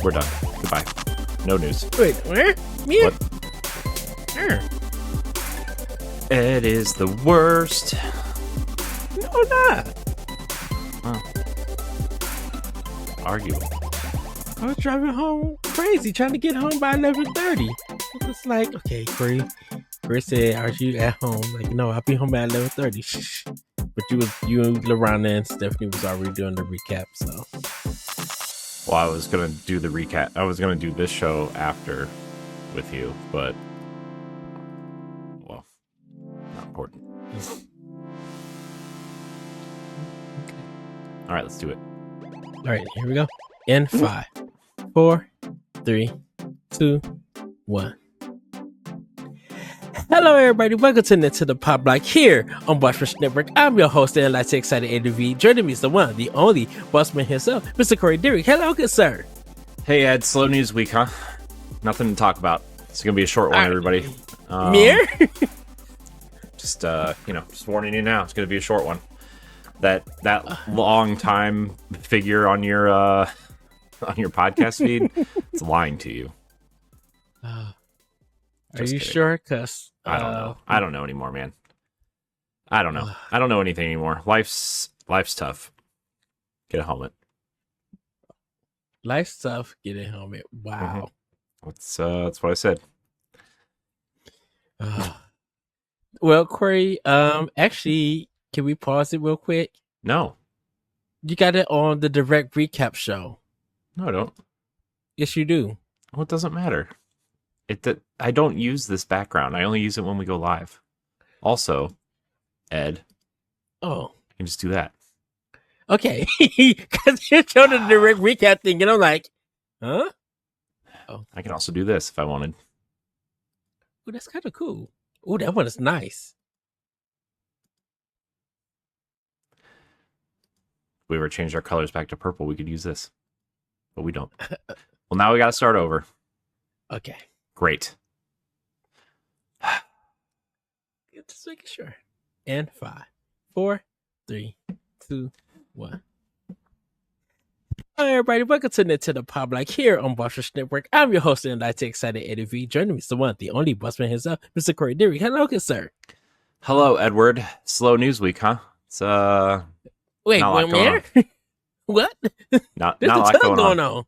We're done. Goodbye. No news. Wait, where? Me? What? Where? Ed is the worst. No, not. Oh. Arguing. I was driving home crazy, trying to get home by 11:30. It's like, okay, Corey said, "Are you at home?" Like, no, I'll be home at 11:30. Shh. But you and Lorana and Stephanie was already doing the recap, so. Well, I was gonna do the recap. I was gonna do this show after with you, but well, not important. All right, let's do it. All right, here we go. In 5, 4, 3, 2, 1. Hello, everybody. Welcome to Nintendo Pow Block here on Bossman Network. I'm your host and Lights Excited ADV. Joining me is the one, the only Bossman himself, Mr. Corey Dirrig. Hello, good sir. Hey, Ed. Slow news week, huh? Nothing to talk about. It's gonna be a short one, everybody. Mirror? Just just warning you now. It's gonna be a short one. That long time figure on your podcast feed, it's lying to you. Are Just you kidding. sure? Because I don't know. I don't know anymore, man. I don't know. I don't know anything anymore. Life's tough. Get a helmet. Life's tough. Get a helmet. Wow. That's what I said. Well, Corey, actually, can we pause it real quick? No, You got it on the direct recap show. I don't. Yes, you do. Well, it doesn't matter. I don't use this background. I only use it when we go live. Also, Ed, Oh, you can just do that. okay. Because you showed the direct recap thing, and I'm like, huh? I can also do this if I wanted. Oh, that's kind of cool. Oh, that one is nice. If we ever changed our colors back to purple, we could use this. But we don't. Well, now we got to start over. Okay. Great. Just making sure. And 5, 4, 3, 2, 1. Hi, everybody. Welcome to Nintendo Pow Block here on Bossman Network. I'm your host and Lights Excited ADV. Joining me is the one, the only Bossman himself, Mr. Corey Dirrig. Hello, good sir. Hello, Edward. Slow news week, huh? It's Wait, not a lot one going more? What? not There's a a lot ton going on. on.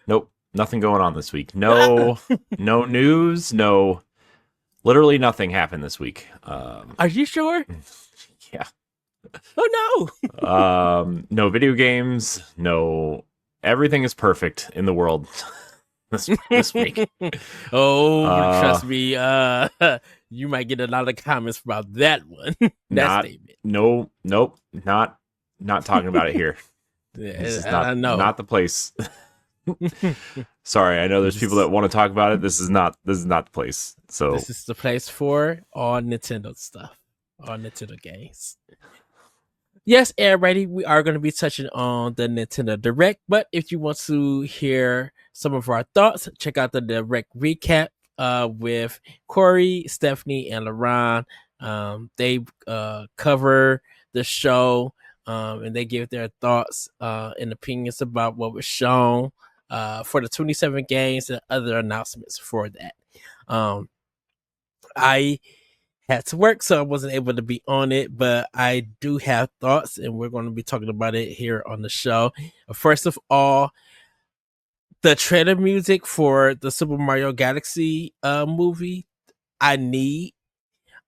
Nope, nothing going on this week. No, no news. No, literally nothing happened this week. Are you sure? Yeah. Oh, no. No video games. No, everything is perfect in the world this week. Oh, trust me. You might get a lot of comments about that one. Statement. Nope, not talking about it here. This is I know. not the place. Sorry, I know there's people that want to talk about it. This is not the place. So this is the place for all Nintendo stuff, all Nintendo games. Yes, everybody, we are going to be touching on the Nintendo Direct, but if you want to hear some of our thoughts, check out the Direct recap with Corey, Stephanie, and LaRon. They cover the show and they give their thoughts and opinions about what was shown for the 27 games and other announcements for that. I had to work, so I wasn't able to be on it, but I do have thoughts, and we're going to be talking about it here on the show. First of all, the trailer music for the Super Mario Galaxy movie, I need.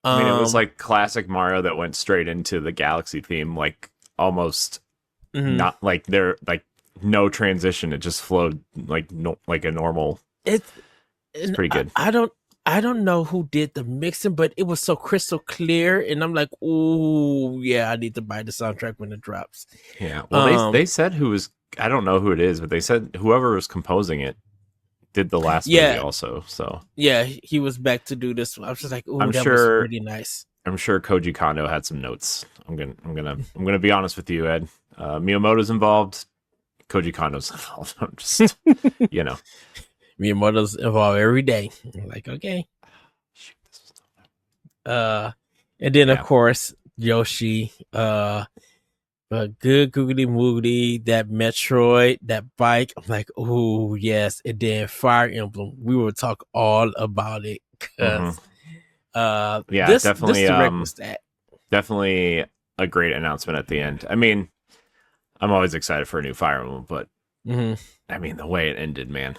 I mean, it was like classic Mario that went straight into the Galaxy theme, like almost not like there, like no transition. It just flowed like a normal. It's pretty good. I don't know who did the mixing, but it was so crystal clear, and I'm like, oh yeah, I need to buy the soundtrack when it drops. Yeah, well, they said who was. I don't know who it is, but they said whoever was composing it did the last movie also. So yeah, he was back to do this. I was just like, oh, that was pretty nice. I'm sure Koji Kondo had some notes. I'm gonna be honest with you, Ed. Miyamoto's involved. Koji Kondo's involved. I'm just Miyamoto's involved every day. I'm like, okay. Shoot, this was and then of course Yoshi. But good googly moody, that Metroid, that bike. I'm like, oh yes. And then Fire Emblem. We will talk all about it because Yeah, this direct was that. definitely a great announcement at the end. I mean, I'm always excited for a new Fire Emblem, but I mean the way it ended, man.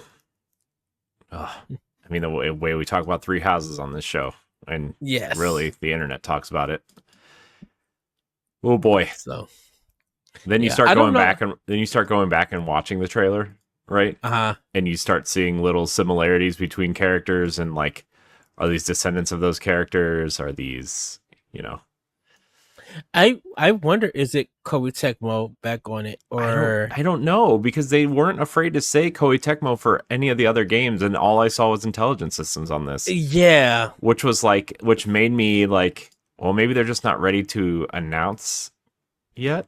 Ugh. I mean the way we talk about Three Houses on this show, and Yes. really the internet talks about it. Oh boy. So then you start going back and watching the trailer, right? And you start seeing little similarities between characters, and like, are these descendants of those characters? Are these, you know? I wonder, is it Koei Tecmo back on it, or I don't know, because they weren't afraid to say Koei Tecmo for any of the other games, and all I saw was Intelligent Systems on this. Yeah, which made me like, well, maybe they're just not ready to announce yet.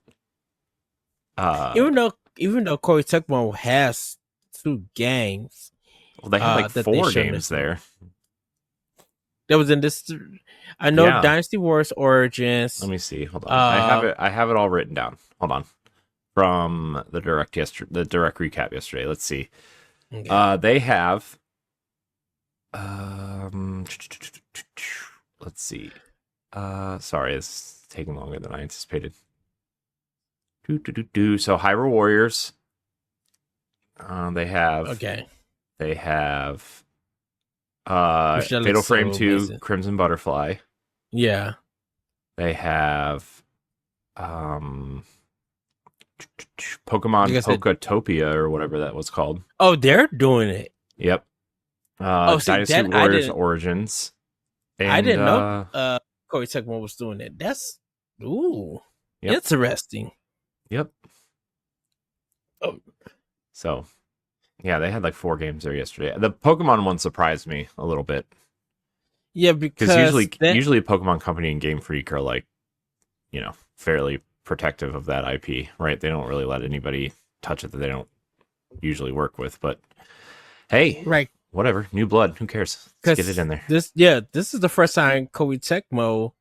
Even though Koei Tecmo has 2 games, well, they had like 4 games there. That was in this. I know Dynasty Wars Origins. Let me see. Hold on. I have it all written down. Hold on. From the direct recap yesterday. Let's see. Okay. They have. Let's see. Sorry, it's taking longer than I anticipated. So Hyrule Warriors. They have. Okay. They have. Fatal Frame 2, amazing. Crimson Butterfly. Yeah. They have Pokemon Poketopia, or whatever that was called. Oh, they're doing it. Yep. Dynasty Warriors Origins. And, I didn't know Koei Tecmo was doing it. That's interesting. Yep. Oh. So yeah, they had like 4 games there yesterday. The Pokemon one surprised me a little bit. Yeah, because usually Pokemon Company and Game Freak are like, you know, fairly protective of that IP, right? They don't really let anybody touch it that they don't usually work with. But hey, right, whatever, new blood. Who cares? Let's get it in there. This is the first time Koei Tecmo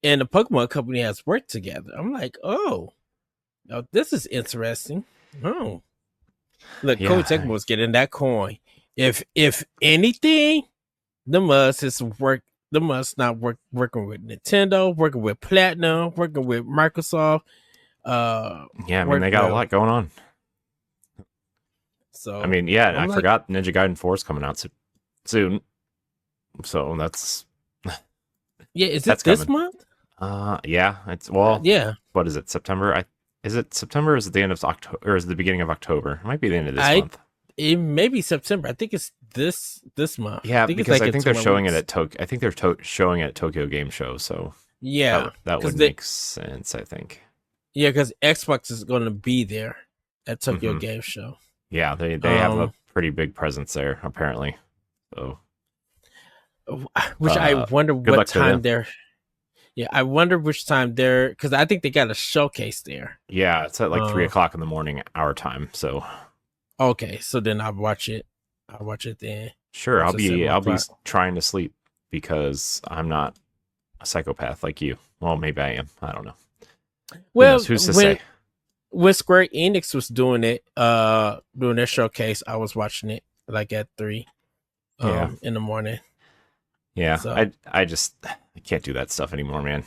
and the Pokemon Company has worked together. I'm like, oh, now this is interesting. Oh. Look, Koei Tecmo was getting that coin. If anything, the must not working with Nintendo, working with Platinum, working with Microsoft. I mean, they got a lot going on. So I mean, I forgot Ninja Gaiden 4 is coming out soon. So that's is it this month? It's what is it? September? Is it September, or is it the end of October, or is it the beginning of October? It might be the end of this month. It may be September. I think it's this month. Yeah, because I think they're showing it at Tokyo. I think they're showing it at Tokyo Game Show. So that would make sense. I think. Yeah, because Xbox is going to be there at Tokyo Game Show. Yeah, they have a pretty big presence there apparently. So, which I wonder what time they're. Yeah, I wonder which time they're, because I think they got a showcase there. Yeah, it's at like 3:00 in the morning our time. So okay, so then I'll watch it. I'll watch it then. Sure, I'll be trying to sleep because I'm not a psychopath like you. Well, maybe I am. I don't know. Well, who's to say? When Square Enix was doing it, doing their showcase, I was watching it like at 3 in the morning. Yeah, so. I can't do that stuff anymore, man.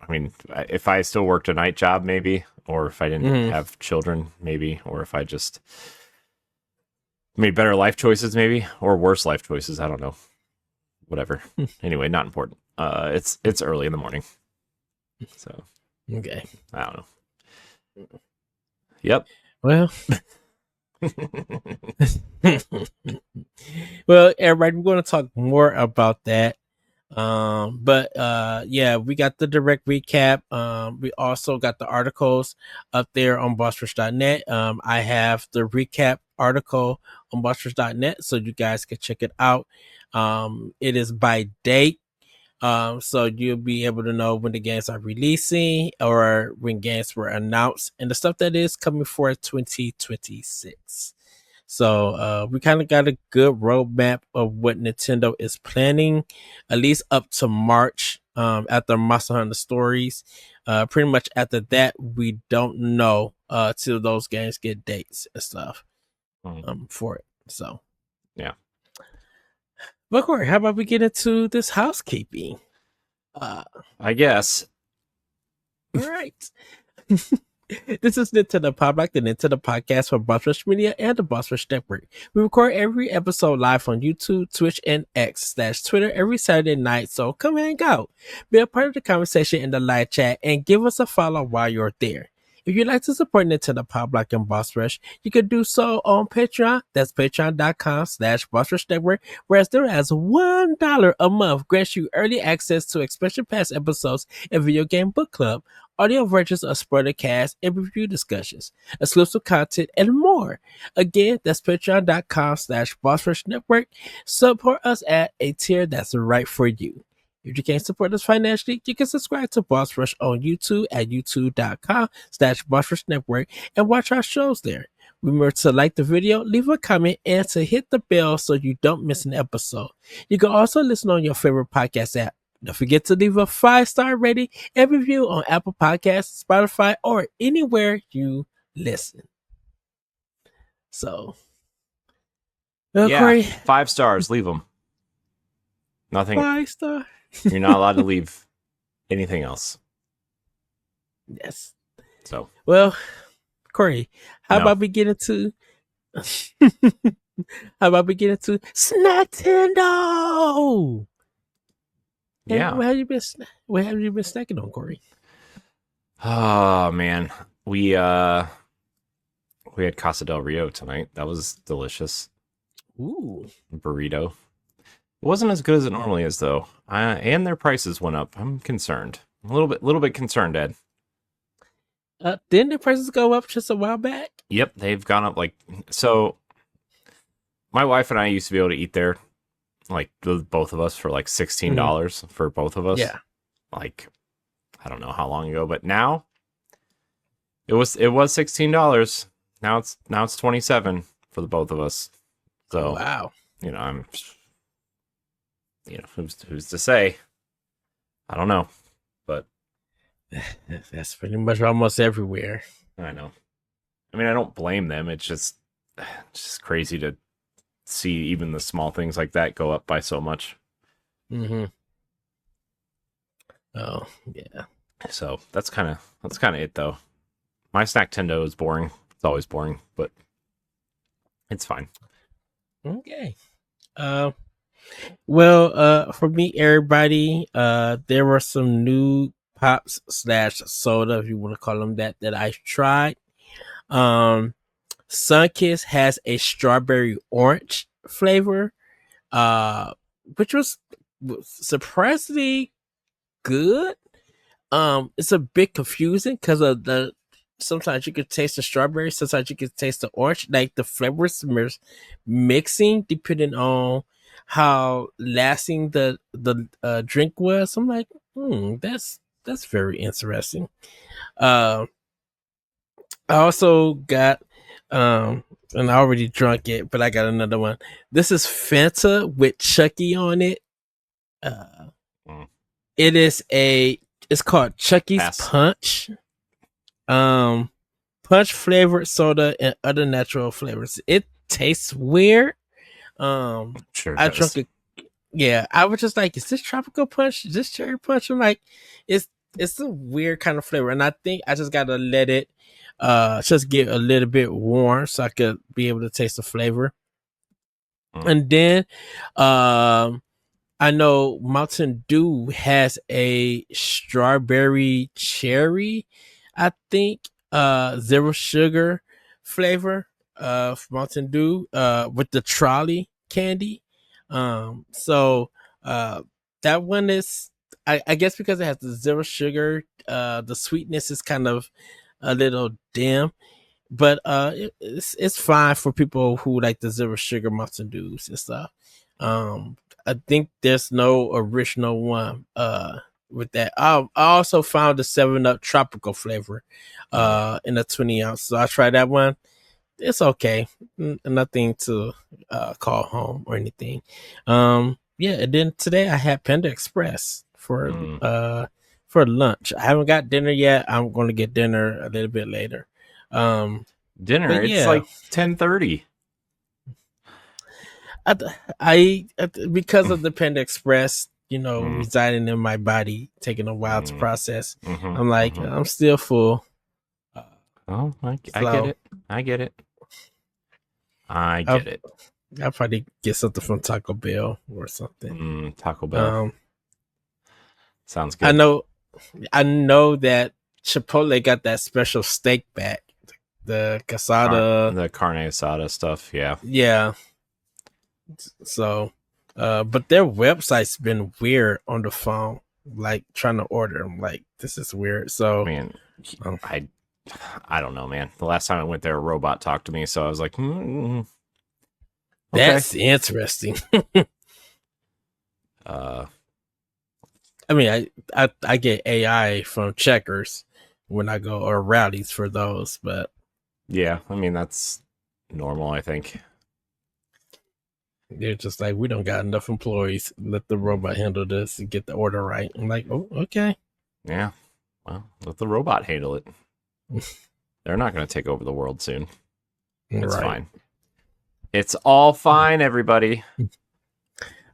I mean, if I still worked a night job, maybe, or if I didn't have children, maybe, or if I just made better life choices, maybe, or worse life choices. I don't know. Whatever. Anyway, not important. It's early in the morning, so okay. I don't know. Yep. Well. Well, everybody, we're going to talk more about that. But we got the direct recap. We also got the articles up there on bossrush.net. I have the recap article on bossrush.net, so you guys can check it out. It is by date. So you'll be able to know when the games are releasing or when games were announced and the stuff that is coming for 2026. So we kind of got a good roadmap of what Nintendo is planning, at least up to March. after Monster Hunter Stories. Pretty much after that, we don't know till those games get dates and stuff for it. So yeah. But Corey, how about we get into this housekeeping? I guess. All right. This is Nintendo Pow Block, the Nintendo podcast for Boss Rush Media and the Boss Rush Network. We record every episode live on YouTube, Twitch, and X/Twitter every Saturday night, so come hang out. Be a part of the conversation in the live chat and give us a follow while you're there. If you'd like to support Nintendo Pow Block and Boss Rush, you can do so on Patreon. That's patreon.com/Boss Rush Network, where as little as $1 a month grants you early access to expansion pass episodes and video game book club, audio versions of spoiler cast and review discussions, exclusive content, and more. Again, that's patreon.com/Boss Rush Network. Support us at a tier that's right for you. If you can't support us financially, you can subscribe to Boss Rush on YouTube at youtube.com/Boss Rush Network and watch our shows there. Remember to like the video, leave a comment, and to hit the bell so you don't miss an episode. You can also listen on your favorite podcast app. Don't forget to leave a 5-star rating and review on Apple Podcasts, Spotify, or anywhere you listen. So, yeah, Corey, 5 stars. Leave them. Nothing. 5-star. You're not allowed to leave anything else. Yes. So, well, Corey, how about we get into Snackendo? Yeah. What have you been snacking on, Corey? Oh man, we had Casa del Rio tonight. That was delicious. Ooh, burrito. It wasn't as good as it normally is, though. And their prices went up. I'm concerned. A little bit concerned, Ed. Didn't the prices go up just a while back? Yep, they've gone up so. My wife and I used to be able to eat there, both of us, for $16 for both of us. Yeah. I don't know how long ago, but now it was $16. Now it's $27 for the both of us. So wow. Who's to say? I don't know, but that's pretty much almost everywhere. I know. I mean, I don't blame them. It's just crazy to see even the small things like that go up by so much. Mm-hmm. Oh yeah. So that's kind of it, though. My Snacktendo is boring. It's always boring, but it's fine. Okay. Well, for me, everybody, there were some new pops / soda, if you want to call them that I tried. Sunkist has a strawberry orange flavor, which was surprisingly good. It's a bit confusing because of sometimes you could taste the strawberry, sometimes you could taste the orange, like the flavors mixing depending on how lasting the drink was. I'm like, that's very interesting. I also got and I already drunk it, but I got another one. This is Fanta with Chucky on it. It's called Chucky's Punch. Punch flavored soda and other natural flavors. It tastes weird. Sure I drunk it. Yeah, I was just like, is this tropical punch? Is this cherry punch? I'm like, it's a weird kind of flavor, and I think I just gotta let it just get a little bit warm so I could be able to taste the flavor. And then I know Mountain Dew has a strawberry cherry, I think, zero sugar flavor of Mountain Dew with the trolley candy. So that one is, I guess because it has the zero sugar, the sweetness is kind of a little dim, but it's fine for people who like the zero sugar Mountain Dews and stuff. I think there's no original one with that. I also found the 7-Up tropical flavor in a 20 ounce, so I tried that one. It's okay, nothing to call home or anything. Yeah, and then today I had Panda Express for lunch. I haven't got dinner yet. I'm going to get dinner a little bit later. Dinner? It's like 10:30. Because of the Panda Express, residing in my body, taking a while to process. I'm like, I'm still full. Oh, I get it. I get it. I'll probably get something from Taco Bell or something. Taco Bell. Sounds good. I know that Chipotle got that special steak back. The casada. The carne asada stuff, yeah. Yeah. So, but their website's been weird on the phone, like trying to order. I'm like, this is weird. So, man, I don't know, man. The last time I went there, a robot talked to me, so I was like, okay. That's interesting. I mean, I get AI from Checkers when I go, or Rowdies for those, but yeah, I mean that's normal. I think they're just like, we don't got enough employees. Let the robot handle this and get the order right. I'm like, oh, okay. Yeah, well, let the robot handle it. They're not going to take over the world soon. It's fine. It's all fine, everybody.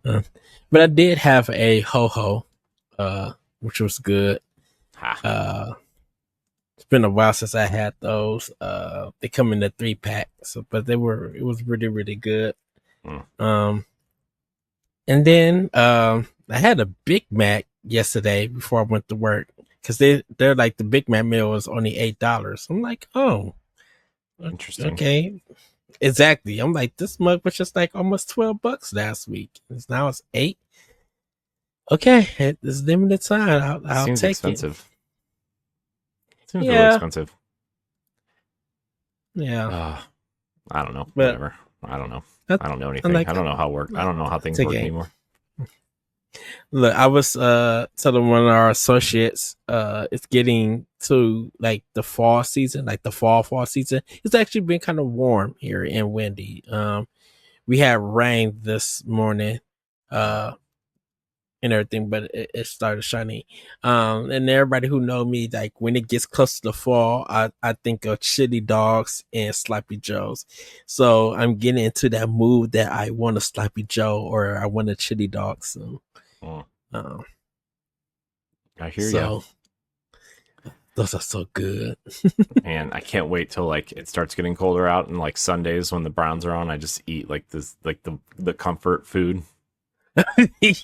But I did have a ho-ho, which was good. It's been a while since I had those. They come in a 3-pack, but it was really, really good. And then I had a Big Mac yesterday before I went to work, because they're like, the Big Mac meal was only $8. I'm like, oh, interesting. Okay, exactly. I'm like, this mug was just like almost $12 last week. Now it's $8. Okay, it's limited time. I'll Seems take expensive. It. Seems really expensive. Yeah. I don't know. Whatever. I don't know. I don't know anything. I don't know how work. I don't know how things work anymore. Look, I was telling one of our associates, it's getting to like the fall season, like the fall season. It's actually been kind of warm here and windy. We had rain this morning, and everything, but it started shining. And everybody who know me, like, when it gets close to the fall, I think of chili dogs and Sloppy Joes. So I'm getting into that mood that I want a Sloppy Joe or I want a chili dog soon. I hear you. Those are so good. Man, I can't wait till like it starts getting colder out, and like Sundays when the Browns are on, I just eat like this, like the comfort food.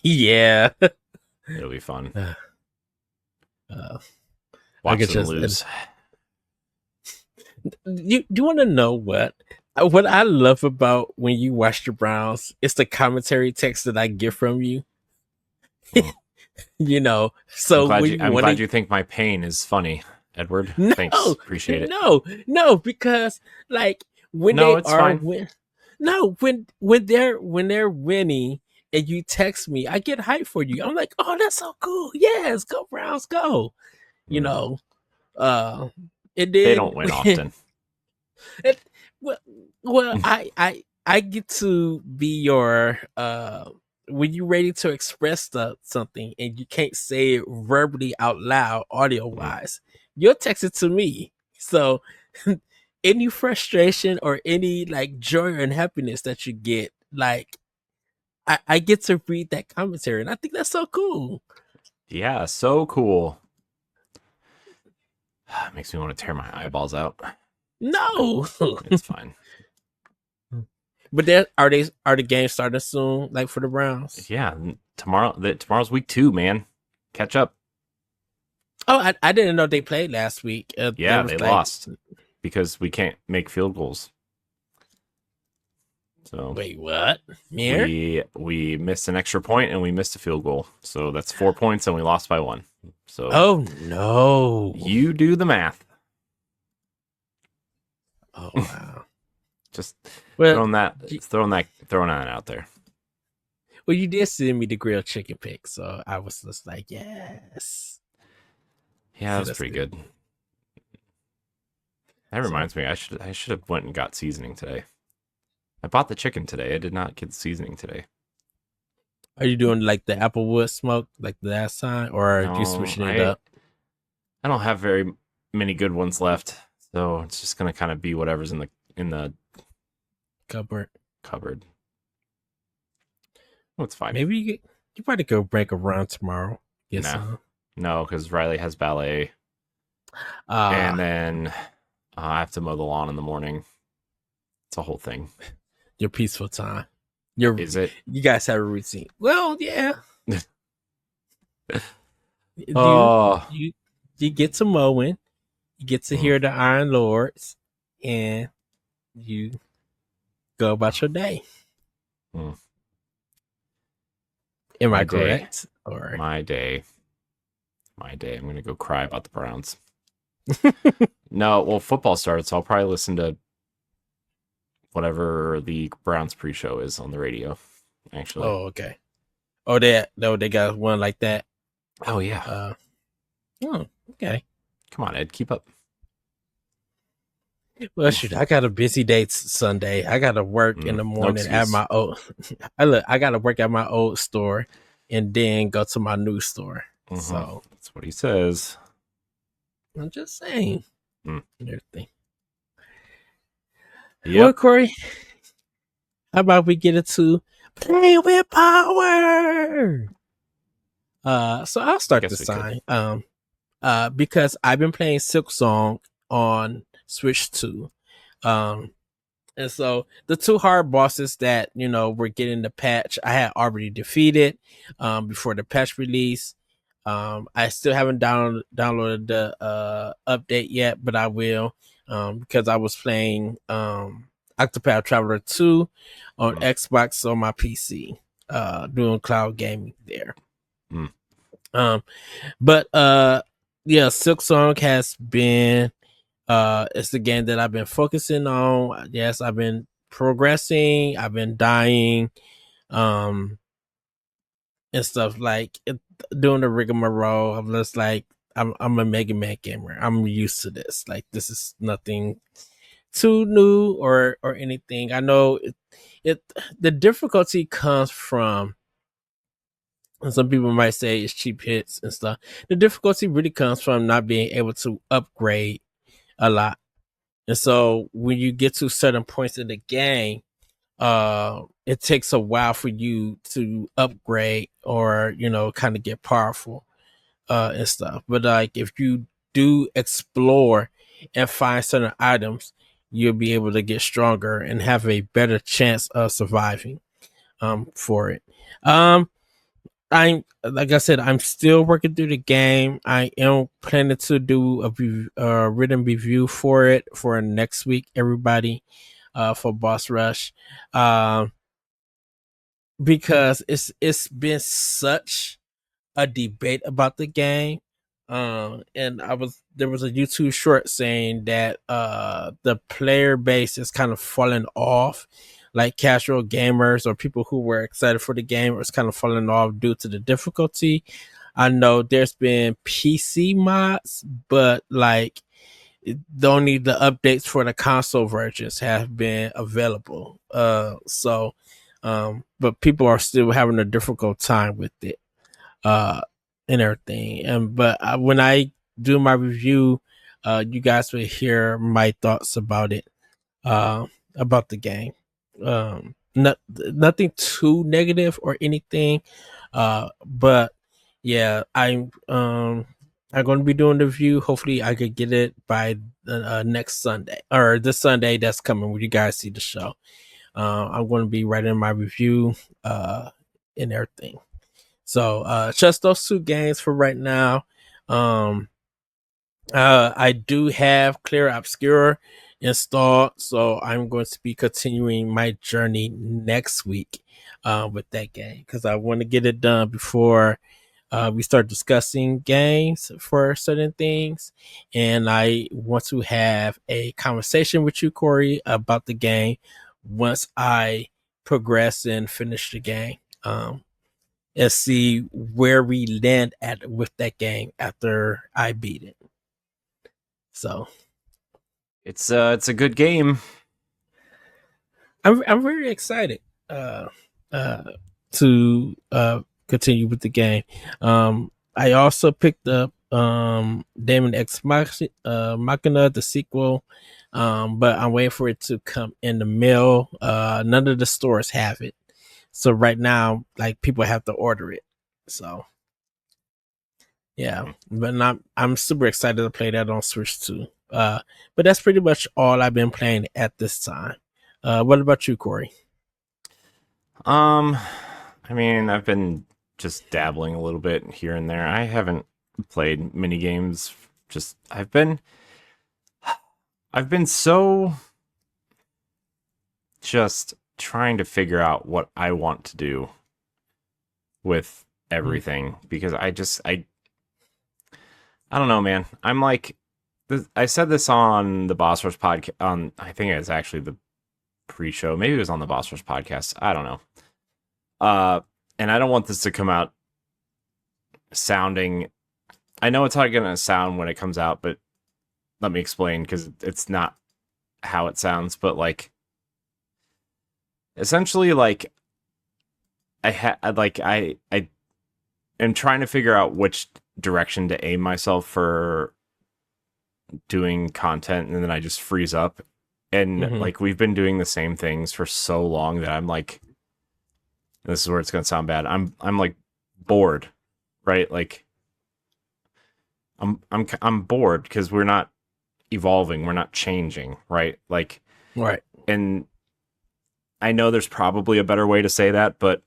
Yeah, it'll be fun. Watch them lose. You want to know what I love about when you watch the Browns? It's the commentary text that I get from you. So I'm glad you think my pain is funny, Edward. No, thanks, appreciate it. No, because like when they're winning and you text me, I get hyped for you. I'm like, oh, that's so cool. Yes, go Browns, go. They don't win often. I get to be your when you're ready to express something and you can't say it verbally out loud, audio wise, you'll text it to me. So any frustration or any like joy and happiness that you get, like I get to read that commentary, and I think that's so cool. Yeah, so cool. Makes me want to tear my eyeballs out. No, it's fine. But are the games starting soon, like for the Browns? Yeah, tomorrow's week 2, man. Catch up. Oh, I didn't know they played last week. Yeah, they lost because we can't make field goals. So wait, what? We missed an extra point and we missed a field goal. So that's 4 points and we lost by 1. So oh no, you do the math. Oh wow. Just throwing that out there. Well, you did send me the grilled chicken pic, so I was just like, yes. Yeah, that was pretty good. That reminds me, I should have went and got seasoning today. I bought the chicken today. I did not get the seasoning today. Are you doing like the Applewood smoke like the last time, or are you No, switching it up? I don't have very many good ones left, so it's just gonna kind of be whatever's in the Cupboard. cupboard. Oh, it's fine. Maybe you probably go break a run tomorrow. Get Nah, some. no, because Riley has ballet, and Ah, then I have to mow the lawn in the morning. It's a whole thing. your peaceful time. Your Is it? you guys have a routine. Well, yeah. You Oh, you you get to mowing, you get to mm, hear the Iron Lords, and you go about your day. mm. Am My I day, correct? Or my day, my day. I'm gonna go cry about the Browns. No, well, football starts. So I'll probably listen to whatever the Browns pre-show is on the radio. Actually. oh, okay. Oh, they got one like that. Oh yeah. Uh, oh, okay. Come on, Ed. Keep up. Well, shoot, I got a busy day Sunday. I got to work in the No morning at excuse. my old. I got to work at my old store, and then go to my new store. Mm-hmm. So That's what he says. I'm just saying Mm. and everything. Well, Yep. Corey, how about we get into play with power? So I'll start Guess this we could. time. Because I've been playing Silk Song on Switch 2. And so the two hard bosses that, were getting the patch, I had already defeated before the patch release. I still haven't downloaded the update yet, but I will because I was playing Octopath Traveler 2 on Xbox on my PC, doing cloud gaming there. Mm. But yeah, Silk Song has been it's the game that I've been focusing on. Yes, I've been progressing, I've been dying, um, and stuff like doing the rigmarole. I'm just like I'm a Mega Man gamer. I'm used to this. Like this is nothing too new or anything. I know it the difficulty comes from, and some people might say it's cheap hits and stuff. The difficulty really comes from not being able to upgrade a lot. And so when you get to certain points in the game, it takes a while for you to upgrade or, kind of get powerful, and stuff. But like if you do explore and find certain items, you'll be able to get stronger and have a better chance of surviving, for it. Um, I'm like I said, I'm still working through the game. I am planning to do a written review for it for next week, everybody, for Boss Rush, because it's been such a debate about the game. And there was a YouTube short saying that the player base is kind of falling off, like casual gamers or people who were excited for the game is kind of falling off due to the difficulty. I know there's been PC mods, but like only the updates for the console versions have been available. But people are still having a difficult time with it, uh, and everything. And but when I do my review, you guys will hear my thoughts about it, about the game. Nothing too negative or anything, but yeah, I'm going to be doing the review. Hopefully, I could get it by next Sunday or this Sunday that's coming when you guys see the show. I'm going to be writing my review, and everything. So just those two games for right now. Um, I do have Clear Obscure installed, so I'm going to be continuing my journey next week with that game because I want to get it done before we start discussing games for certain things, and I want to have a conversation with you, Corey, about the game once I progress and finish the game. And see where we land at with that game after I beat it. So It's a good game. I'm very excited. Uh, to continue with the game. I also picked up Demon X Machina, the sequel, but I'm waiting for it to come in the mail. None of the stores have it, so right now, like, people have to order it. So yeah, but I'm super excited to play that on Switch too. But that's pretty much all I've been playing at this time. What about you, Corey? I mean, I've been just dabbling a little bit here and there. I haven't played mini games. Just I've been so just trying to figure out what I want to do with everything because I don't know, man. I'm like I said this on the Boss Rush podcast on I think it's actually the pre-show. Maybe it was on the Boss Rush podcast. I don't know. And I don't want this to come out sounding. I know it's how it's gonna sound when it comes out, but let me explain because it's not how it sounds. But like, essentially, like, I am trying to figure out which direction to aim myself for doing content, and then I just freeze up. And like, we've been doing the same things for so long that I'm like, this is where it's gonna sound bad. I'm like bored, right? Like I'm bored because we're not evolving, we're not changing, right? Like, right. And I know there's probably a better way to say that, but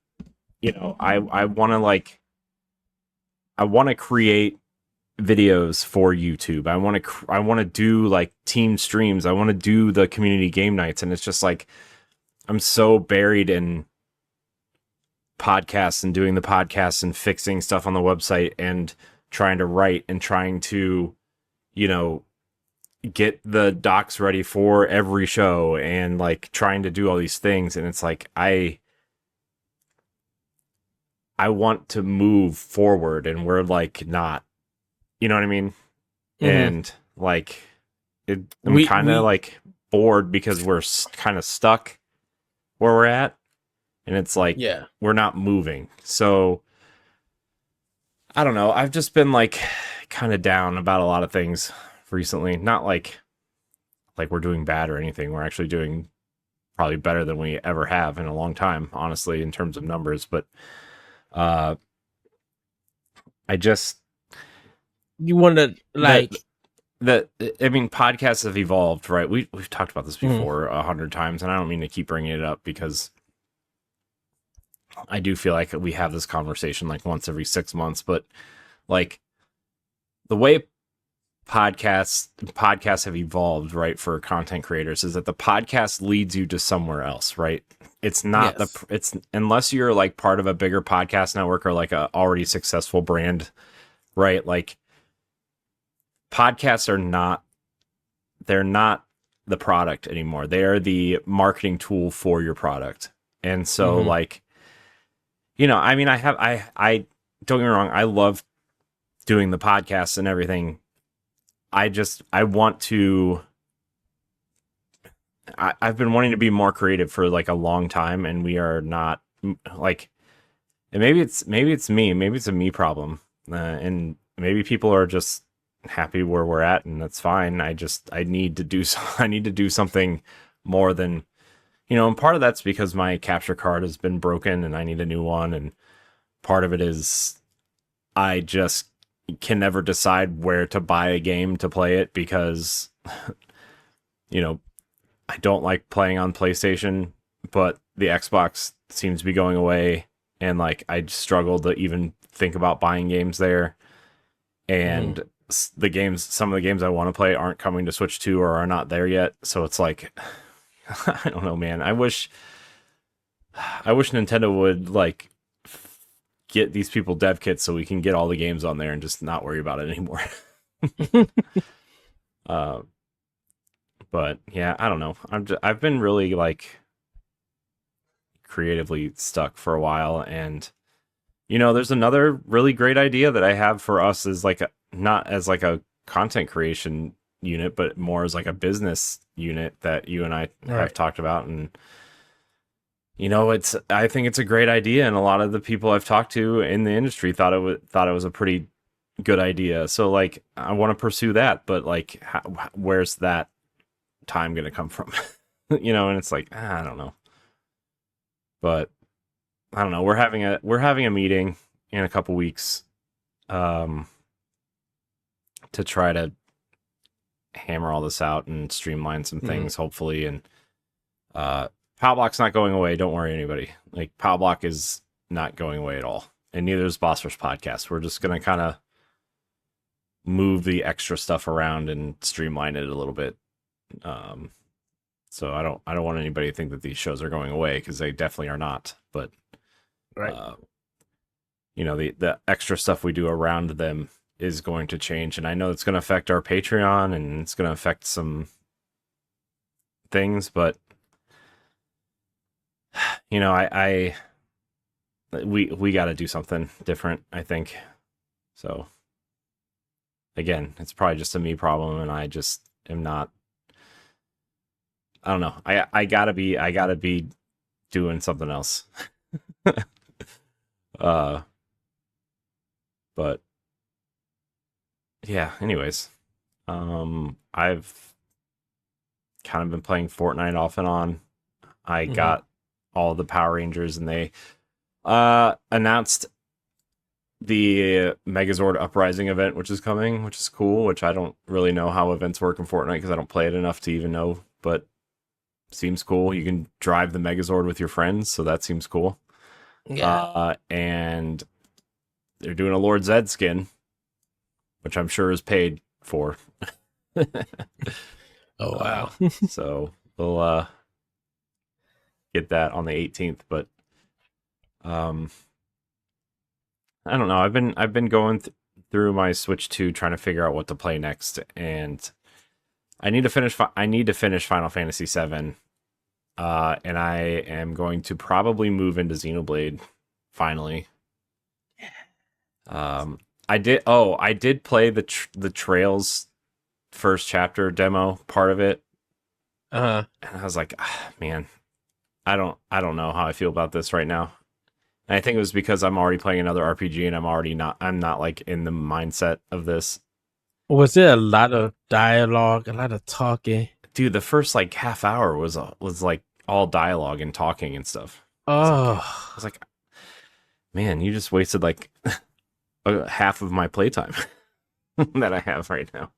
you know, I want to create videos for YouTube. I want to do like team streams. I want to do the community game nights, and it's just like I'm so buried in podcasts and doing the podcasts and fixing stuff on the website and trying to write and trying to, you know, get the docs ready for every show and like trying to do all these things. And it's like, I want to move forward and we're like not, you know what I mean? And like, I'm kind of like bored because we're kind of stuck where we're at. And it's like, we're not moving. So I don't know. I've just been like kind of down about a lot of things recently. Not like we're doing bad or anything. We're actually doing probably better than we ever have in a long time, honestly, in terms of numbers. But I just, you want to like I mean, podcasts have evolved, right? We've talked about this before 100 times, and I don't mean to keep bringing it up because I do feel like we have this conversation like once every 6 months, but like the way podcasts have evolved, right, for content creators is that the podcast leads you to somewhere else, right? It's not it's unless you're like part of a bigger podcast network or like a already successful brand, right? Like podcasts they're not the product anymore. They are the marketing tool for your product. And so like, you know, I mean, I don't get me wrong. I love doing the podcasts and everything. I want to, I've been wanting to be more creative for like a long time, and we are not like, and maybe it's me, maybe it's a me problem. And maybe people are just happy where we're at, and that's fine. I need to do I need to do something more than, you know, and part of that's because my capture card has been broken and I need a new one. And part of it is I just can never decide where to buy a game to play it because, you know, I don't like playing on PlayStation, but the Xbox seems to be going away. And like, I struggle to even think about buying games there. And some of the games I want to play aren't coming to Switch 2 or are not there yet. So it's like, I don't know, man. I wish Nintendo would like get these people dev kits so we can get all the games on there and just not worry about it anymore. But yeah, I don't know. I've been really like creatively stuck for a while, and you know, there's another really great idea that I have for us is like not as like a content creation unit, but more as like a business unit that you and I have talked about. And I think it's a great idea, and a lot of the people I've talked to in the industry thought it was a pretty good idea. So like, I want to pursue that, but like, where's that time going to come from? And it's like, I don't know. But I don't know. We're having a meeting in a couple weeks, to try to hammer all this out and streamline some things, hopefully. And Pow Block's not going away. Don't worry, anybody. Like, Pow Block is not going away at all, and neither is Boss Rush Podcast. We're just gonna kind of move the extra stuff around and streamline it a little bit. So I don't want anybody to think that these shows are going away, because they definitely are not. But Right. The extra stuff we do around them is going to change, and I know it's going to affect our Patreon, and it's going to affect some things, but we got to do something different, I think. So again, it's probably just a me problem, and I just am not. I don't know. I gotta be doing something else. But yeah. Anyways, I've kind of been playing Fortnite off and on. I got all the Power Rangers, and they announced the Megazord Uprising event, which is coming, which is cool. Which I don't really know how events work in Fortnite, because I don't play it enough to even know, but seems cool. You can drive the Megazord with your friends, so that seems cool. Yeah. And they're doing a Lord Zed skin, which I'm sure is paid for. Oh wow. So we'll get that on the 18th. But I don't know. I've been going through my Switch 2 trying to figure out what to play next, and I need to finish Final Fantasy VII. And I am going to probably move into Xenoblade finally. I did play the Trails first chapter demo part of it. And I was like, man, I don't know how I feel about this right now. And I think it was because I'm already playing another RPG, and I'm not like in the mindset of this. Was there a lot of dialogue, a lot of talking? Dude, the first like half hour was like all dialogue and talking and stuff. Oh, I was like, man, you just wasted like half of my playtime that I have right now.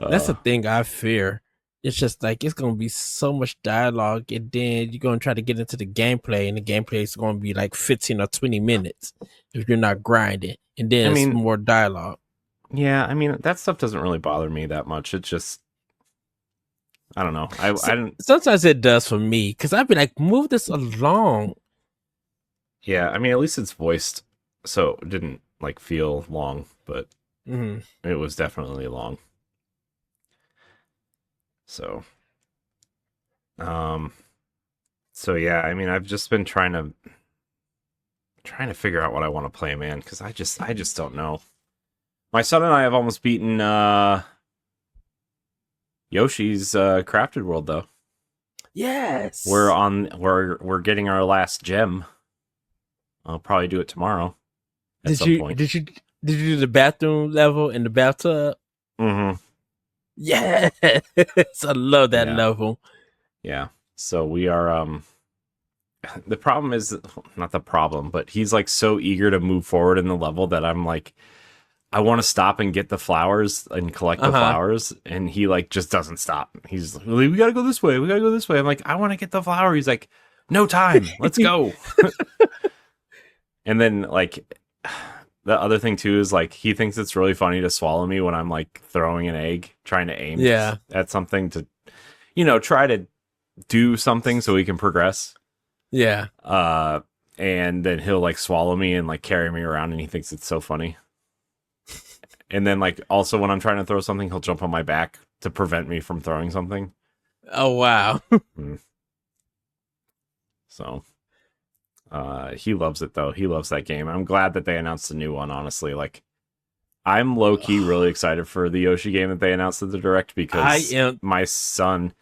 that's the thing I fear. It's just like it's gonna be so much dialogue, and then you're gonna try to get into the gameplay, and the gameplay is gonna be like 15 or 20 minutes if you're not grinding, and then it's more dialogue. Yeah, I mean, that stuff doesn't really bother me that much. It's just, I don't know. I didn't. Sometimes it does for me, because I'd be like, move this along. Yeah, I mean, at least it's voiced, so it didn't like feel long, but it was definitely long. So, so yeah, I mean, I've just been trying to figure out what I want to play, man, because I just don't know. My son and I have almost beaten Yoshi's Crafted World, though. Yes, we're getting our last gem. I'll probably do it tomorrow. At some point. Did you do the bathroom level in the bathtub? Mm-hmm. Yes, I love that level. Yeah. So we are. The problem is not the problem, but he's like so eager to move forward in the level that I'm like, I want to stop and get the flowers and collect the flowers, and he like just doesn't stop. He's like, we gotta go this way. We gotta go this way. I'm like, I want to get the flower. He's like, no time. Let's go. And then like the other thing too is like he thinks it's really funny to swallow me when I'm like throwing an egg, trying to aim at something to, try to do something so he can progress. Yeah. And then he'll like swallow me and like carry me around, and he thinks it's so funny. And then like also when I'm trying to throw something, he'll jump on my back to prevent me from throwing something. Oh wow. So he loves it though. He loves that game. I'm glad that they announced a new one, honestly. Like I'm low key really excited for the Yoshi game that they announced at the Direct, because my son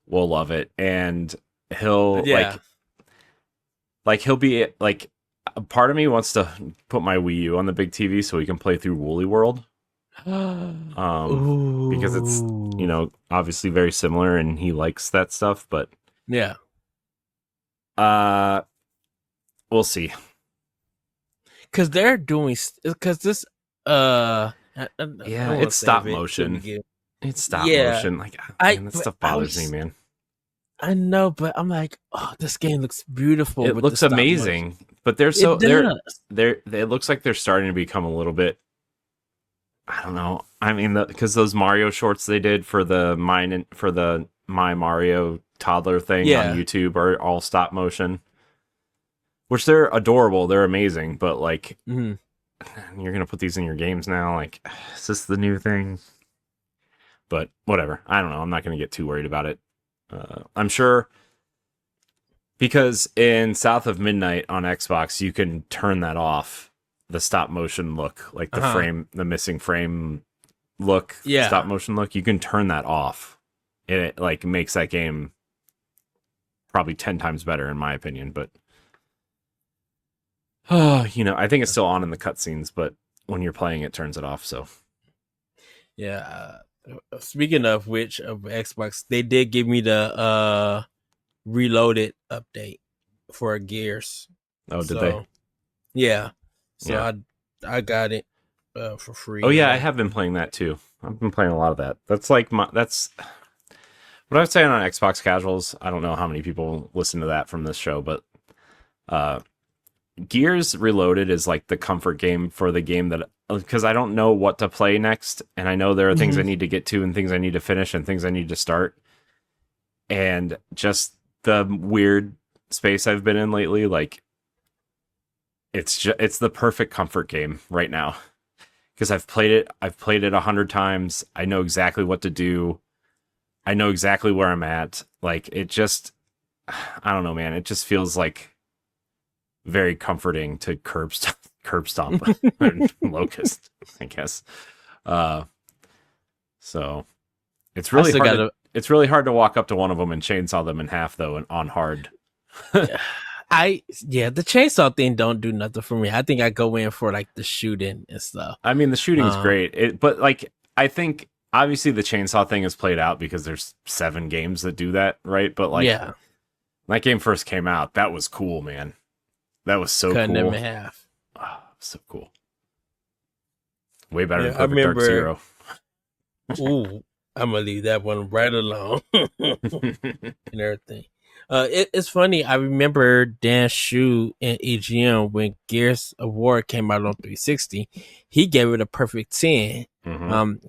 will love it, and he'll like like he'll be like, a part of me wants to put my Wii U on the big TV so we can play through Woolly World. Because it's, you know, obviously very similar and he likes that stuff, but yeah, we'll see. because they're doing because this it's stop motion. It's stop motion. Like, man, that stuff bothers me, man. I know, but I'm like, oh, this game looks beautiful. It looks amazing, but they're so it looks like they're starting to become a little bit. I don't know. I mean, because those Mario shorts they did for the My Mario toddler thing on YouTube are all stop motion, which they're adorable. They're amazing, but like, you're gonna put these in your games now. Like, is this the new thing? But whatever. I don't know. I'm not gonna get too worried about it. I'm sure because in South of Midnight on Xbox, you can turn that off. The stop motion look, like the missing frame look, stop motion look, you can turn that off. It like makes that game probably 10 times better in my opinion. But you know, I think it's still on in the cutscenes, but when you're playing, it turns it off. So yeah. Speaking of which, of Xbox, they did give me the Reloaded update for Gears. Oh, did they? Yeah. So I got it for free. Oh yeah, I have been playing that too. I've been playing a lot of that. That's like that's what I was saying on Xbox Casuals. I don't know how many people listen to that from this show, but Gears Reloaded is like the comfort game for the game that, because I don't know what to play next, and I know there are things I need to get to and things I need to finish and things I need to start, and just the weird space I've been in lately, like. It's the perfect comfort game right now because I've played it 100 times. I know exactly what to do. I know exactly where I'm at. Like, it just, I don't know, man. It just feels like very comforting to curb stomp Locust, I guess. So it's really hard. It's really hard to walk up to one of them and chainsaw them in half though, and on hard. The chainsaw thing don't do nothing for me. I think I go in for like the shooting and stuff. I mean, the shooting's great, but like I think obviously the chainsaw thing is played out because there's 7 games that do that, right? But like, when that game first came out, that was cool, man. That was so Cutting cool. them in half. Oh, so cool. Way better than Perfect Dark Zero. Ooh, I'm gonna leave that one right alone and everything. It's funny. I remember Dan Shu in EGM when Gears of War came out on 360. He gave it a perfect 10.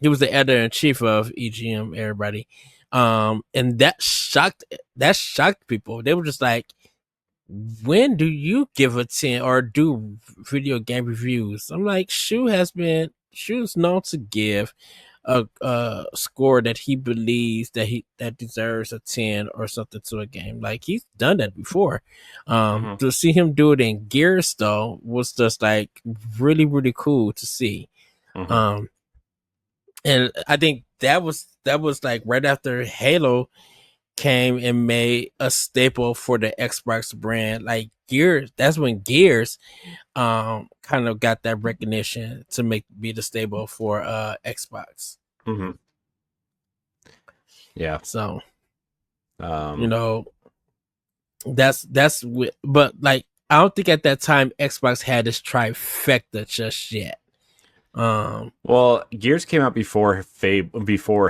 He was the editor in chief of EGM. Everybody, and that shocked people. They were just like, "When do you give a 10 or do video game reviews?" I'm like, Shu's known to give a score that he believes that deserves a 10 or something to a game. Like, he's done that before. To see him do it in Gears though was just like really, really cool to see. And I think that was like right after Halo came and made a staple for the Xbox brand. Like, Gears, that's when Gears kind of got that recognition to be the staple for Xbox. Yeah. So you know, that's but like I don't think at that time Xbox had this trifecta just yet. Well, Gears came out before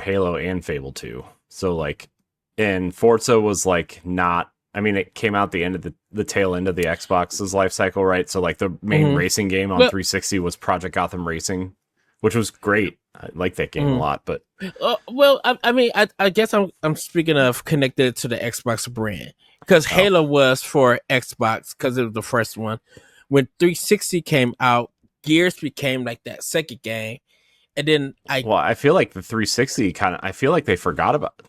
Halo and Fable 2. So like, and Forza was like not, I mean, it came out the end of the tail end of the Xbox's life cycle, right? So like the main racing game on 360 was Project Gotham Racing, which was great. I like that game a lot, but I mean, I guess I'm speaking of connected to the Xbox brand because Halo was for Xbox because it was the first one. When 360 came out, Gears became like that second game, and then I feel like the 360 I feel like they forgot about it.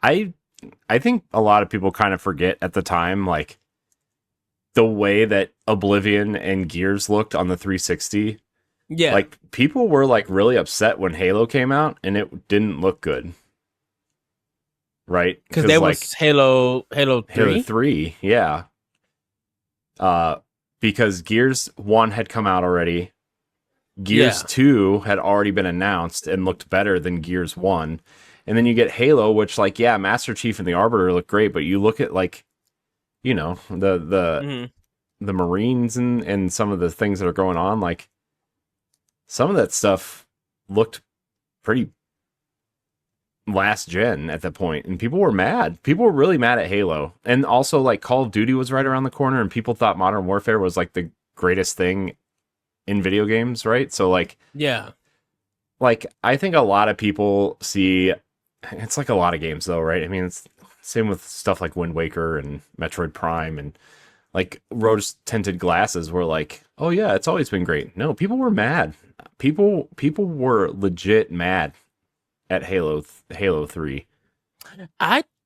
I think a lot of people kind of forget at the time, like the way that Oblivion and Gears looked on the 360. Yeah. Like, people were like really upset when Halo came out and it didn't look good. Right? Because there was Halo 3? Halo 3, yeah. because Gears 1 had come out already. Gears Yeah. 2 had already been announced and looked better than Gears 1. And then you get Halo, which, like, yeah, Master Chief and the Arbiter look great, but you look at, like, you know, the Marines and some of the things that are going on, like, some of that stuff looked pretty last gen at that point, and people were mad. People were really mad at Halo. And also, like, Call of Duty was right around the corner, and people thought Modern Warfare was, like, the greatest thing in video games, right? So, Yeah. like I think a lot of people see it's like a lot of games though, right? I mean, it's same with stuff like Wind Waker and Metroid Prime and like rose tinted glasses were like, oh yeah, it's always been great. No, people were mad. People were legit mad at Halo 3.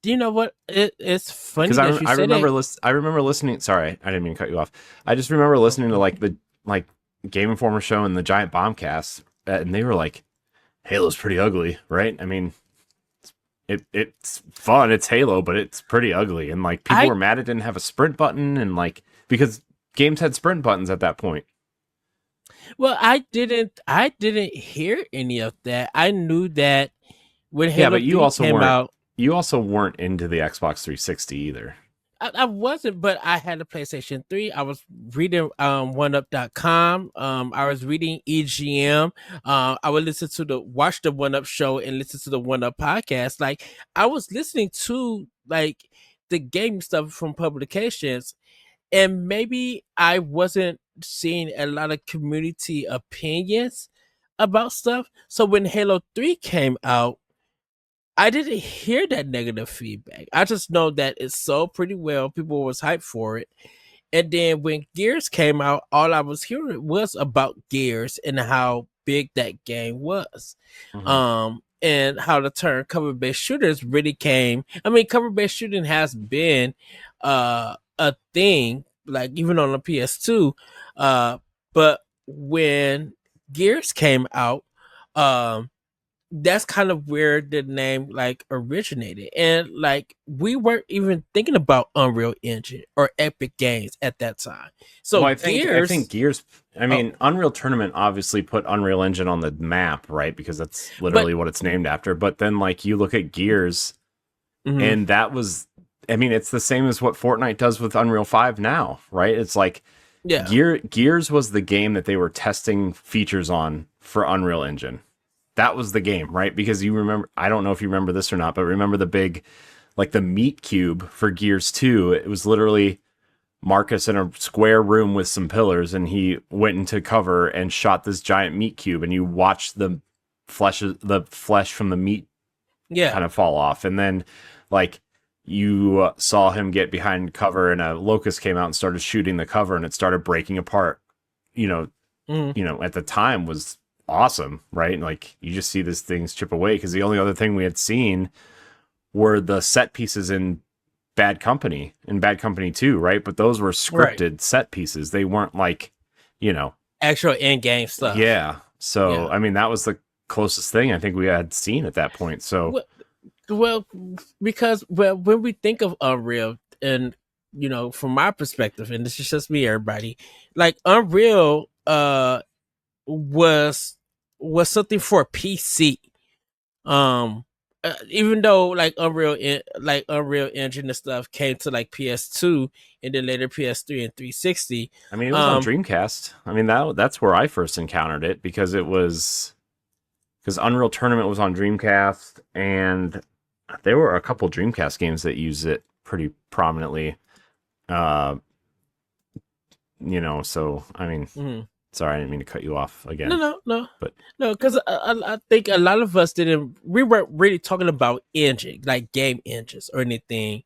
You know what? It's funny Because that you said it. I remember listening. Sorry, I didn't mean to cut you off. I just remember listening to like the like Game Informer show and the Giant Bombcast, and they were like, "Halo's pretty ugly, right?" I mean, it's fun, it's Halo, but it's pretty ugly, and like people I were mad it didn't have a sprint button, and like because games had sprint buttons at that point. Well, I didn't hear any of that. I knew that when Yeah, Halo but 3 came out, you also weren't into the Xbox 360 either. I wasn't, but I had a PlayStation 3. I was reading oneup.com. I was reading EGM. I would listen to watch the One Up show and listen to the One Up podcast. Like I was listening to like the game stuff from publications, and maybe I wasn't seeing a lot of community opinions about stuff. So when Halo 3 came out, I didn't hear that negative feedback. I just know that it sold pretty well. People was hyped for it. And then when Gears came out, all I was hearing was about Gears and how big that game was. And how the term cover based shooters really came. I mean, cover based shooting has been a thing, like even on the PS2. But when Gears came out, um that's kind of where the name like originated, and like we weren't even thinking about Unreal Engine or Epic Games at that time. Well, So I think Gears, Gears. I oh, mean, Unreal Tournament obviously put Unreal Engine on the map, right? Because that's but literally what it's named after. But then, like, you look at Gears, mhm, and that was. I mean, it's the same as what Fortnite does with Unreal 5 now, right? It's like yeah, Gears was the game that they were testing features on for Unreal Engine. That was the game, right? Because you remember, I don't know if you remember this or not, but remember the big, like the meat cube for Gears 2? It was literally Marcus in a square room with some pillars, and he went into cover and shot this giant meat cube, and you watched the flesh from the meat yeah, kind of fall off, and then like you saw him get behind cover, and a locust came out and started shooting the cover, and it started breaking apart. You know, mhm, at the time was awesome, right? Like you just see these things chip away because the only other thing we had seen were the set pieces in Bad Company 2, right? But those were right, scripted set pieces. They weren't like, you know, actual in game stuff. yeah. So, Yeah. I mean, that was the closest thing I think we had seen at that point. So, Well, well, because when we think of Unreal, and from my perspective, and this is just me, everybody, like Unreal, was something for PC. Even though like Unreal Engine and stuff came to like PS2 and then later PS3 and 360. I mean, it was on Um, Dreamcast. I mean, that's where I first encountered it because Unreal Tournament was on Dreamcast, and there were a couple Dreamcast games that used it pretty prominently. Uh, so I mean, mhm. sorry, I didn't mean to cut you off No, again, no, no, but no, because I think a lot of us didn't. We weren't really talking about engine, like game engines or anything.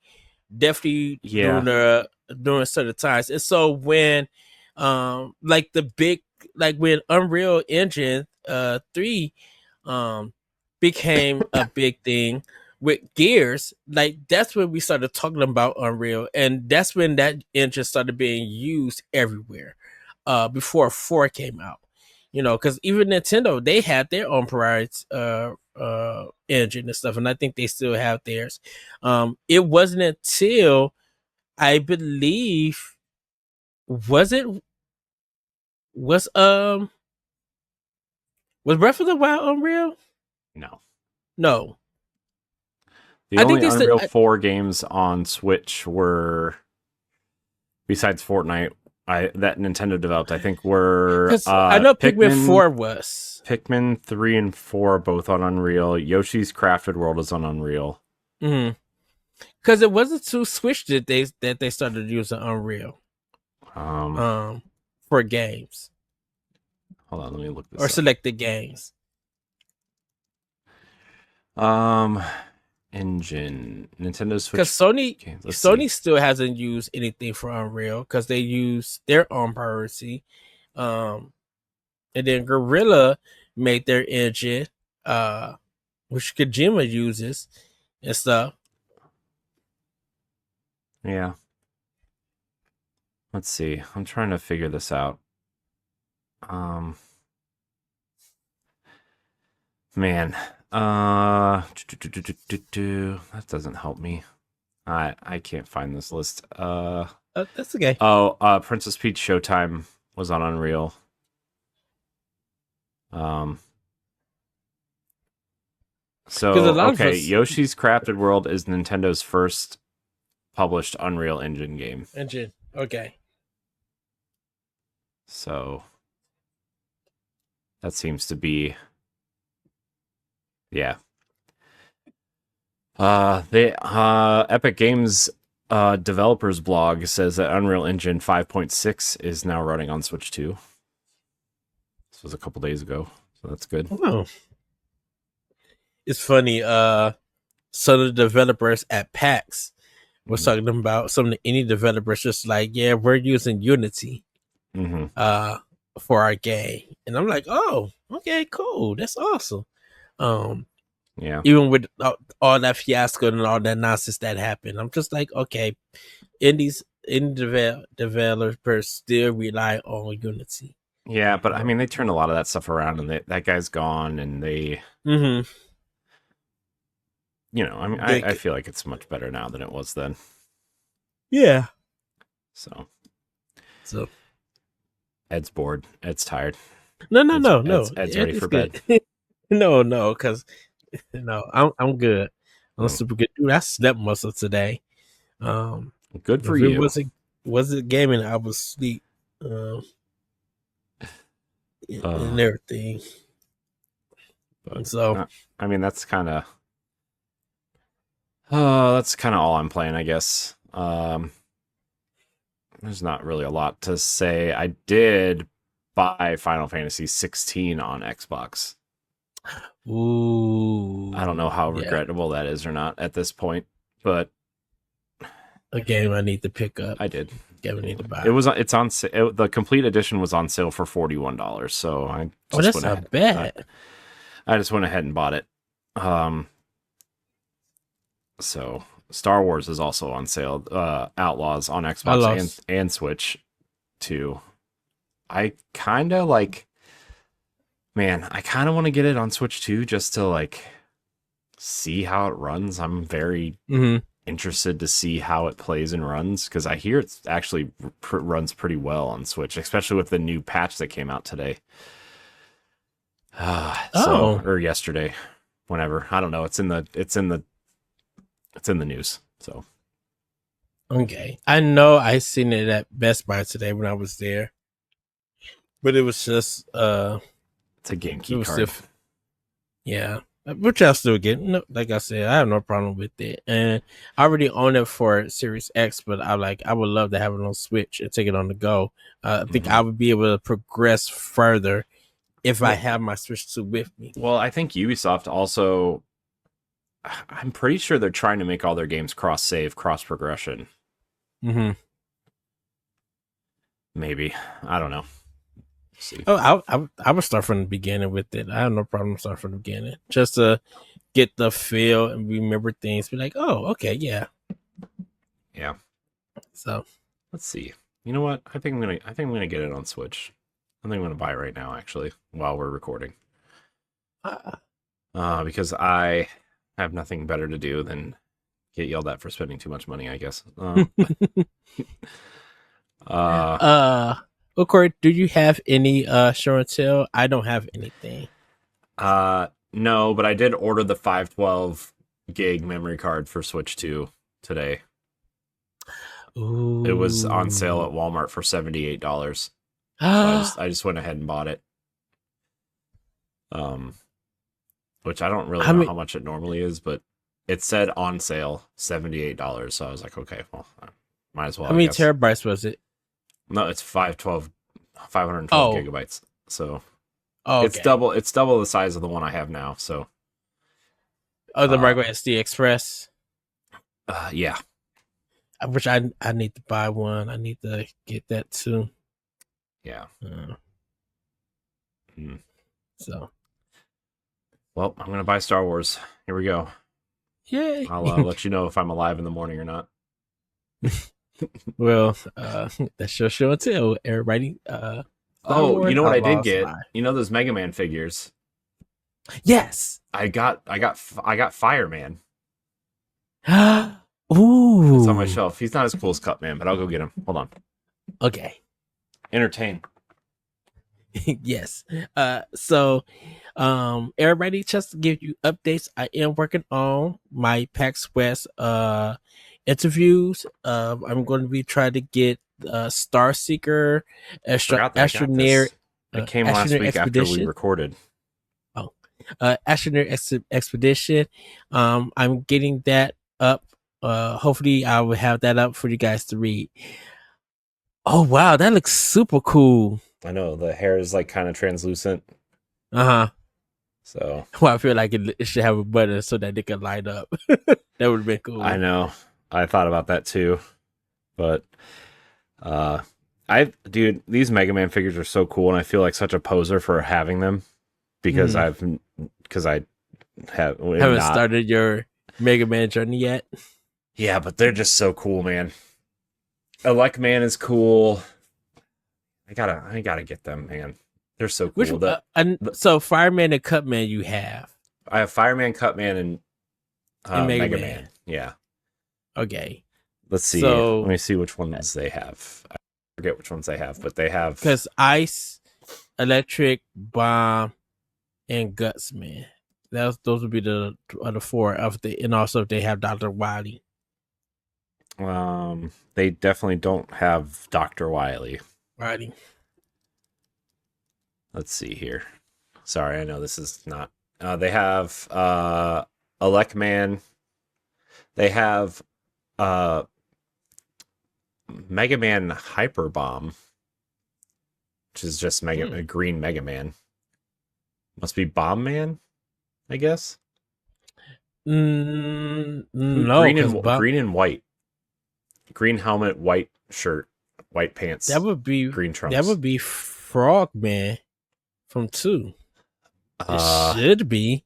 Definitely yeah, during certain times, and so when, like the big, like when Unreal Engine 3 um became a big thing with Gears, like that's when we started talking about Unreal, and that's when that engine started being used everywhere. Before 4 came out, because even Nintendo, they had their own priorities, engine and stuff, and I think they still have theirs. It wasn't until I believe Was it was was Breath of the Wild Unreal? No. No. The only Unreal 4 games on Switch were, besides Fortnite, that Nintendo developed, I think were I know Pikmin 4 was. Pikmin 3 and 4 are both on Unreal. Yoshi's Crafted World is on Unreal. Mm-hmm. Because it wasn't to Switch that they started using Unreal. For games. Hold on, let me look this or up. selected games. Engine Nintendo Switch. Because Sony still hasn't used anything for Unreal because they use their own piracy. And then Guerrilla made their engine, which Kojima uses and stuff. Yeah. Let's see. I'm trying to figure this out. Man. That doesn't help me. I can't find this list. That's okay. Oh, Princess Peach Showtime was on Unreal. So okay, Yoshi's Crafted World is Nintendo's first published Unreal Engine game. Okay. So that seems to be, yeah. The Epic Games developers blog says that Unreal Engine 5.6 is now running on Switch 2. This was a couple days ago, so that's good. Oh. It's funny, some of the developers at PAX was talking about some of the indie developers just like, yeah, we're using Unity for our game. And I'm like, oh, okay, cool. That's awesome. Yeah. Even with all that fiasco and all that nonsense that happened, I'm just like, okay, indie developers still rely on Unity. Yeah, but I mean, they turned a lot of that stuff around, and that guy's gone, and they, you know, I mean, I feel like it's much better now than it was then. Yeah. So Ed's bored. Ed's tired. No. Ed's ready for bed. No, because I'm good. I'm super good, dude. I slept most of today. Good for you. Wasn't gaming, I was asleep. And everything. But, so I mean, that's kind of all I'm playing, I guess. There's not really a lot to say. I did buy Final Fantasy 16 on Xbox. Ooh. I don't know how regrettable that is or not at this point, but a game I need to pick up. I did. Game I need to buy. It's on the complete edition was on sale for $41, so I just that's not bad. I just went ahead and bought it. So Star Wars is also on sale. Outlaws on Xbox and Switch too. I kind of want to get it on Switch too, just to like see how it runs. I'm very interested to see how it plays and runs, because I hear it's actually runs pretty well on Switch, especially with the new patch that came out today. Or yesterday, whenever. I don't know. It's in the news. So okay, I know I seen it at Best Buy today when I was there, but it was just it's a Genki card. Yeah, which I'll still get. No, like I said, I have no problem with it, and I already own it for Series X. But I would love to have it on Switch and take it on the go. I think I would be able to progress further if I have my Switch 2 with me. Well, I think Ubisoft also, I'm pretty sure they're trying to make all their games cross-save, cross-progression. Maybe. I don't know. See. Oh, I would start from the beginning with it. I have no problem starting from the beginning, just to get the feel and remember things. Be like, oh, okay, yeah. So let's see. You know what? I think I'm gonna get it on Switch. I think I'm gonna buy it right now, actually, while we're recording. Because I have nothing better to do than get yelled at for spending too much money, I guess. Of course, do you have any show and tell? I don't have anything. No, but I did order the 512 gig memory card for Switch 2 today. Ooh. It was on sale at Walmart for $78. So I just went ahead and bought it. Which I don't really know how much it normally is, but it said on sale $78. So I was like, okay, well, might as well. How many terabytes was it? No, it's 512 gigabytes. So okay. It's double the size of the one I have now. So the micro SD Express. Yeah. Which I need to buy one. I need to get that too. Yeah. So, well, I'm gonna buy Star Wars. Here we go. Yay! I'll let you know if I'm alive in the morning or not. Well, that's your show and tell, everybody. You know what I did get? You know those Mega Man figures? Yes. I got Fireman. Ooh. It's on my shelf. He's not as cool as Cutman, but I'll go get him. Hold on. Okay. Entertain. Yes. So everybody, just to give you updates, I am working on my PAX West interviews. I'm going to be trying to get Star Seeker Astroneer. It came last week after we recorded. Astroneer Expedition. I'm getting that up. Hopefully I will have that up for you guys to read. Oh wow, that looks super cool. I know, the hair is like kind of translucent. So well, I feel like it should have a button so that it can light up. That would have been cool. I know. I thought about that too. But dude, these Mega Man figures are so cool, and I feel like such a poser for having them because I haven't started your Mega Man journey yet. Yeah, but they're just so cool, man. Elec Man is cool. I gotta get them, man. They're so cool. So Fireman and Cutman you have. I have Fireman, Cutman, and Mega Man. Yeah. Okay. Let's see. Let me see which ones they have. I forget which ones they have, but they have because Ice, Electric, Bomb, and Gutsman. Those would be the four of the, and also they have Dr. Wily. They definitely don't have Dr. Wily. Righty. Let's see here. Sorry, I know this is not. They have Elec Man. They have Mega Man Hyper Bomb, which is just a green Mega Man. Must be Bomb Man, I guess. No, green and white. Green helmet, white shirt, white pants. That would be green trunks. That would be Frogman from 2. It should be.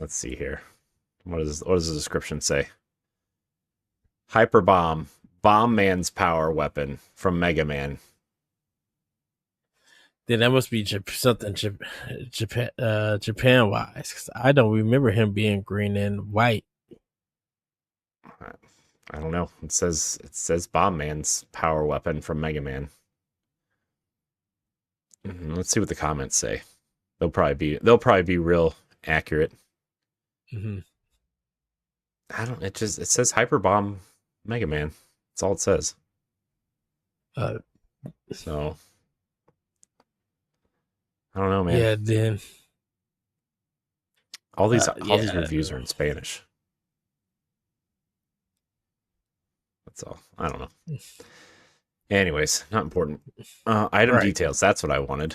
Let's see here. What does the description say? Hyper Bomb, Bomb Man's power weapon from Mega Man. Then that must be something Japan wise, because I don't remember him being green and white. I don't know. It says Bomb Man's power weapon from Mega Man. Let's see what the comments say. They'll probably be real accurate. Mm-hmm. It says Hyper Bomb Mega Man. That's all it says. So I don't know, man. Yeah, then all these reviews are in Spanish. That's all. I don't know. Anyways, not important. Item details. That's what I wanted.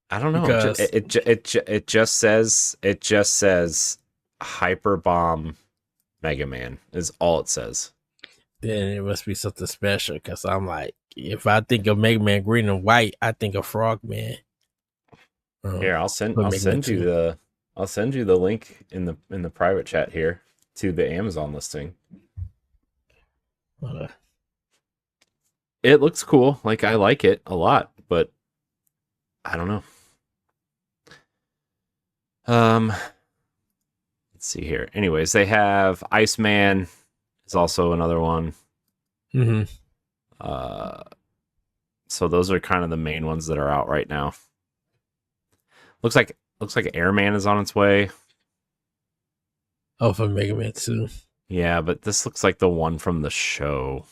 I don't know. It just says Hyper Bomb Mega Man is all it says. Then it must be something special, because I'm like, if I think of Mega Man green and white, I think of Frogman. Here, I'll send you the link in the private chat here to the Amazon listing. It looks cool. Like, I like it a lot, but I don't know. Let's see here. Anyways, they have Iceman is also another one. Mm-hmm. So those are kind of the main ones that are out right now. Looks like Airman is on its way. Oh, for Mega Man 2. Yeah, but this looks like the one from the show.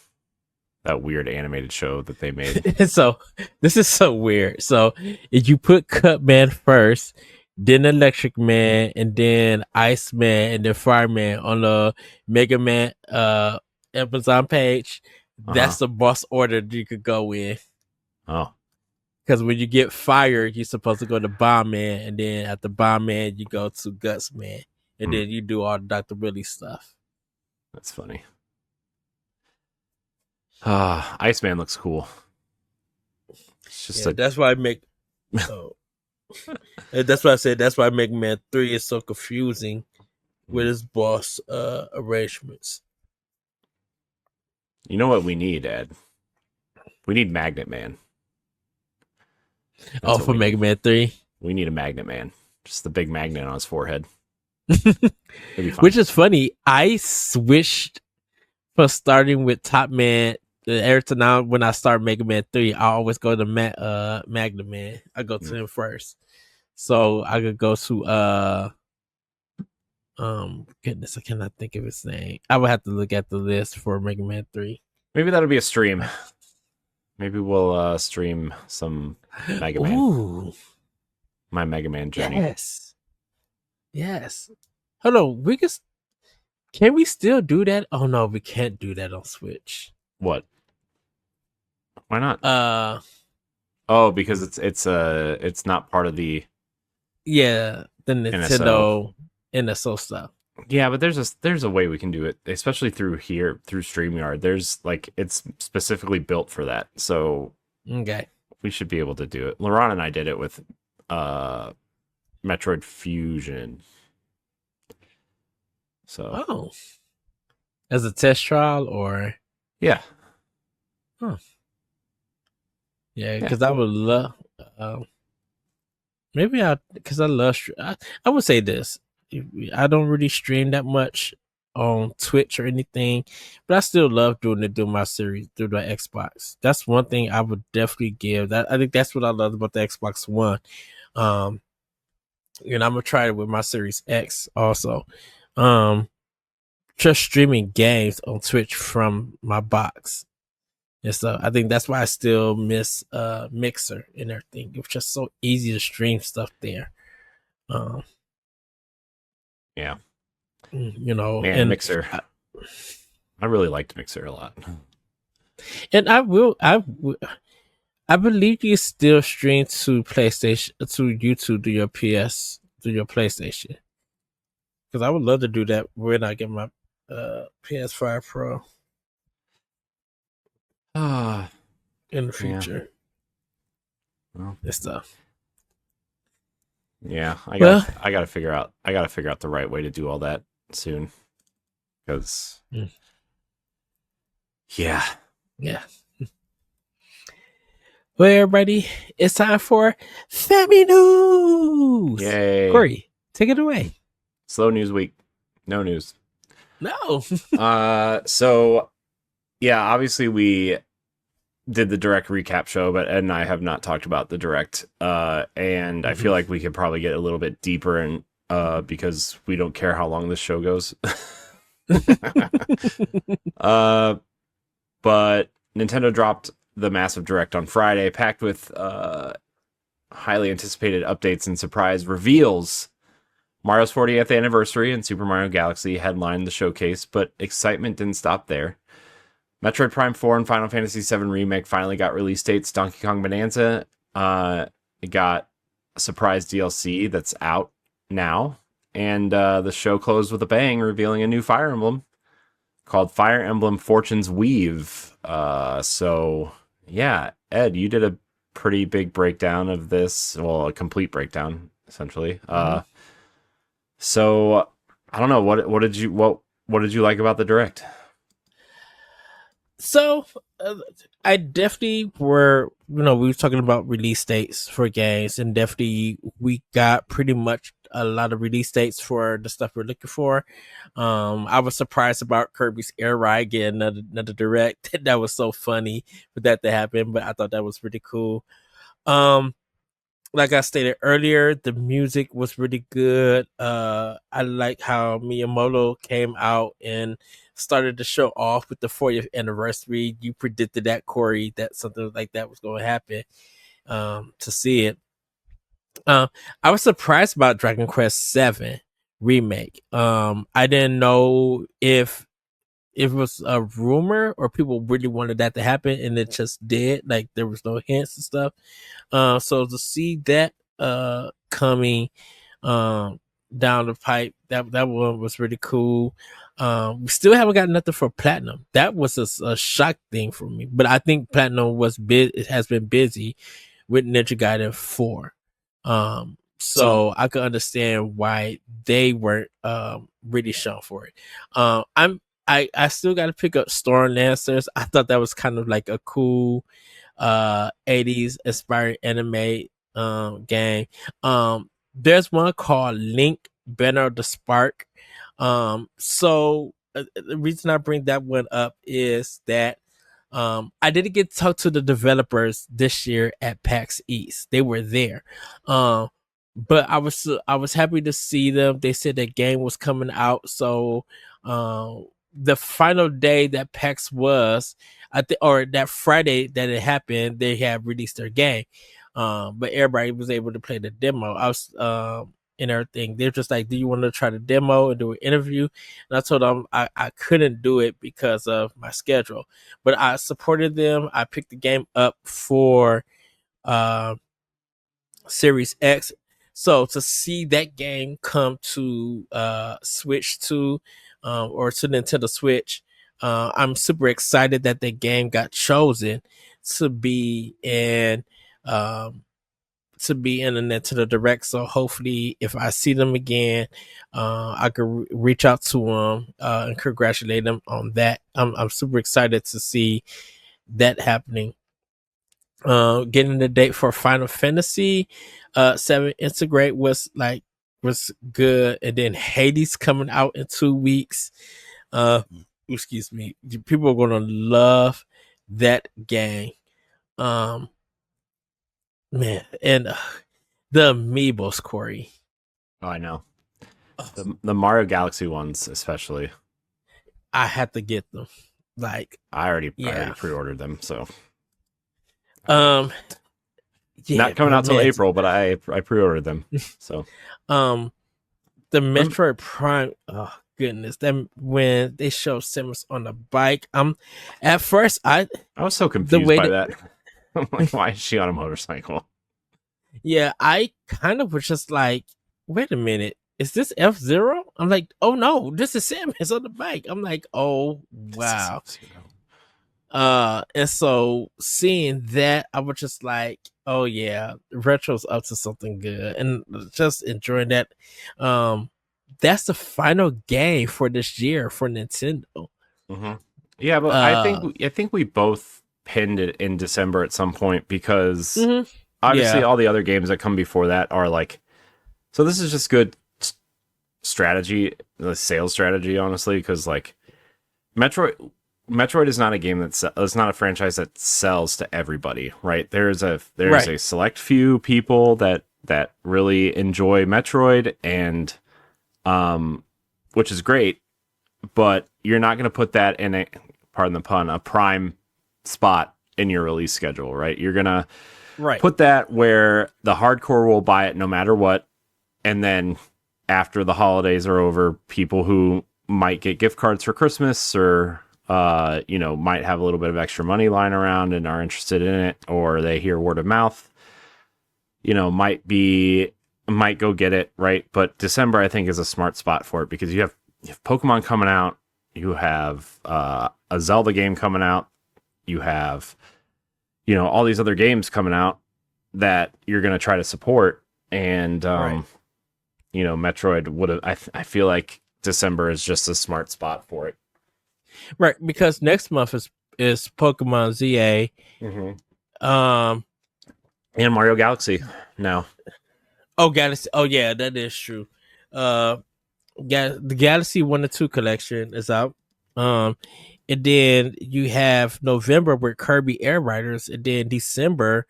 That weird animated show that they made. So this is so weird. So if you put Cutman first, then Electric Man, and then Ice Man, and then Fireman on the Mega Man Amazon page, that's the boss order you could go in. Oh. Because when you get fired, you're supposed to go to Bomb Man, and then at the Bomb Man, you go to Guts Man, and then you do all the Dr. Billy stuff. That's funny. Iceman looks cool. It's just that's why I make. That's why I said that's why Mega Man 3 is so confusing with his boss arrangements. You know what we need, Ed? We need Magnet Man. That's for Mega Man 3? We need a Magnet Man. Just the big magnet on his forehead. Which is funny. I switched from starting with Top Man. Every time now when I start Mega Man 3, I always go to Magnet Man. I go to him first. So I could go to goodness, I cannot think of his name. I would have to look at the list for Mega Man 3. Maybe that'll be a stream. Maybe we'll stream some Mega Man. Ooh. My Mega Man journey. Yes. Hold on, can we still do that? Oh no, we can't do that on Switch. What? Why not? Oh, because it's not part of the the Nintendo NSO stuff. Yeah, but there's a way we can do it, especially through StreamYard. There's it's specifically built for that. So okay, we should be able to do it. Laurent and I did it with Metroid Fusion. So as a test trial or yeah. Huh. Yeah, because I would love because I love I would say this. I don't really stream that much on Twitch or anything, but I still love doing it through my series through the Xbox. That's one thing I would definitely give. That I think that's what I love about the Xbox One. I'm gonna try it with my Series X also. Just streaming games on Twitch from my box. And so I think that's why I still miss Mixer and everything. It was just so easy to stream stuff there. Yeah. Man, and Mixer. I really liked Mixer a lot. And I believe you still stream to PlayStation, to YouTube, to your PlayStation. Because I would love to do that when I get my PS5 Pro. In the future. Well, this stuff. Yeah, I gotta figure out the right way to do all that soon. Because yeah. Well, everybody, it's time for Family News. Yay. Corey, take it away. Slow news week. No news. No. So yeah, obviously we did the direct recap show, but Ed and I have not talked about the direct. And I feel like we could probably get a little bit deeper in because we don't care how long this show goes. But Nintendo dropped the massive direct on Friday, packed with highly anticipated updates and surprise reveals. Mario's 40th anniversary and Super Mario Galaxy headlined the showcase, but excitement didn't stop there. Metroid Prime 4 and Final Fantasy VII Remake finally got release dates. Donkey Kong Bonanza got a surprise DLC that's out now. And the show closed with a bang, revealing a new Fire Emblem called Fire Emblem Fortune's Weave. So, yeah, Ed, you did a pretty big breakdown of this. Well, a complete breakdown, essentially. So, I don't know. What did you like about the Direct? So, I definitely we were talking about release dates for games, and definitely we got pretty much a lot of release dates for the stuff we're looking for. I was surprised about Kirby's Air Ride getting another direct. That was so funny for that to happen, but I thought that was pretty cool. Like I stated earlier, the music was really good. I like how Miyamoto came out and started the show off with the 40th anniversary. You predicted that, Corey, that something like that was going to happen. To see it, I was surprised about Dragon Quest VII Remake. I didn't know if it was a rumor or people really wanted that to happen, and it just did. Like there was no hints and stuff. So to see that coming down the pipe, that one was really cool. We still haven't got nothing for Platinum. That was a shock thing for me, but I think Platinum it has been busy with Ninja Gaiden 4. So I could understand why they weren't really shown for it. I still got to pick up Storm Lancers. I thought that was kind of like a cool 80s inspired anime game. There's one called Link Banner the Spark. So the reason I bring that one up is that I didn't get to talk to the developers this year at PAX East. They were there. But I was happy to see them. They said the game was coming out. So the final day that PAX was, or that Friday that it happened, they had released their game. But everybody was able to play the demo. I was and everything. They're just like, do you want to try the demo and do an interview? And I told them I couldn't do it because of my schedule. But I supported them. I picked the game up for Series X. So to see that game come to Switch 2 or to Nintendo Switch, I'm super excited that the game got chosen to be in a Nintendo Direct. So hopefully, if I see them again, I could reach out to them and congratulate them on that. I'm super excited to see that happening. Getting the date for Final Fantasy 7 Integrate was good, and then Hades coming out in 2 weeks. Excuse me, people are gonna love that game. Man, and the amiibos, Corey. Oh, I know. The Mario Galaxy ones, especially. I had to get them. I already pre-ordered them, so. Yeah, not coming out till April, but I pre-ordered them. So, the Metroid Prime. Oh goodness! Then when they show Samus on the bike, at first I was so confused by that. I'm like, why is she on a motorcycle? Yeah, I kind of was just like, wait a minute, is this F-Zero? I'm like, oh no, this is Samus on the bike. I'm like, oh wow. And so seeing that, I was just like, oh yeah, Retro's up to something good, and just enjoying that. That's the final game for this year for Nintendo. Mm-hmm. Yeah, but I think we both pinned it in December at some point because obviously all the other games that come before that are like, so this is just good strategy, the sales strategy, honestly, because like Metroid is not a game it's not a franchise that sells to everybody, right? There's a select few people that really enjoy Metroid, and which is great, but you're not going to put that in pardon the pun, a prime spot in your release schedule, right? You're going to put that where the hardcore will buy it no matter what, and then after the holidays are over, people who might get gift cards for Christmas or might have a little bit of extra money lying around and are interested in it, or they hear word of mouth, might go get it, right? But December, I think, is a smart spot for it because you have Pokemon coming out, you have a Zelda game coming out, you have all these other games coming out that you're going to try to support, and Metroid would have. I feel like December is just a smart spot for it. Right, because next month is Pokémon Z-A. Mm-hmm. And Mario Galaxy now. Oh, Galaxy. Oh, yeah, that is true. The Galaxy 1 and 2 collection is out. And then you have November with Kirby Air Riders, and then December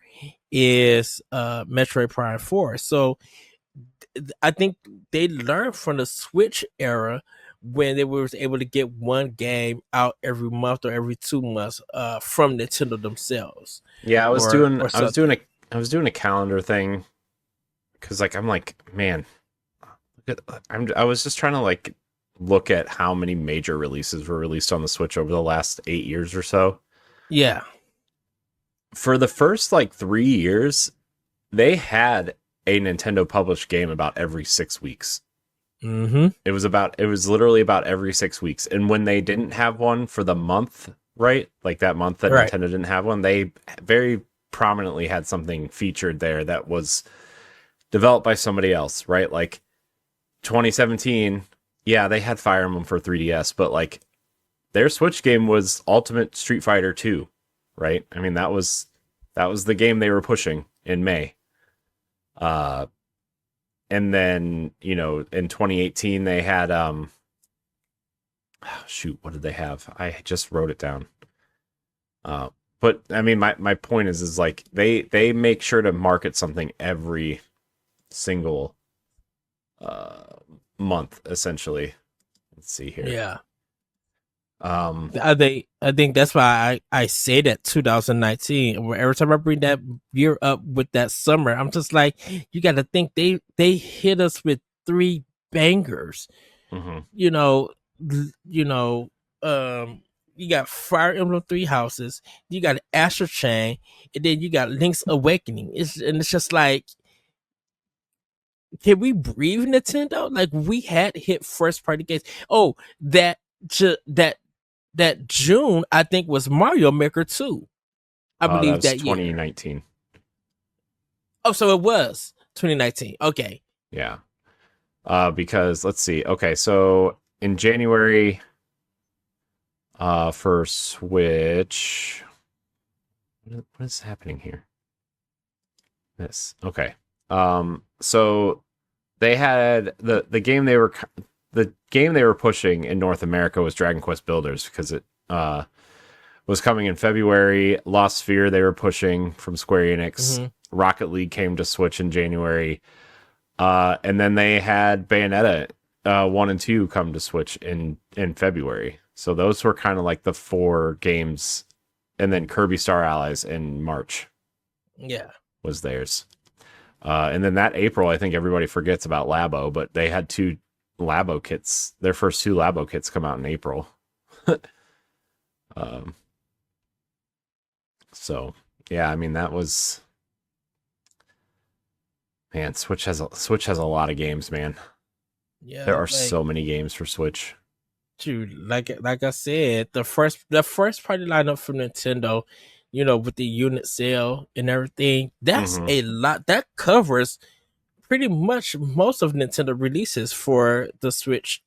is Metroid Prime 4. So I think they learned from the Switch era when they was able to get one game out every month or every 2 months from Nintendo themselves. Yeah, Or I was doing a calendar thing because like I'm like, man, I was just trying to like look at how many major releases were released on the Switch over the last 8 years or so. Yeah. For the first like 3 years, they had a Nintendo published game about every 6 weeks. Mm-hmm. It was literally about every 6 weeks. And when they didn't have one for the month, right? Like that month that Right. Nintendo didn't have one, they very prominently had something featured there that was developed by somebody else, right? Like 2017, yeah, they had Fire Emblem for 3DS, but like their Switch game was Ultimate Street Fighter 2, right? I mean, that was the game they were pushing in May. And then, you know, in 2018 they had shoot, what did they have? I just wrote it down. But I mean, my point is like they make sure to market something every single month, essentially. Let's see here. Yeah. I think that's why I say that 2019. Every time I bring that year up with that summer, I'm just like, you got to think they hit us with 3 bangers. mm-hmm. You know, you got Fire Emblem 3 Houses, you got Astral Chain, and then you got Link's Awakening. It's just like, can we breathe, Nintendo? Like, we had hit first party games. Oh, that June, I think, was Mario Maker 2. I believe that 2019. Year. Oh, so it was 2019. Okay. Yeah. Because let's see. Okay, so in January, for Switch, what is happening here? This. Okay. So they had the game they were pushing in North America was Dragon Quest Builders because it was coming in February. Lost Sphere they were pushing from Square Enix. Mm-hmm. Rocket League came to Switch in January. And then they had Bayonetta 1 and 2 come to Switch in February. So those were kind of like the 4 games. And then Kirby Star Allies in March. Yeah. Was theirs. And then that April, I think everybody forgets about Labo, but they had 2 Labo kits. Their first 2 Labo kits come out in April. So yeah, I mean that was, man. Switch has a lot of games, man. Yeah, there are so many games for Switch. Dude, like I said, the first party lineup from Nintendo, you know, with the unit sale and everything, that's a lot. That covers pretty much most of Nintendo releases for the Switch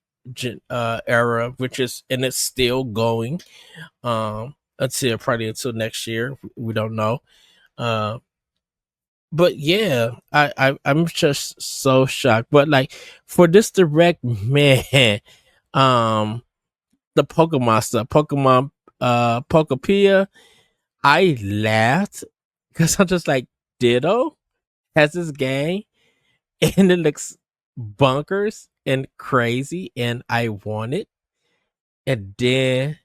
era, which is, and it's still going until next year. We don't know. But yeah, I'm just so shocked. But like for this direct, man, the Pokemon stuff, Pokopia, I laughed because I'm just like, Ditto has this game and it looks bonkers and crazy and I want it. And then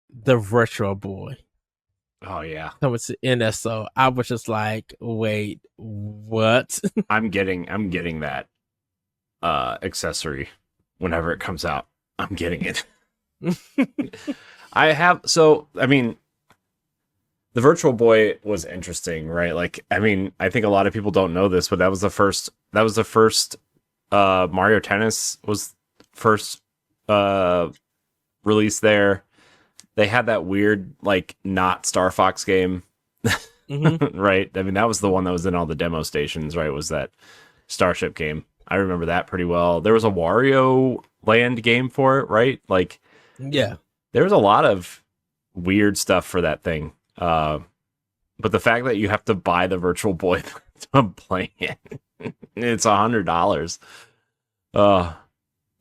the Virtual Boy. Oh yeah. Coming to NSO. I was just like, wait, what? I'm getting that accessory whenever it comes out. I'm getting it. I mean, the Virtual Boy was interesting, right? Like, I mean, I think a lot of people don't know this, but that was the first Mario Tennis was first released there. They had that weird, like, not Star Fox game, right? I mean, that was the one that was in all the demo stations, right? Was that Starship game. I remember that pretty well. There was a Wario Land game for it, right? Like, yeah, there was a lot of weird stuff for that thing. But the fact that you have to buy the Virtual Boy to play it It's $100. Uh,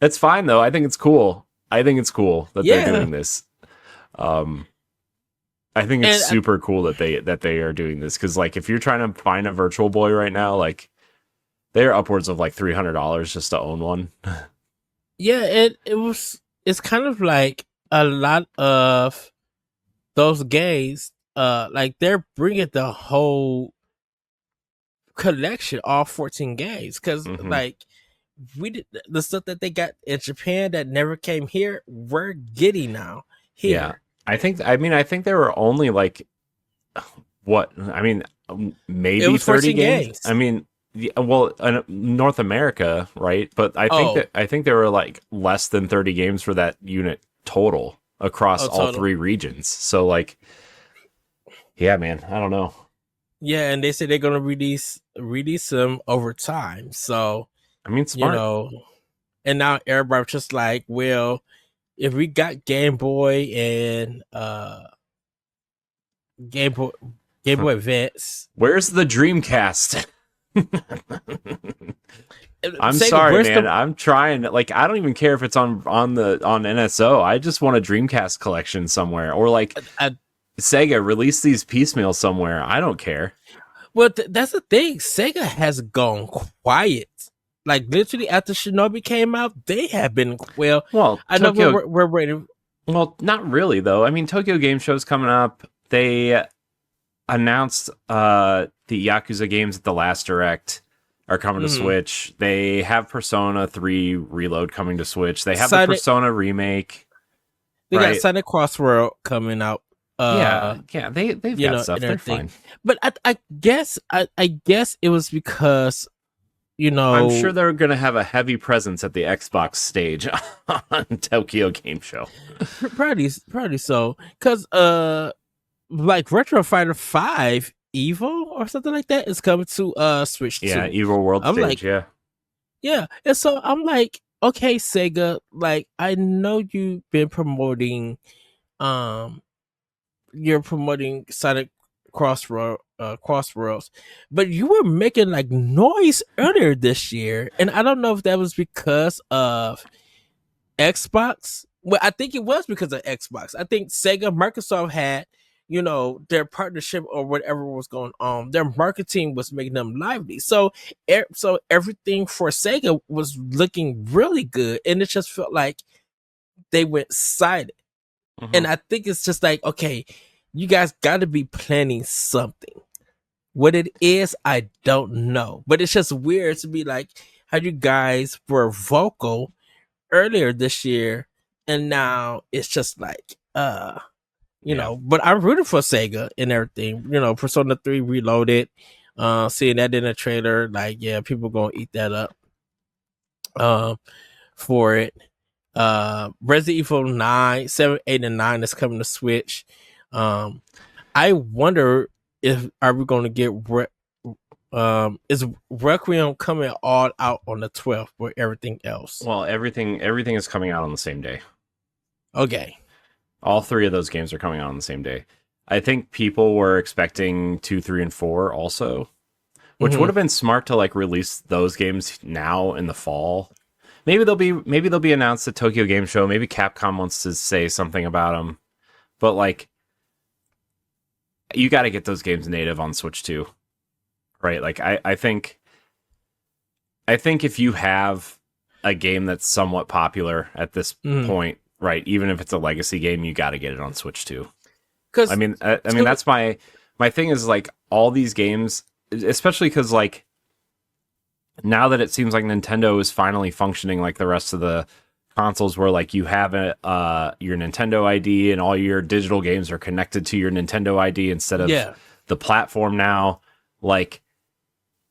it's fine though. I think it's cool. I think it's cool that they're doing this. I think it's super cool that they are doing this, because like if you're trying to find a Virtual Boy right now, like they're upwards of like $300 just to own one. Yeah, it's kind of like a lot of those games. Like they're bringing the whole collection, all 14 games, because like we did the stuff that they got in Japan that never came here. We're getting now here. Yeah. I think there were only like maybe 30 games. I mean, well, North America, right? But I think there were like less than 30 games for that unit total across all 3 regions. So like, yeah, man, I don't know. Yeah, and they said they're gonna release them over time. So I mean, smart. And now everybody's just like, well, if we got Game Boy and Game Boy Advance, where's the Dreamcast? I'm sorry, man. I'm trying. Like, I don't even care if it's on NSO. I just want a Dreamcast collection somewhere, or like Sega release these piecemeal somewhere. I don't care. Well, that's the thing. Sega has gone quiet. Like literally after Shinobi came out, they have been I know we're waiting. Well, not really though. I mean, Tokyo Game Show's coming up. They announced the Yakuza games at the last Direct are coming to Switch. They have Persona 3 Reload coming to Switch. They have the Persona remake. They got Sonic Crossworld coming out. They've got stuff. They're fine. But I guess it was because, you know, I'm sure they're going to have a heavy presence at the Xbox stage on Tokyo Game Show. Probably so. Because like Retro Fighter 5 Evil or something like that is coming to Switch too. Yeah, Evil World stage, like, yeah. And so I'm like, okay, Sega, like I know you've been promoting you're promoting Sonic Crossworlds, but you were making like noise earlier this year, and I don't know if that was because of Xbox. Well, I think it was because of Xbox. I think Microsoft had, you know, their partnership or whatever was going on. Their marketing was making them lively, so everything for Sega was looking really good, and it just felt like they went silent. And I think it's just like, okay, you guys got to be planning something. What it is, I don't know. But it's just weird to be like, how you guys were vocal earlier this year, and now it's just like, you know. But I'm rooting for Sega and everything. You know, Persona 3 Reloaded, seeing that in a trailer, like, yeah, people gonna eat that up for it. Resident Evil 9, 7, 8, and 9 is coming to Switch. I wonder if are we going to get is Requiem coming all out on the 12th with everything else? Well, everything is coming out on the same day. Okay. All 3 of those games are coming out on the same day. I think people were expecting 2, 3, and 4 also, which would have been smart to like release those games now in the fall. Maybe they'll be announced at Tokyo Game Show. Maybe Capcom wants to say something about them. But like, you got to get those games native on Switch too, right? Like, I think if you have a game that's somewhat popular at this point, right? Even if it's a legacy game, you got to get it on Switch too. Because I mean, that's my thing is like all these games, especially because like, now that it seems like Nintendo is finally functioning like the rest of the consoles, where like you have your Nintendo ID and all your digital games are connected to your Nintendo ID instead of the platform now, like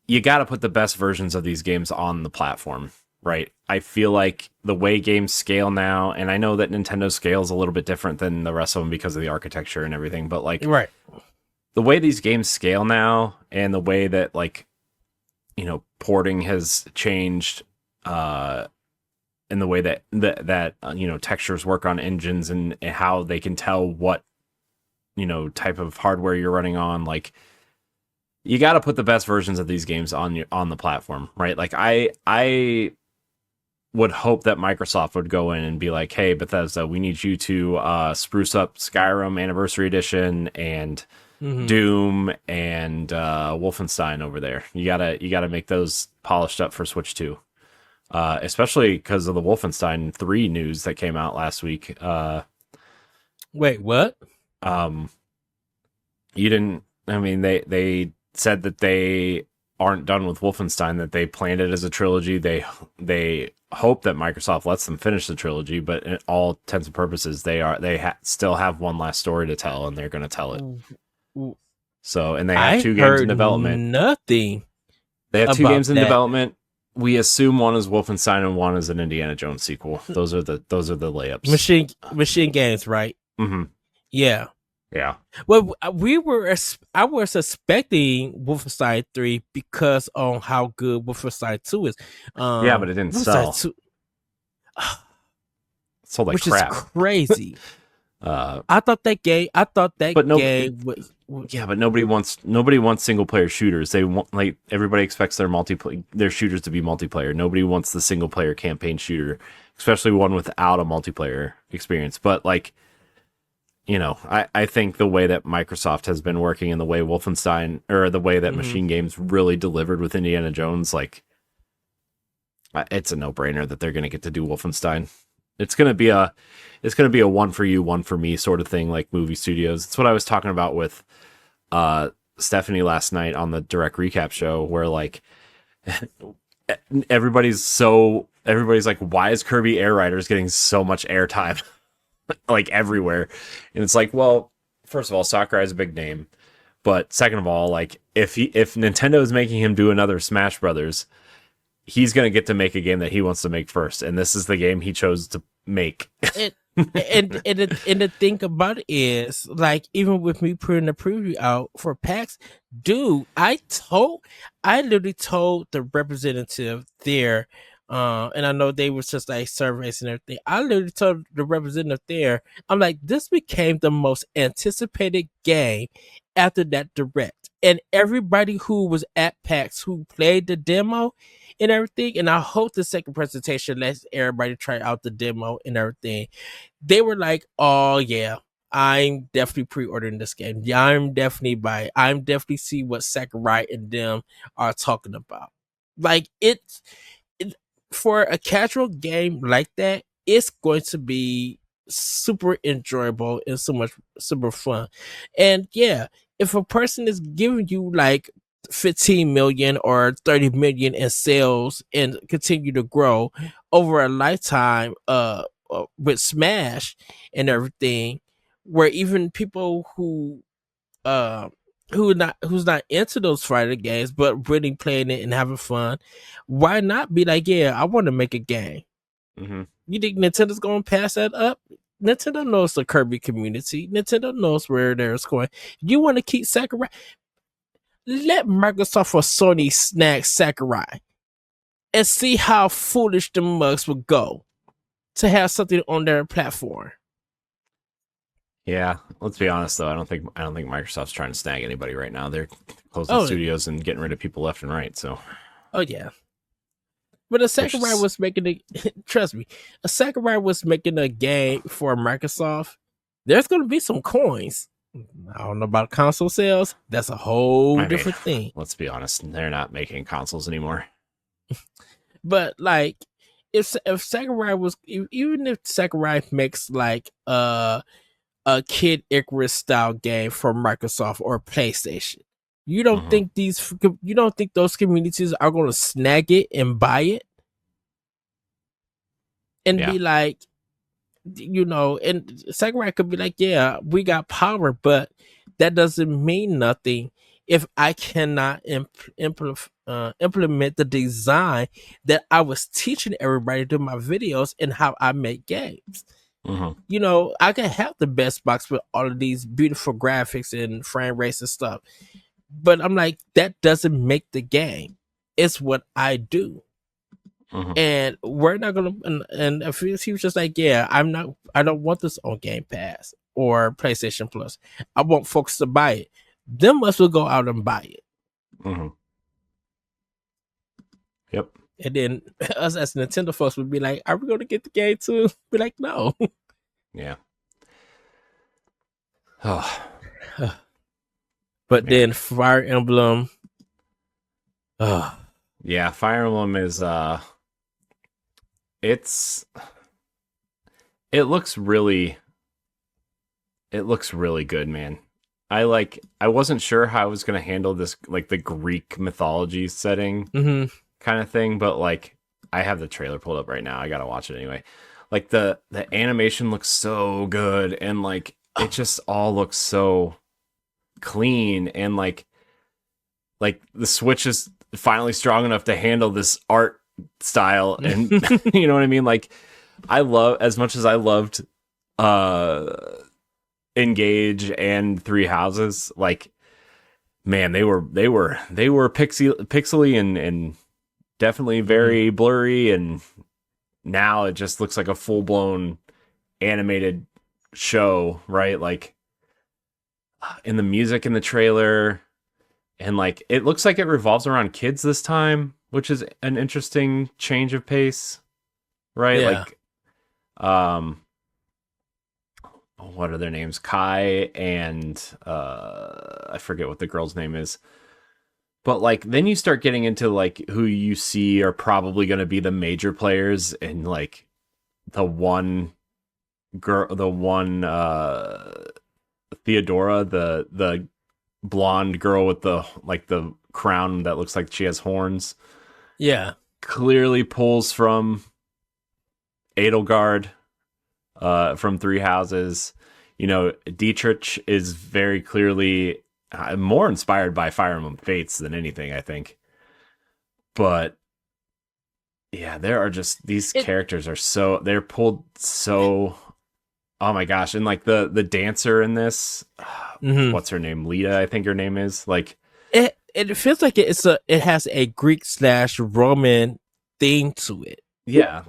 you got to put the best versions of these games on the platform, right? I feel like the way games scale now, and I know that Nintendo scales a little bit different than the rest of them because of the architecture and everything, but like the way these games scale now and the way that like, you know, porting has changed, in the way that you know, textures work on engines and how they can tell what, you know, type of hardware you're running on. Like, you got to put the best versions of these games on the platform, right? Like I would hope that Microsoft would go in and be like, "Hey, Bethesda, we need you to spruce up Skyrim Anniversary Edition and Doom and Wolfenstein over there. You gotta make those polished up for Switch 2." Especially because of the Wolfenstein 3 news that came out last week. Wait, what? You didn't. I mean, they said that they aren't done with Wolfenstein. That they planned it as a trilogy. They hope that Microsoft lets them finish the trilogy, but in all intents and purposes, they still have one last story to tell, and they're going to tell it. So, and they have 2 games in development. Nothing. They have 2 games in development. We assume one is Wolfenstein and one is an Indiana Jones sequel. Those are the layups. Machine Games, right? Mm-hmm. Yeah. Yeah. Well, I was expecting Wolfenstein 3 because on how good Wolfenstein 2 is. Yeah, but it didn't sell. It sold like crap. Is crazy. I thought that game was. Yeah, but nobody wants single player shooters. They want, like, everybody expects their shooters to be multiplayer. Nobody wants the single player campaign shooter, especially one without a multiplayer experience. But like, you know, I think the way that Microsoft has been working and the way Wolfenstein, or the way that Machine Games really delivered with Indiana Jones, like, it's a no-brainer that they're going to get to do Wolfenstein. It's going to be a one for you, one for me sort of thing, like movie studios. It's what I was talking about with Stephanie last night on the Direct Recap show, where like everybody's like, why is Kirby Air Riders getting so much airtime like everywhere? And it's like, well, first of all, Sakurai is a big name, but second of all, like if Nintendo is making him do another Smash Brothers, he's going to get to make a game that he wants to make first, and this is the game he chose to make. and the thing about it is, like, even with me putting the preview out for PAX, dude, I literally told the representative there, and I know they were just like surveys and everything. I literally told the representative there, I'm like, this became the most anticipated game after that direct, and everybody who was at PAX who played the demo and everything, and I hope the second presentation lets everybody try out the demo and everything, they were like, oh yeah, I'm definitely pre-ordering this game. Yeah, I'm definitely see what Sakurai and them are talking about. Like, it for a casual game like that, it's going to be super enjoyable and so much super fun. And yeah, if a person is giving you like 15 million or 30 million in sales and continue to grow over a lifetime with Smash and everything, where even people who's not into those fighting games but really playing it and having fun, why not be like, yeah, I want to make a game? You think Nintendo's going to pass that up? Nintendo knows the Kirby community. Nintendo knows where they're going. You want to keep Sakurai? Let Microsoft or Sony snag Sakurai and see how foolish the mugs would go to have something on their platform. Yeah, let's be honest though. I don't think Microsoft's trying to snag anybody right now. They're closing studios and getting rid of people left and right. So, oh yeah. But a Sakurai was making trust me, a Sakurai was making a game for Microsoft. There's going to be some coins. I don't know about console sales. That's a whole different thing. Let's be honest, they're not making consoles anymore. But like, if Sakurai was, even if Sakurai makes like a Kid Icarus style game for Microsoft or PlayStation, you don't think those communities are going to snag it and buy it and be like, you know, and Sakurai could be like, yeah, we got power, but that doesn't mean nothing if I cannot implement the design that I was teaching everybody to my videos and how I make games. You know, I can have the best box with all of these beautiful graphics and frame rates and stuff, but I'm like, that doesn't make the game. It's what I do. And we're not gonna. And if he was just like, yeah, I don't want this on Game Pass or PlayStation Plus. I want folks to buy it. Them must will go out and buy it. Mm-hmm. Yep. And then us as Nintendo folks would be like, "Are we going to get the game too?" Be like, "No." Yeah. Oh But man. then Fire Emblem. Yeah, Fire Emblem is it's it looks really good, man. I wasn't sure how I was gonna handle this, like the Greek mythology setting Mm-hmm. kind of thing, but like I have the trailer pulled up right now. I gotta watch it anyway. Like the animation looks so good, and like it just all looks so clean, and like the Switch is finally strong enough to handle this art style, and you know what I mean? Like I love, as much as I loved uh Engage and Three Houses, like man, they were pixely and definitely very blurry, and now it just looks like a full-blown animated show, right? Like in the music in the trailer, and like it looks like it revolves around kids this time, which is an interesting change of pace, right? Yeah. Like what are their names? Kai and I forget what the girl's name is. But like then you start getting into like who you see are probably going to be the major players, and like the one girl, the one Theodora, the blonde girl with the like the crown that looks like she has horns, Yeah. clearly pulls from Edelgard, from Three Houses. You know, Dietrich is very clearly more inspired by Fire Emblem Fates than anything, I think. But yeah, there are just these characters are so, they're pulled so, oh my gosh. And like the dancer in this, what's her name? Lita, I think her name is. Like it feels like it has a Greek/Roman theme to it. yeah,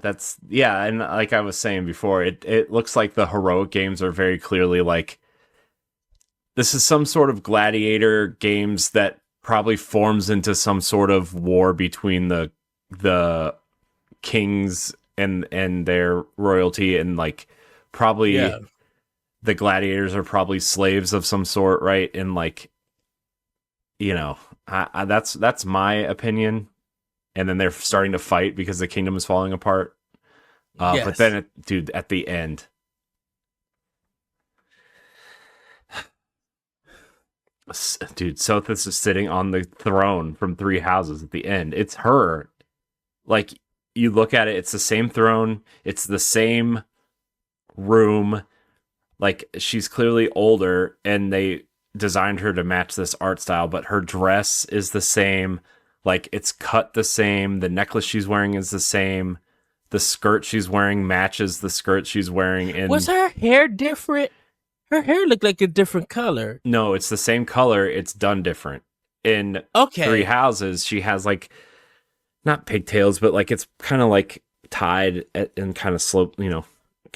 and like I was saying before, it looks like the heroic games are very clearly like this is some sort of gladiator games that probably forms into some sort of war between the kings and their royalty, and like probably the gladiators are probably slaves of some sort, right? And like, you know, that's my opinion. And then they're starting to fight because the kingdom is falling apart. But then, dude, at the end, dude, Sothis is sitting on the throne from Three Houses at the end. It's her. Like, you look at it, it's the same throne. It's the same room. Like, she's clearly older, and they designed her to match this art style, but her dress is the same. Like, it's cut the same. The necklace she's wearing is the same. The skirt she's wearing matches the skirt she's wearing. And was her hair different? Her hair looked like a different color. No, it's the same color. It's done different. In Three Houses, she has like, not pigtails, but like it's kind of like tied and kind of sloped, you know.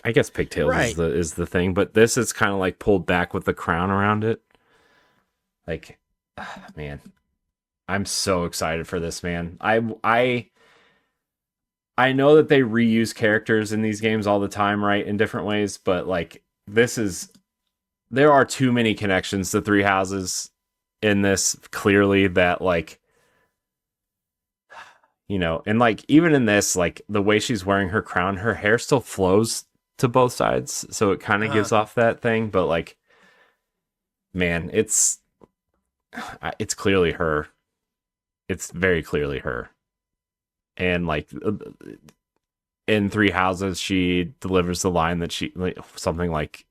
I guess pigtails is the thing, but this is kind of like pulled back with the crown around it. Like, man, I'm so excited for this, man. I know that they reuse characters in these games all the time, right, in different ways, but like there are too many connections to Three Houses in this, clearly, that like, you know, and like even in this, like the way she's wearing her crown, her hair still flows to both sides, so it kind of gives off that thing, but like, man, it's clearly her. It's very clearly her. And like in Three Houses, she delivers the line that she, like, something like,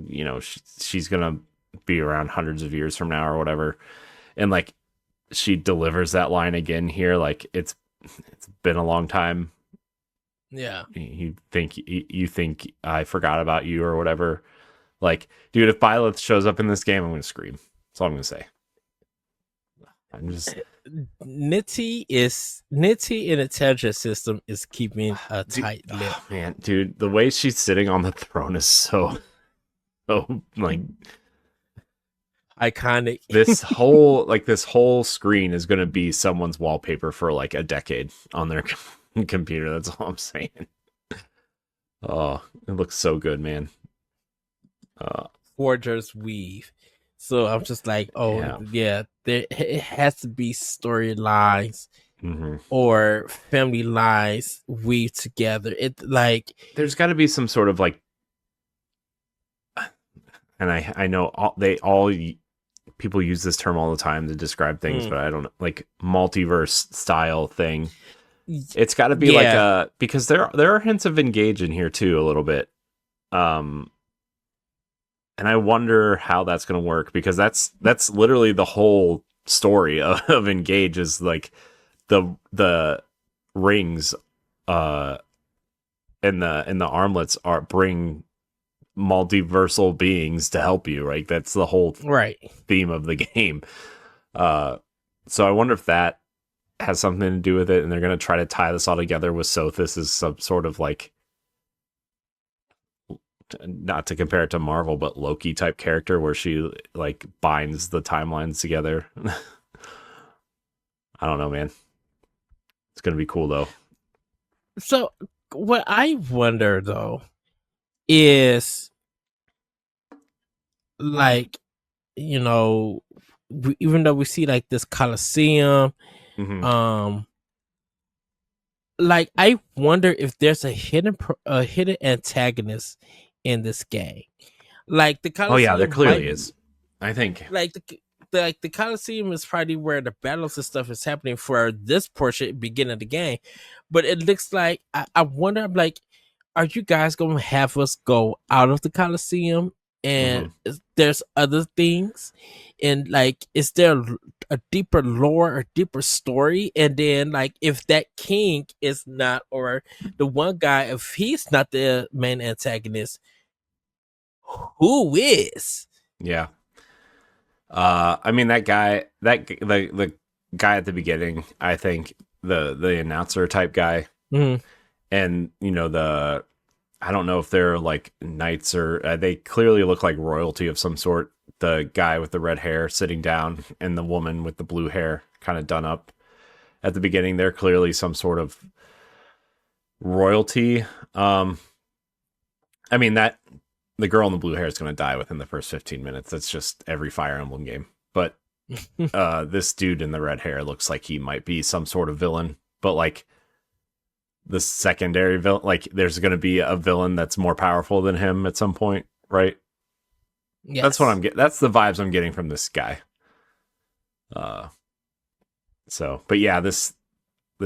you know, she's gonna be around hundreds of years from now or whatever, and like she delivers that line again here. Like it's been a long time. Yeah, you think I forgot about you or whatever. Like, dude, if Byleth shows up in this game, I'm gonna scream. That's all I'm gonna say. I'm just Nitty in the Tetris system is keeping a tight lip. Oh, man, dude, the way she's sitting on the throne is so like iconic. This whole screen is going to be someone's wallpaper for like a decade on their computer. That's all I'm saying. Oh, it looks so good, man. Forger's Weave. So I'm just like, oh yeah, there it has to be storylines or family lines weave together. It like there's got to be some sort of like, and I know people use this term all the time to describe things, but I don't know, like multiverse style thing. It's got to be like a, because there are hints of Engage in here too a little bit. And I wonder how that's going to work, because that's literally the whole story of Engage, is like the rings and the armlets bring multiversal beings to help you, right? That's the whole theme of the game. So I wonder if that has something to do with it, and they're going to try to tie this all together with Sothis as some sort of like, not to compare it to Marvel, but Loki type character where she like binds the timelines together. I don't know, man. It's going to be cool though. So what I wonder though is, like, you know, even though we see like this Coliseum, like I wonder if there's a hidden antagonist in this game. Like the Coliseum. Oh yeah, there clearly is. I think like the Coliseum is probably where the battles and stuff is happening for this portion, beginning of the game. But it looks like I wonder, like, are you guys gonna have us go out of the Coliseum and there's other things, and like, is there a deeper lore or deeper story? And then like, if that king is not, or the one guy, if he's not the main antagonist, who is? Yeah. I mean, that guy, the guy at the beginning, I think the announcer type guy, and you know, I don't know if they're like knights or they clearly look like royalty of some sort. The guy with the red hair sitting down and the woman with the blue hair kind of done up at the beginning, they're clearly some sort of royalty. I mean, that the girl in the blue hair is going to die within the first 15 minutes. That's just every Fire Emblem game. But this dude in the red hair looks like he might be some sort of villain, but like the secondary villain, like there's going to be a villain that's more powerful than him at some point, right? Yes. That's what I'm getting. That's the vibes I'm getting from this guy. So, but yeah, this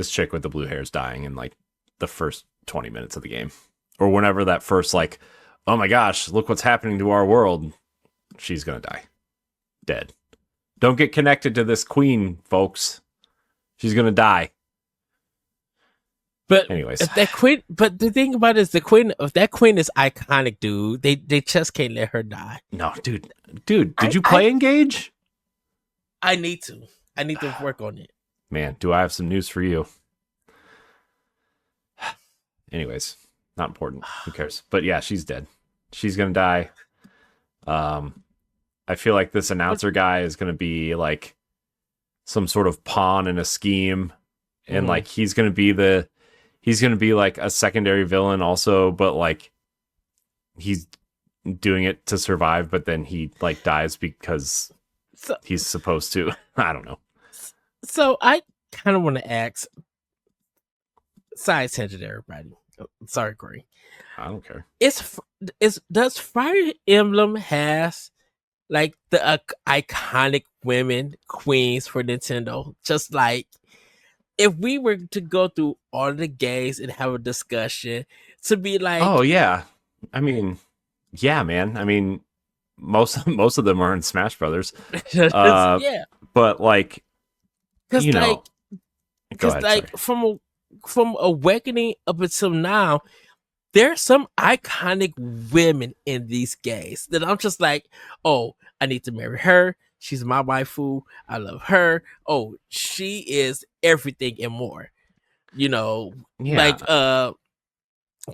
chick with the blue hair is dying in like the first 20 minutes of the game, or whenever that first like, oh my gosh, look what's happening to our world. She's going to die. Dead. Don't get connected to this queen, folks. She's going to die. But anyways, if that queen, but the thing about it is, if that queen is iconic, dude, they just can't let her die. No, dude, did you play Engage? I need to work on it. Man, do I have some news for you? Anyways, not important. Who cares? But yeah, she's dead. She's gonna die. I feel like this announcer guy is gonna be like some sort of pawn in a scheme, and like he's gonna be like a secondary villain also, but like he's doing it to survive, but then he like dies because he's supposed to. I don't know. So I kind of want to ask, side tangent, everybody. Oh, sorry, Corey. I don't care. Does Fire Emblem has like the iconic women queens for Nintendo? Just like, if we were to go through all the games and have a discussion, to be like, oh yeah, I mean, yeah, man. I mean, most of them are in Smash Brothers. Yeah, but like, because like, because like from Awakening up until now, there's some iconic women in these games that I'm just like, oh, I need to marry her. She's my waifu. I love her. Oh, she is everything and more. You know, like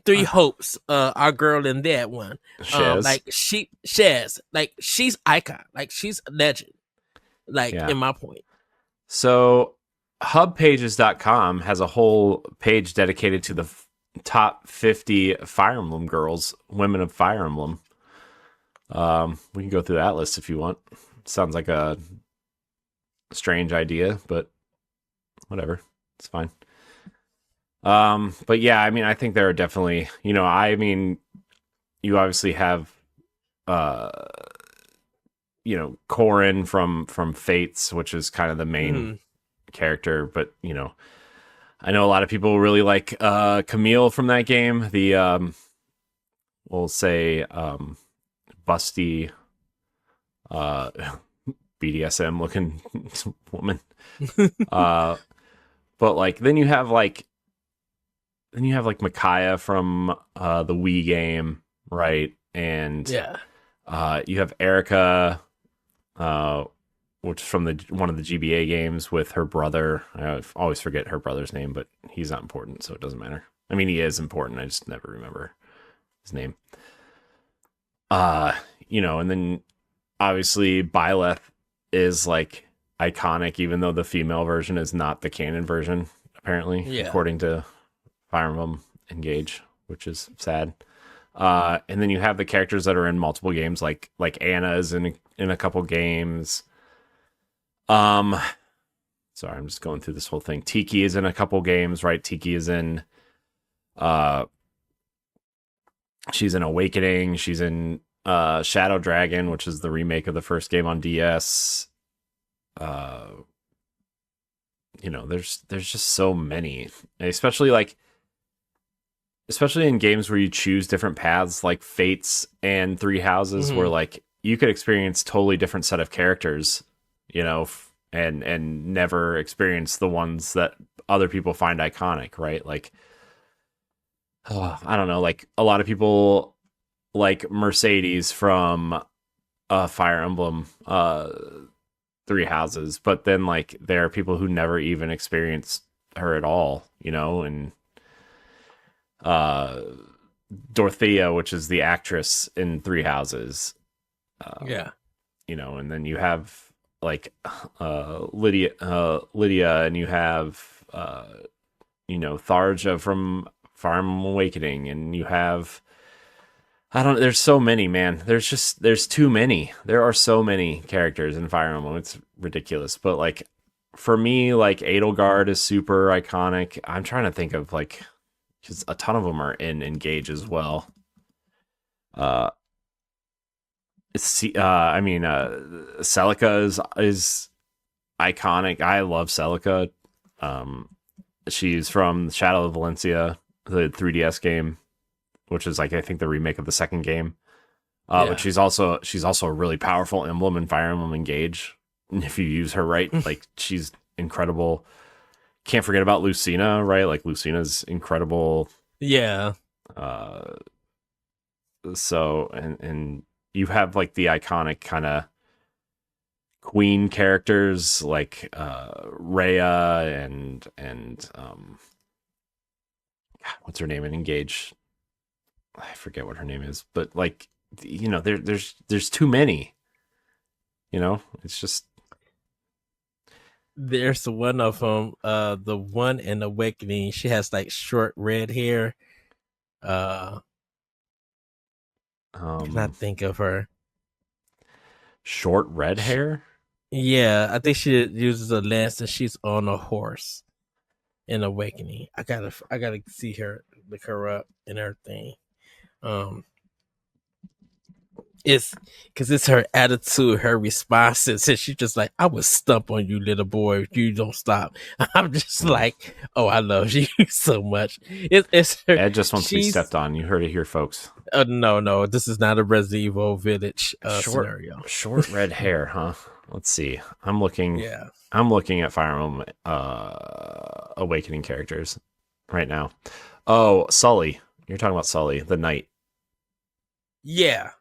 Three Hopes, our girl in that one. Shiz. Like Shaz, like she's icon, like she's a legend. Like Yeah. in my point. So hubpages.com has a whole page dedicated to the top 50 Fire Emblem girls, women of Fire Emblem. We can go through that list if you want. Sounds like a strange idea, but whatever. It's fine. But yeah, I mean, I think there are definitely, I mean, you obviously have, Corrin from Fates, which is kind of the main character, but I know a lot of people really like Camille from that game. The we'll say busty BDSM looking woman. But like then you have like Micaiah from the Wii game, right? And you have Erica, which is from one of the GBA games with her brother. I always forget her brother's name, but he's not important, so it doesn't matter. I mean, he is important. I just never remember his name. And then obviously Byleth is like iconic, even though the female version is not the canon version, apparently, according to Fire Emblem Engage, which is sad. And then you have the characters that are in multiple games, like Anna is in a couple games. Sorry, I'm just going through this whole thing. Tiki is in a couple games, right? Tiki is in she's in Awakening, she's in Shadow Dragon, which is the remake of the first game on DS. There's just so many, especially in games where you choose different paths, like Fates and Three Houses, where like you could experience totally different set of characters, and never experience the ones that other people find iconic, right? Like, I don't know, like a lot of people like Mercedes from Fire Emblem Three Houses, but then like there are people who never even experienced her at all, and Dorothea, which is the actress in Three Houses, and then you have like Lydia, and you have Tharja from Fire Emblem Awakening, and you have there's so many, man. There's too many. There are so many characters in Fire Emblem. It's ridiculous. But like for me, like Edelgard is super iconic. I'm trying to think of like just a ton of them are in Engage as well. Celica is iconic. I love Celica. She's from Shadow of Valencia, the 3DS game, which is like I think the remake of the second game. But she's also a really powerful emblem in Fire Emblem Engage. If you use her right, like she's incredible. Can't forget about Lucina, right? Like Lucina's incredible. Yeah. So and you have like the iconic kind of queen characters like Rhea and what's her name in Engage? I forget what her name is, but like there's too many. It's just there's one of them, the one in Awakening. She has like short red hair. Cannot think of her. Short red hair? Yeah, I think she uses a lance and she's on a horse in Awakening. I gotta see her, look her up and everything. It's because it's her attitude, her responses, and she's just like, "I would stump on you, little boy, if you don't stop." I'm just like, "Oh, I love you so much." It's her. Ed just wants to be stepped on. You heard it here, folks. No, this is not a Resident Evil Village scenario. Short red hair, huh? Let's see. I'm looking at Fire Emblem Awakening characters right now. Oh, Sully. You're talking about Sully, the knight. Yeah.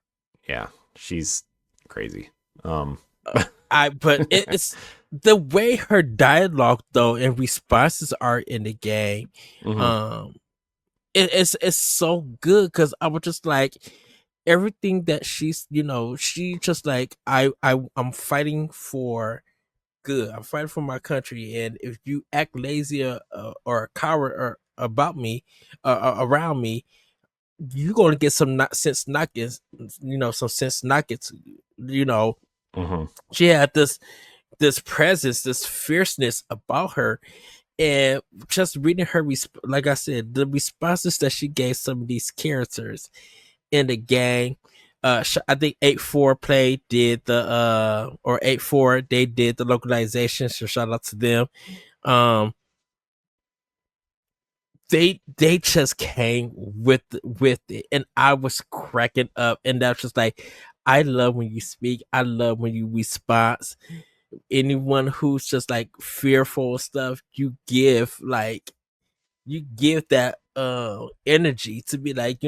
Yeah, she's crazy. But it's the way her dialogue though and responses are in the game. it's so good because I was just like everything that she's she just like I'm fighting for good. I'm fighting for my country, and if you act lazy or a coward or about me, around me, you're gonna get some sense knockings. Some sense knockings. Mm-hmm. She had this presence, this fierceness about her, and just reading her, like I said, the responses that she gave some of these characters in the game. I think 8-4 Play did the or 8-4 they did the localization. So shout out to them. They just came with it, and I was cracking up, and that's just like I love when you speak. I love when you respond. Anyone who's just like fearful of stuff, you give that energy to be like,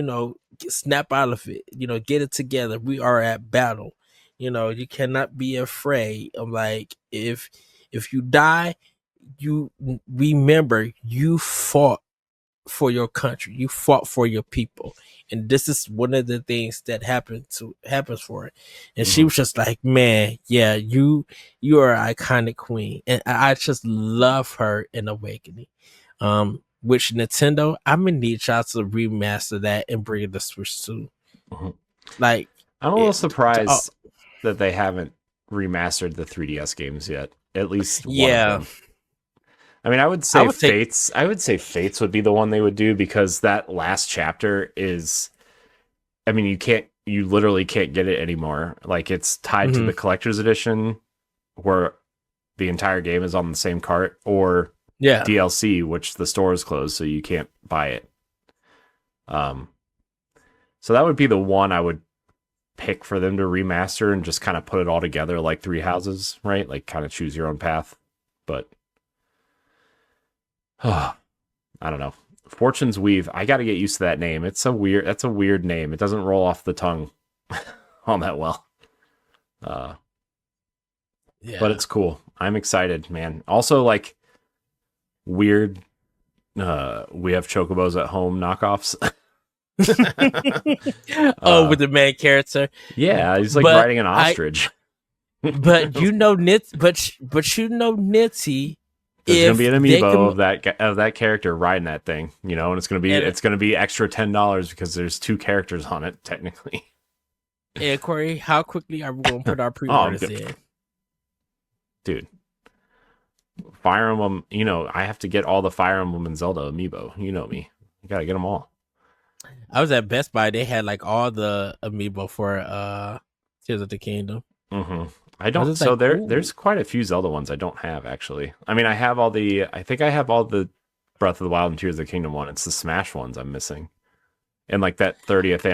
snap out of it, get it together. We are at battle. You cannot be afraid of, like, if you die, you remember you fought for your country, you fought for your people, and this is one of the things that happens for it. And she was just like, man, yeah, you are an iconic queen, and I just love her in Awakening. Which Nintendo, I'm gonna need y'all to remaster that and bring it to Switch too. Like, I'm a little surprised that they haven't remastered the 3DS games yet. At least one of them. I mean, I would say Fates. I would say Fates would be the one they would do, because that last chapter is, I mean, you literally can't get it anymore. Like, it's tied to the collector's edition, where the entire game is on the same cart, or DLC, which the store is closed, so you can't buy it. So that would be the one I would pick for them to remaster and just kind of put it all together like Three Houses, right? Like, kind of choose your own path. But I don't know. Fortune's Weave. I got to get used to that name. That's a weird name. It doesn't roll off the tongue all that well. But it's cool. I'm excited, man. Also, like, weird. We have Chocobos at home knockoffs. With the main character. Yeah, he's like riding an ostrich. But Nitty. There's gonna be an amiibo of that character riding that thing, and it's gonna be extra $10 because there's 2 characters on it technically. And Corey, how quickly are we gonna put our pre-orders in? Dude, Fire Emblem, I have to get all the Fire Emblem and Zelda amiibo. You know me, I gotta get them all. I was at Best Buy; they had like all the amiibo for Tears of the Kingdom. I don't. So there's quite a few Zelda ones I don't have, actually. I mean, I think I have all the Breath of the Wild and Tears of the Kingdom one. It's the Smash ones I'm missing, and like that 30th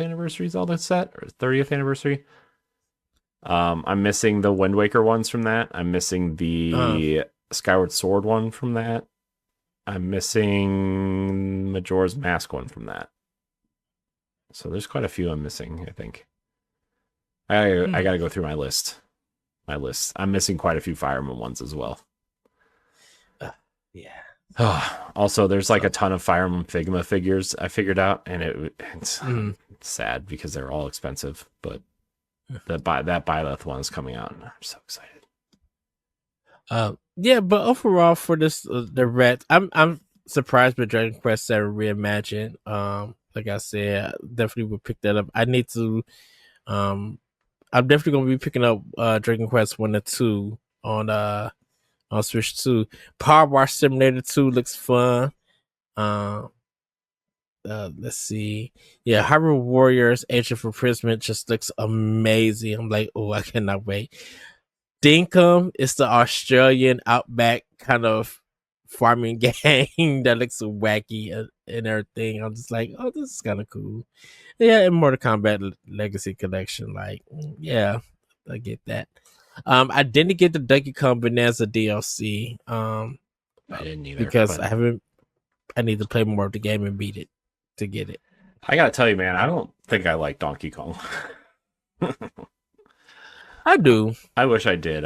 anniversary Zelda set, or 30th anniversary. I'm missing the Wind Waker ones from that. I'm missing the Skyward Sword one from that. I'm missing Majora's Mask one from that. So there's quite a few I'm missing, I think. I got to go through my list. I'm missing quite a few Fire Emblem ones as well. Also, there's like a ton of Fire Emblem Figma figures I figured out, and it's sad because they're all expensive. But that Byleth one is coming out, and I'm so excited. But overall for this the red, I'm surprised with Dragon Quest VII Reimagined. Like I said, I definitely would pick that up. I need to. I'm definitely gonna be picking up Dragon Quest 1 and 2 on Switch 2. Power Wash Simulator 2 looks fun. Let's see. Yeah, Hyrule Warriors Age of Imprisonment just looks amazing. I'm like, oh, I cannot wait. Dinkum is the Australian outback kind of farming game that looks so wacky and everything. I'm just like, oh, this is kind of cool. Yeah, and Mortal Kombat Legacy Collection, like, yeah, I get that. I didn't get the Donkey Kong Bananza DLC. I didn't either because I need to play more of the game and beat it to get it. I gotta tell you, man, I don't think I like Donkey Kong. I do. I wish I did.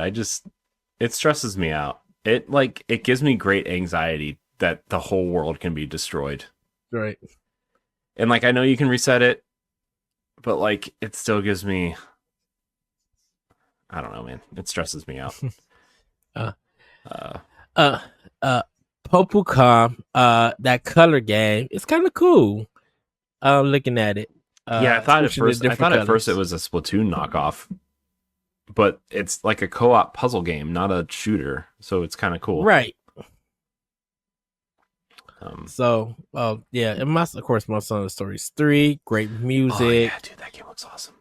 It stresses me out. It gives me great anxiety that the whole world can be destroyed. Right. And like I know you can reset it, but like it still gives me, I don't know, man. It stresses me out. uh, Uh, uh, uh, Popocom, that color game, it's kind of cool. Looking at it. yeah, I thought at first it colors. was a Splatoon knockoff, but it's like a co-op puzzle game, not a shooter. So it's kind of cool. Right. Um, So, yeah, and of course, my son stories 3, great oh music. yeah, dude, that game looks awesome.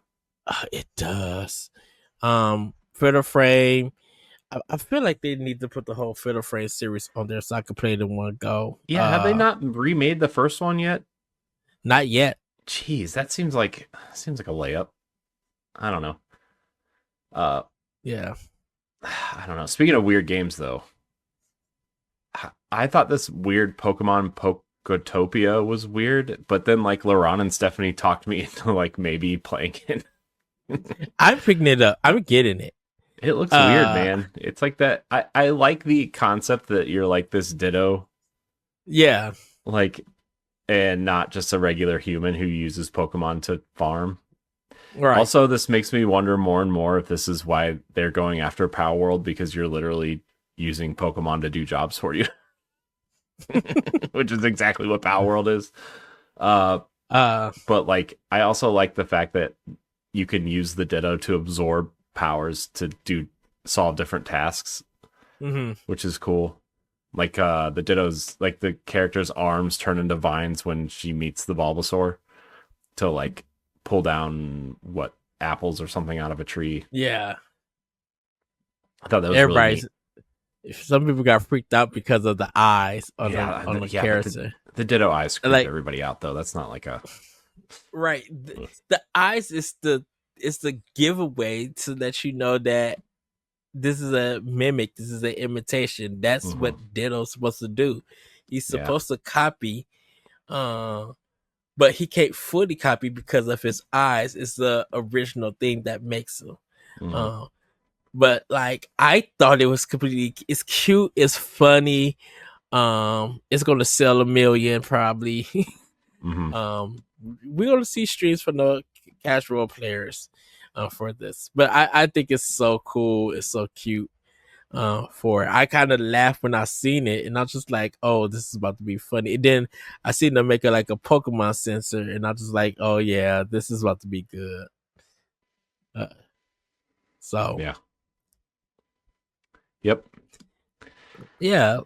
It does. Fiddle Frame. I feel like they need to put the whole Fiddle Frame series on there so I can play it in one go. Yeah, have they not remade the first one yet? Not yet. Jeez, that seems like a layup. I don't know. Yeah. I don't know. Speaking of weird games, though, I thought this weird Pokemon Pokotopia was weird, but then like Laurent and Stephanie talked me into like maybe playing it. I'm picking it up. I'm getting it. It looks weird, man. It's like that. I like the concept that you're like this Ditto. Yeah. Like, and not just a regular human who uses Pokemon to farm. Right. Also, this makes me wonder more and more if this is why they're going after Pow World, because you're literally using Pokemon to do jobs for you. Which is exactly what Pow World is. But like, I also like the fact that you can use the Ditto to absorb powers to solve different tasks, which is cool. Like the Ditto's, like the character's arms turn into vines when she meets the Bulbasaur to like pull down apples or something out of a tree. Yeah. I thought that was really neat. Some people got freaked out because of the eyes on the character. The Ditto eyes creep like, everybody out, though. That's not like a right. The eyes is the giveaway to let you know that this is a mimic. This is an imitation. That's what Ditto's supposed to do. He's supposed to copy, but he can't fully copy because of his eyes. It's the original thing that makes him. But like, I thought it was it's cute, it's funny. It's gonna sell 1 million probably. We're gonna see streams from the casual players for this. But I think it's so cool, it's so cute. For it. I kind of laughed when I seen it, and I was just like, "Oh, this is about to be funny." And then I seen them make it like a Pokemon sensor, and I was just like, "Oh yeah, this is about to be good." So yeah, yep, yeah.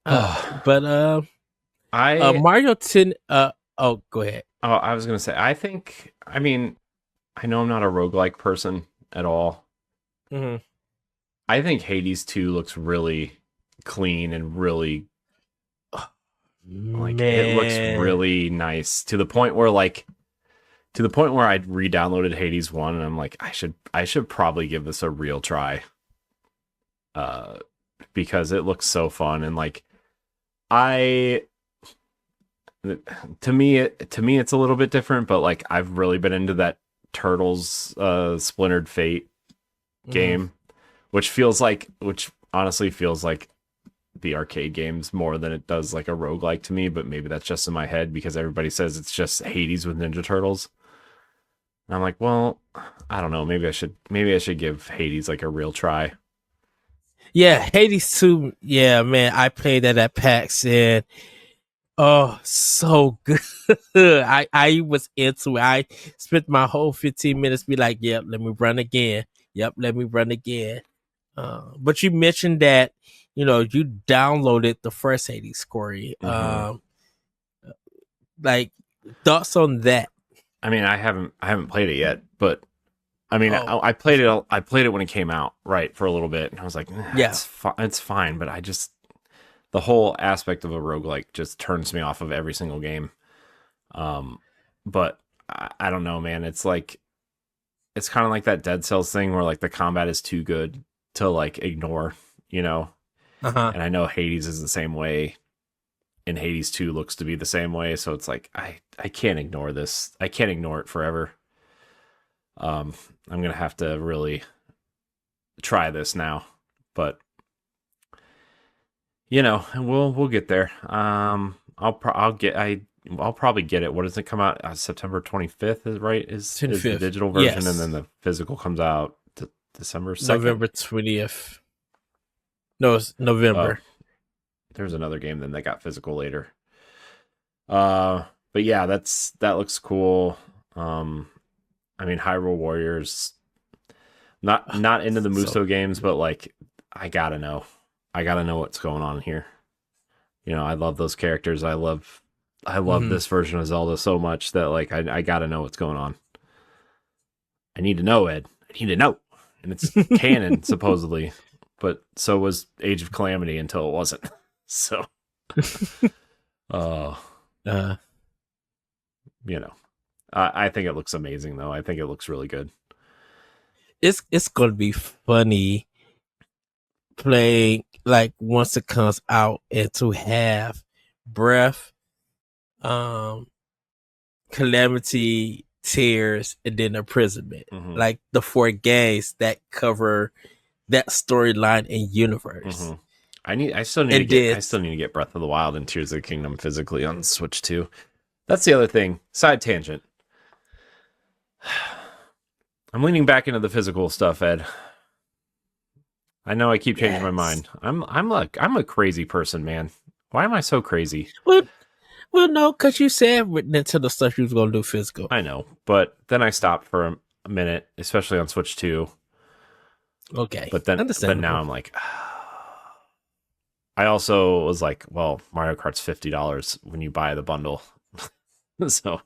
But Mario 10. Oh, go ahead. Oh, I was gonna say. I mean, I know I'm not a roguelike person at all. I think Hades 2 looks really clean and really like it looks really nice to the point where I re-downloaded Hades 1 and I'm like, I should probably give this a real try. Because it looks so fun, and like to me it's a little bit different, but like I've really been into that Turtles Splintered Fate game, which honestly feels like the arcade games more than it does like a roguelike to me, but maybe that's just in my head because everybody says it's just Hades with Ninja Turtles. And I'm like, well, I don't know, maybe I should give Hades like a real try. Yeah, Hades 2, yeah, man, I played that at PAX and oh, so good. I was into it. I spent my whole 15 minutes be like, yep, let me run again. Yep, let me run again. But you mentioned that, you downloaded the first Hades, Corey. Like, thoughts on that? I mean, I haven't played it yet, but I mean, I played it when it came out, right, for a little bit, and I was like, yeah, it's fine, but the whole aspect of a roguelike just turns me off of every single game. But I don't know, man. It's like, it's kind of like that Dead Cells thing where like the combat is too good to like ignore, And I know Hades is the same way, and Hades 2 looks to be the same way. So it's like, I can't ignore this. I can't ignore it forever. I'm going to have to really try this now, but we'll get there. I'll probably get it. What does it come out? September 25th is right. Is the 25th. digital version, and Yes. then the physical comes out December 2nd. November 20th. No, it's November. There's another game then that got physical later. But yeah, that looks cool. I mean, Hyrule Warriors. Not into the Muso games, but like I gotta know what's going on here. I love those characters. I love this version of Zelda so much that like I gotta know what's going on. I need to know, Ed. I need to know, and it's canon supposedly, but so was Age of Calamity until it wasn't. So, I think it looks amazing though. I think it looks really good. It's gonna be funny playing like once it comes out and to have Breath, Calamity, Tears, and then Imprisonment. Mm-hmm. Like the 4 games that cover that storyline and universe. Mm-hmm. I still need to get Breath of the Wild and Tears of the Kingdom physically on Switch too. That's the other thing. Side tangent. I'm leaning back into the physical stuff, Ed. I know I keep changing my mind. I'm a crazy person, man. Why am I so crazy? Well, no, because you said with Nintendo stuff you was gonna do physical. I know, but then I stopped for a minute, especially on Switch 2. Okay, but now I'm like, I also was like, well, Mario Kart's $50 when you buy the bundle, so,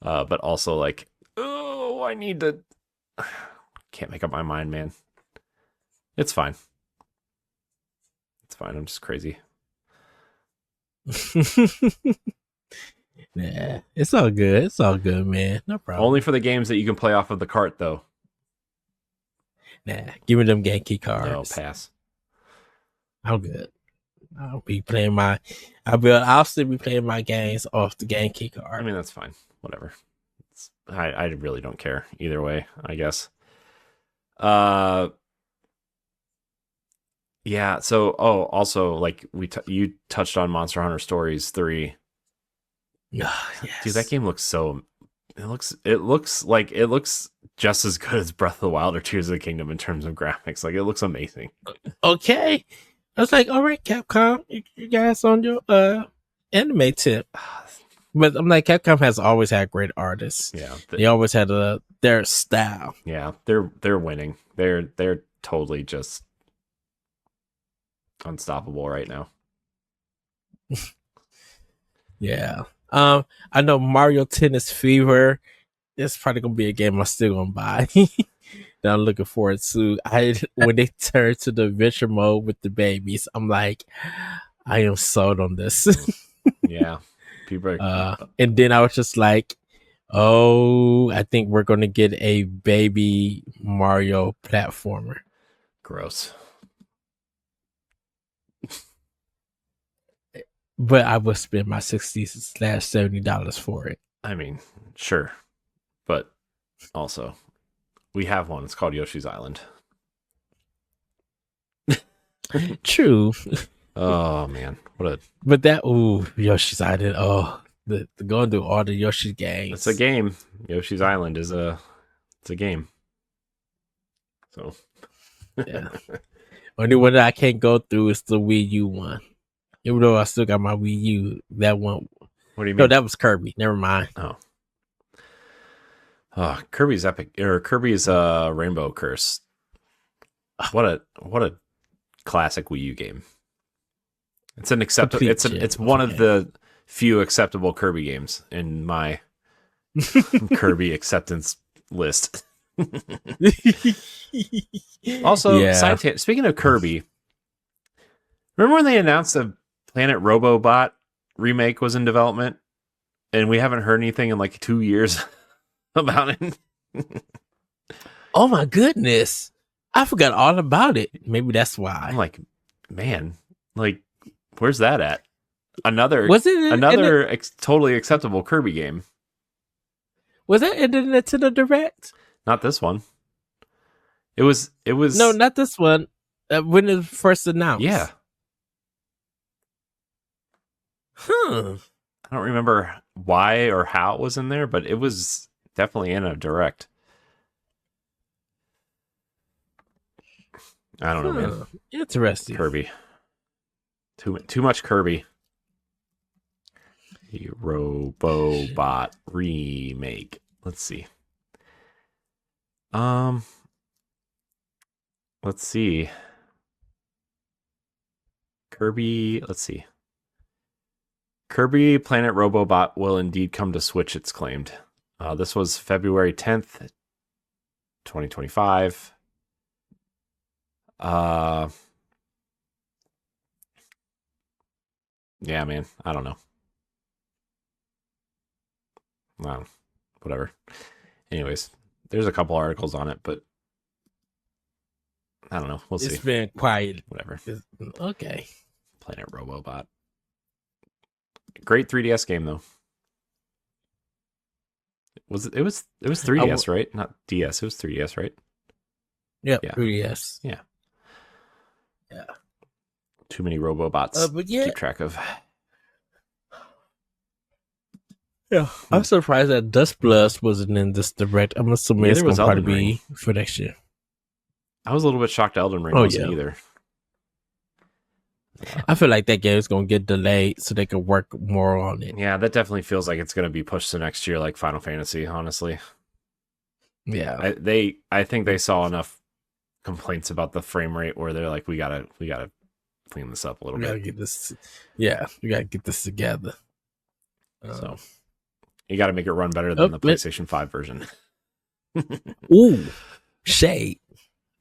but also like, oh, I need to. Can't make up my mind, man. It's fine. It's fine. I'm just crazy. Yeah, it's all good. It's all good, man. No problem. Only for the games that you can play off of the cart, though. Nah, give me them Genki cards. No, pass. I'm good. I'll still be playing my games off the Genki card. I mean, that's fine. Whatever. I really don't care either way, I guess. Yeah. So, also, like you touched on Monster Hunter Stories 3. Yes. Dude, that game looks it looks just as good as Breath of the Wild or Tears of the Kingdom in terms of graphics. Like, it looks amazing. Okay. I was like, all right, Capcom, you guys on your anime tip. But I'm like, Capcom has always had great artists. Yeah. They always had their style. Yeah, they're winning. They're totally just unstoppable right now. Yeah. I know Mario Tennis Fever is probably gonna be a game I'm still gonna buy. That I'm looking forward to. When they turn to the adventure mode with the babies, I'm like, I am sold on this. Yeah. People are, and then I was just like, oh, I think we're gonna get a baby Mario platformer. Gross. But I would spend my $60/$70 for it. I mean, sure. But also, we have one. It's called Yoshi's Island. True. Oh man, Yoshi's Island. Oh, the going through all the Yoshi games. It's a game. Yoshi's Island it's a game. So yeah. Only one that I can't go through is the Wii U one. Even though I still got my Wii U, that one. What do you mean? No, that was Kirby. Never mind. Oh, Kirby's Epic or Kirby's Rainbow Curse. What a classic Wii U game. It's an acceptable. It's one of the few acceptable Kirby games in my Kirby acceptance list. Also, yeah. Speaking of Kirby, remember when they announced a Planet Robobot remake was in development, and we haven't heard anything in like 2 years about it? Oh my goodness, I forgot all about it. Maybe that's why. I'm like, man, like, where's that at? Another totally acceptable Kirby game. Was that in the Nintendo Direct? Not this one. It was no, not this one. When it was first announced. Yeah. Huh. I don't remember why or how it was in there, but it was definitely in a direct. I don't know, man. Interesting. Kirby. Too much Kirby. The Robobot remake. Let's see. Let's see. Kirby, let's see. Kirby Planet Robobot will indeed come to Switch, it's claimed. This was February 10th, 2025. Yeah, man. I don't know. Wow. Whatever. Anyways, there's a couple articles on it, but I don't know. We'll see. It's been quiet. Whatever. Okay. Planet Robobot. Great 3DS game though. It was 3DS, right? Not DS. It was 3DS, right? Yep, yeah. 3DS. Yeah. Yeah. Too many Robobots but yeah. to keep track of. Yeah, I'm surprised that Dust Blast wasn't in this direct. I'm assuming it's going to probably be for next year. I was a little bit shocked Elden Ring wasn't either. I feel like that game is going to get delayed so they can work more on it. Yeah, that definitely feels like it's going to be pushed to next year, like Final Fantasy, honestly. Yeah. I think they saw enough complaints about the frame rate where they're like, we gotta clean this up a little bit. We gotta get this together. So you gotta make it run better than the PlayStation 5 version. Ooh, shade.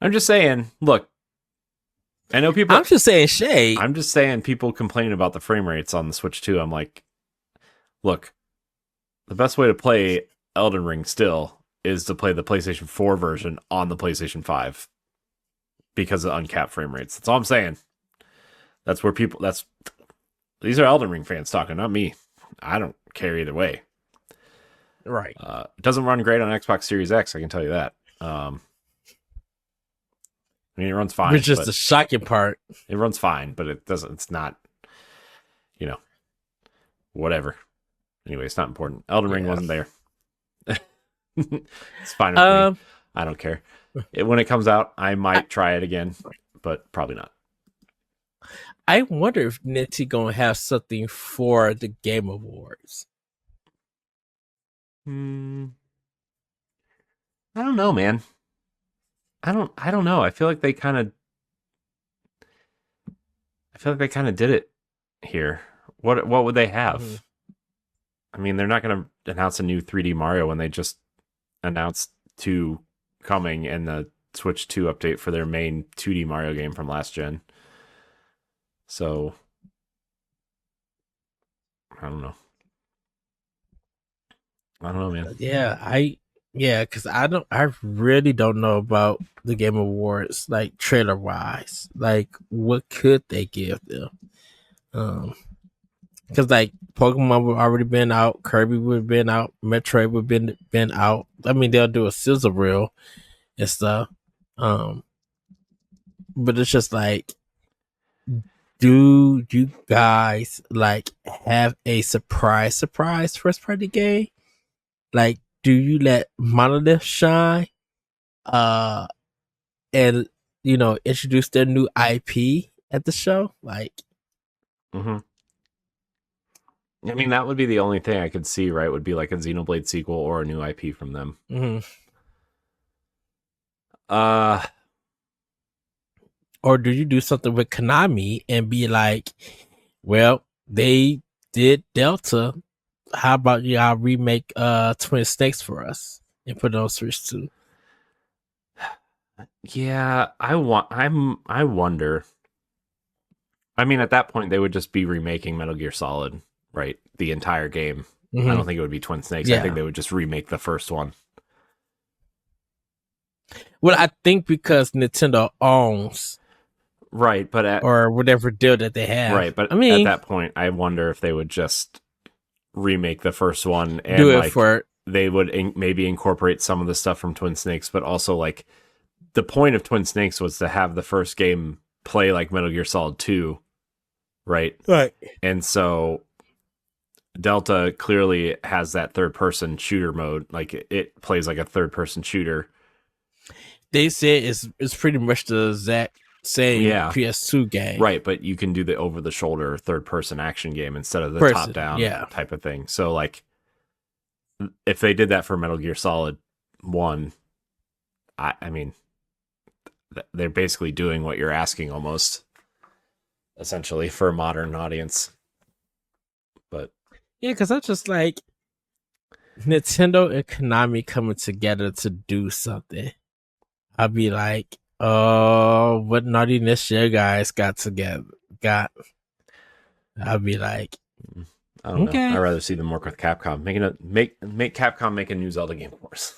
I'm just saying, look, I know people. I'm just saying shade. I'm just saying people complaining about the frame rates on the Switch 2. I'm like, look, the best way to play Elden Ring still is to play the PlayStation 4 version on the PlayStation 5 because of uncapped frame rates. That's all I'm saying. That's where people. These are Elden Ring fans talking, not me. I don't care either way. Right. It doesn't run great on Xbox Series X. I can tell you that. I mean, it runs fine. Which is the shocking part. It runs fine, but it doesn't. It's not. Whatever. Anyway, it's not important. Elden Ring wasn't there. It's fine with me. I don't care. When it comes out, I might try it again, but probably not. I wonder if Nintendo gonna have something for the Game Awards. I don't know, man. I don't know. I feel like they kind of did it here. What would they have? Mm-hmm. I mean, they're not going to announce a new 3D Mario when they just announced 2 coming and the Switch 2 update for their main 2D Mario game from last gen. So I don't know. Man. Because I really don't know about the Game Awards, like trailer wise. Like, what could they give them? Because like Pokemon would already been out, Kirby would have been out, Metroid would have been out. I mean, they'll do a sizzle reel and stuff. But it's just like, do you guys like have a surprise first party game? Like, do you let Monolith shine? And introduce their new IP at the show? Like, I mean, that would be the only thing I could see, right? Would be like a Xenoblade sequel or a new IP from them. Or do you do something with Konami and be like, well, they did Delta. How about y'all remake Twin Snakes for us and put it on Switch 2? Yeah, I wonder. I mean, at that point, they would just be remaking Metal Gear Solid, right? The entire game. I don't think it would be Twin Snakes. Yeah. I think they would just remake the first one. Well, I think because Nintendo owns, right, but or whatever deal that they have, right. But I mean, at that point, I wonder if they would just remake the first one and do it for. They would maybe incorporate some of the stuff from Twin Snakes, but also like the point of Twin Snakes was to have the first game play like Metal Gear Solid 2, right? Right. And so Delta clearly has that third person shooter mode. Like it plays like a third person shooter. They said it's pretty much the exact same Yeah. PS2 game. Right, but you can do the over the shoulder third person action game instead of the top down type of thing. So like if they did that for Metal Gear Solid 1, I mean they're basically doing what you're asking almost, essentially, for a modern audience. But yeah, because I'm just like Nintendo and Konami coming together to do something. I'd be like, oh, what naughtiness you guys got together? I'd be like, I don't know. I'd rather see them work with Capcom. Make Capcom make a new Zelda game for us.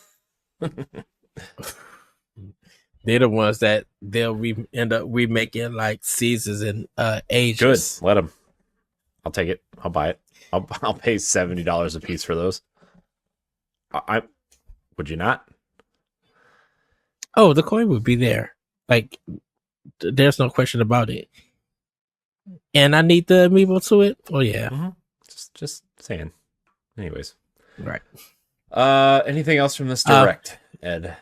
They're the ones that they'll end up remaking like seasons and ages. Good, let them. I'll take it. I'll buy it. I'll pay $70 a piece for those. Would you not? Oh, the coin would be there. Like, there's no question about it. And I need the amiibo to it. Oh yeah. Mm-hmm. Just saying. Anyways, right. Anything else from this direct, Ed?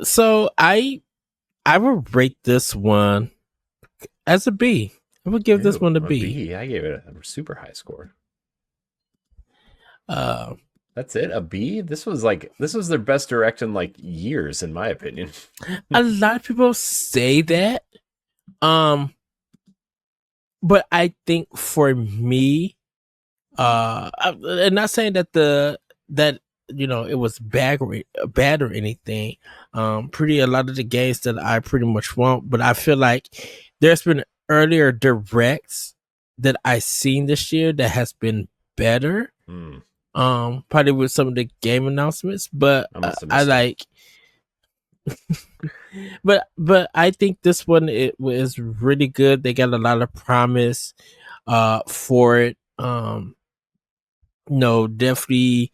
So I would rate this one as a B. I would give this one a B. I gave it a super high score. That's it, a B. This was their best direct in like years, in my opinion. A lot of people say that, but I think for me, I'm not saying that it was bad or anything. A lot of the games that I pretty much want, but I feel like there's been earlier directs that I seen this year that has been better. Probably with some of the game announcements, but I like. but I think this one it was really good. They got a lot of promise for it. Definitely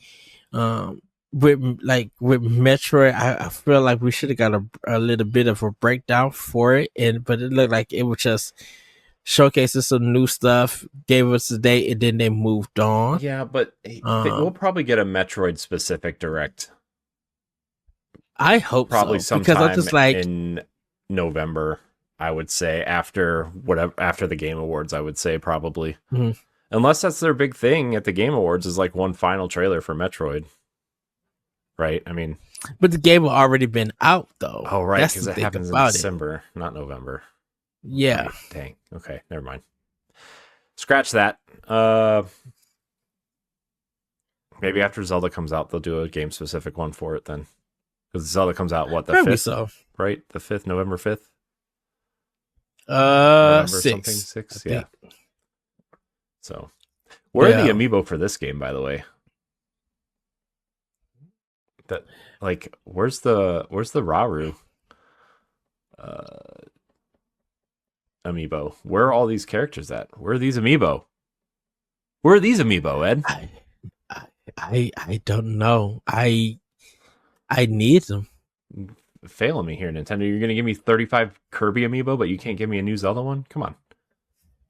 with Metroid, I feel like we should have got a little bit of a breakdown for it, but it looked like it was just showcasing some new stuff, gave us a date, and then they moved on. Yeah, but we'll probably get a Metroid specific direct. I hope probably so, sometime because I'm just like in November. I would say after the Game Awards. I would say probably, unless that's their big thing at the Game Awards is like one final trailer for Metroid. Right? I mean, but the game had already been out though. Oh right, because it happens in December, not November. Yeah. Right, dang. Okay, never mind. Scratch that. Maybe after Zelda comes out, they'll do a game specific one for it then. Because Zelda comes out the 5th? So. Right? The 5th, November 5th? November 6. 6, yeah. So, where are the amiibo for this game, by the way? That where's the Raru amiibo? Where are all these characters at? Where are these amiibo? Where are these amiibo, Ed? I don't know. I need them. Failing me here, Nintendo. You're gonna give me 35 Kirby amiibo, but you can't give me a new Zelda one? Come on.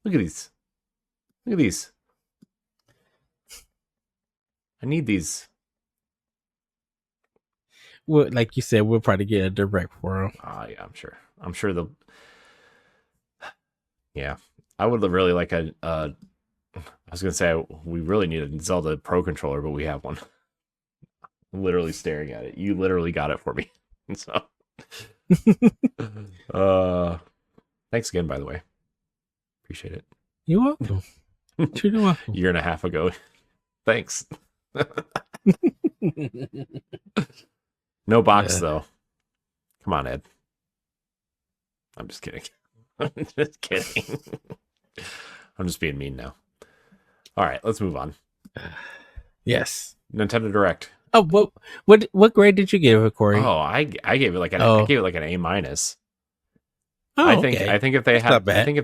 Look at these. Look at these. I need these. Well, like you said, we'll probably get a direct for them. Yeah, I'm sure they'll. Yeah, I would really like I was gonna say we really need a Zelda Pro controller, but we have one. I'm literally staring at it. You literally got it for me. So, thanks again, by the way. Appreciate it. You're welcome. You're welcome. Year and a half ago. Thanks. No box though. Come on, Ed. I'm just kidding. I'm just kidding. I'm just being mean now. All right, let's move on. Yes. Nintendo Direct. Oh, what grade did you give it, Corey? Oh, I gave it like an I gave it like an A-. Oh, I think if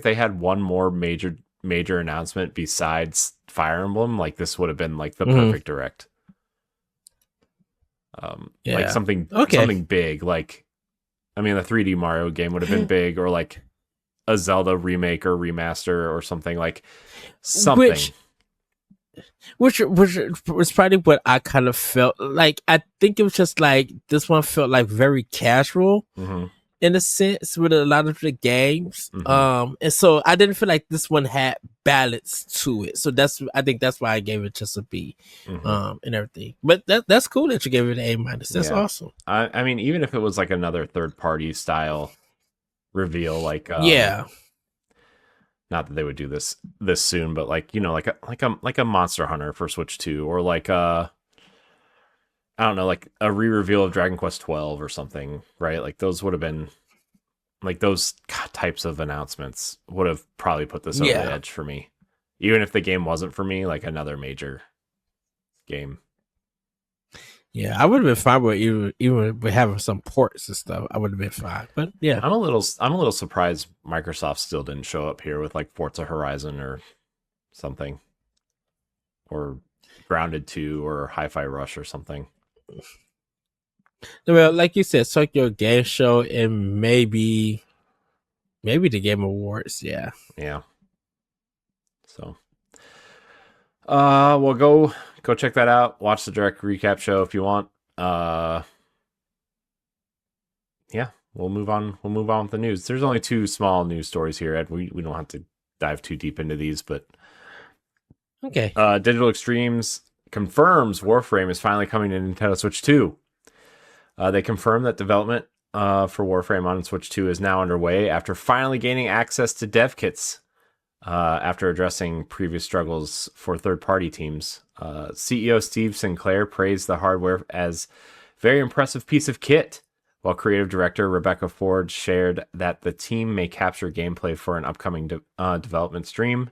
they had one more major announcement besides Fire Emblem, like this would have been like the perfect direct. Like something big, like I mean the 3D Mario game would have been big, or like a Zelda remake or remaster or something like something. which was probably what I kind of felt like. I think it was just like this one felt like very casual in a sense with a lot of the games. And so I didn't feel like this one had balance to it. So I think that's why I gave it just a B, and everything. But that's cool that you gave it an A minus. That's awesome. I mean, even if it was like another third party style reveal, like not that they would do this soon, but like, you know, like a Monster Hunter for Switch 2, or like I don't know, like a re-reveal of Dragon Quest 12 or something, right? Like those would have been like those types of announcements would have probably put this over the edge for me. Even if the game wasn't for me, like another major game. Yeah, I would have been fine with even with having some ports and stuff. I would have been fine, but yeah, I'm a little surprised Microsoft still didn't show up here with like Forza Horizon or something, or Grounded 2 or Hi-Fi Rush or something. Well, like you said, Tokyo Game Show and maybe the Game Awards. Yeah. So, we'll go check that out. Watch the direct recap show if you want. Yeah, we'll move on. We'll move on with the news. There's only 2 small news stories here, Ed. We don't have to dive too deep into these, but okay. Digital Extremes confirms Warframe is finally coming to Nintendo Switch 2. They confirmed that development for Warframe on Switch 2 is now underway after finally gaining access to dev kits. After addressing previous struggles for third-party teams, CEO Steve Sinclair praised the hardware as a very impressive piece of kit, while creative director Rebecca Ford shared that the team may capture gameplay for an upcoming development stream.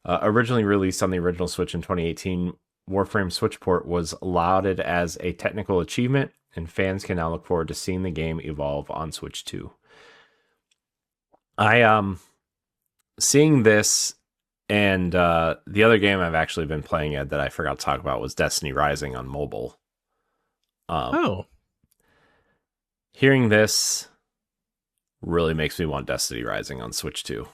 Originally released on the original Switch in 2018, Warframe Switch port was lauded as a technical achievement, and fans can now look forward to seeing the game evolve on Switch 2. Seeing this, and the other game I've actually been playing, Ed, that I forgot to talk about was Destiny Rising on mobile. Hearing this really makes me want Destiny Rising on Switch 2.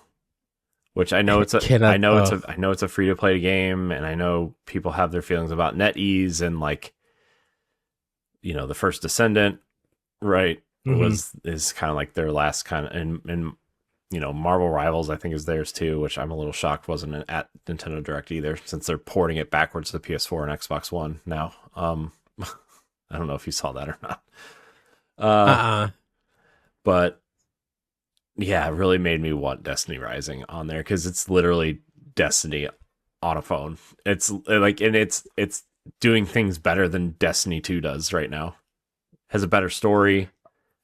Which I know it's a free to play game, and I know people have their feelings about NetEase and like, you know, the First Descendant, right? Is kind of like their last kind of, and you know, Marvel Rivals I think is theirs too, which I'm a little shocked wasn't at Nintendo Direct either, since they're porting it backwards to the PS4 and Xbox One now. I don't know if you saw that or not. But yeah, it really made me want Destiny Rising on there, because it's literally Destiny on a phone. It's like, and it's doing things better than Destiny 2 does right now. Has a better story,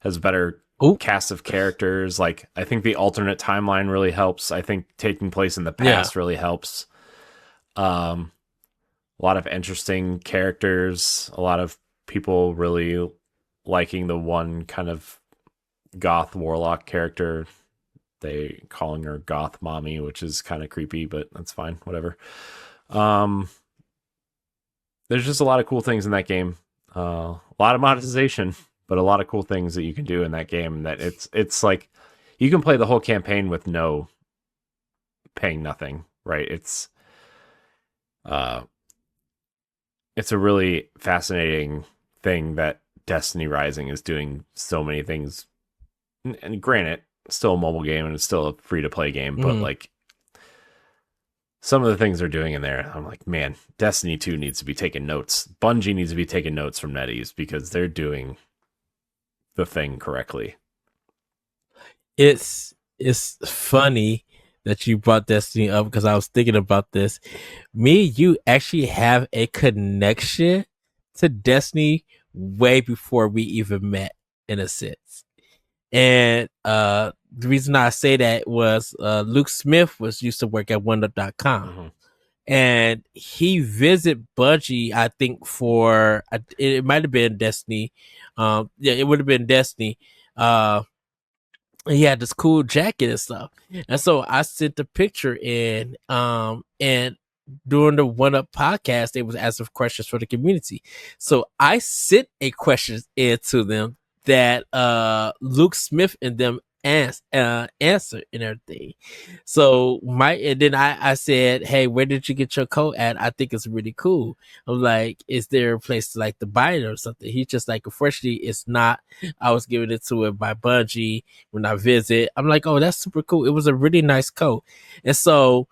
has a better cast of characters. Like, I think the alternate timeline really helps. I think taking place in the past really helps. A lot of interesting characters, a lot of people really liking the one kind of goth warlock character. They calling her goth mommy, which is kind of creepy, but that's fine, whatever. There's just a lot of cool things in that game. A lot of monetization, but a lot of cool things that you can do in that game. That it's like you can play the whole campaign with paying nothing, right? It's a really fascinating thing that Destiny Rising is doing so many things. And granted, it's still a mobile game and it's still a free to play game, but like some of the things they're doing in there, I'm like, man, Destiny 2 needs to be taking notes. Bungie needs to be taking notes from NetEase, because they're doing the thing correctly. It's funny that you brought Destiny up, because I was thinking about this. Me and you actually have a connection to Destiny way before we even met, in a sense. And the reason I say that was Luke Smith used to work at OneUp.com. And he visited Bungie, I think, for it might have been Destiny. It would have been Destiny. He had this cool jacket and stuff, and so I sent the picture in. And during the One Up podcast, they was asking questions for the community, so I sent a question in to them that Luke Smith and them answer and everything. So and then I said, hey, where did you get your coat at? I think it's really cool. I'm like, is there a place to like to buy it or something? He's just like, unfortunately, it's not. I was giving it to it by Bungie when I visit. I'm like, oh, that's super cool. It was a really nice coat. And so,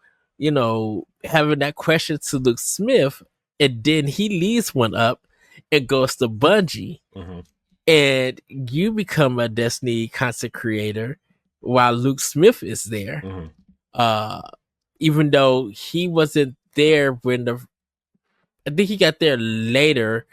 having that question to Luke Smith, and then he leaves one up and goes to Bungie. Mm-hmm. And you become a Destiny content creator while Luke Smith is there. Mm-hmm. Even though he wasn't there I think he got there later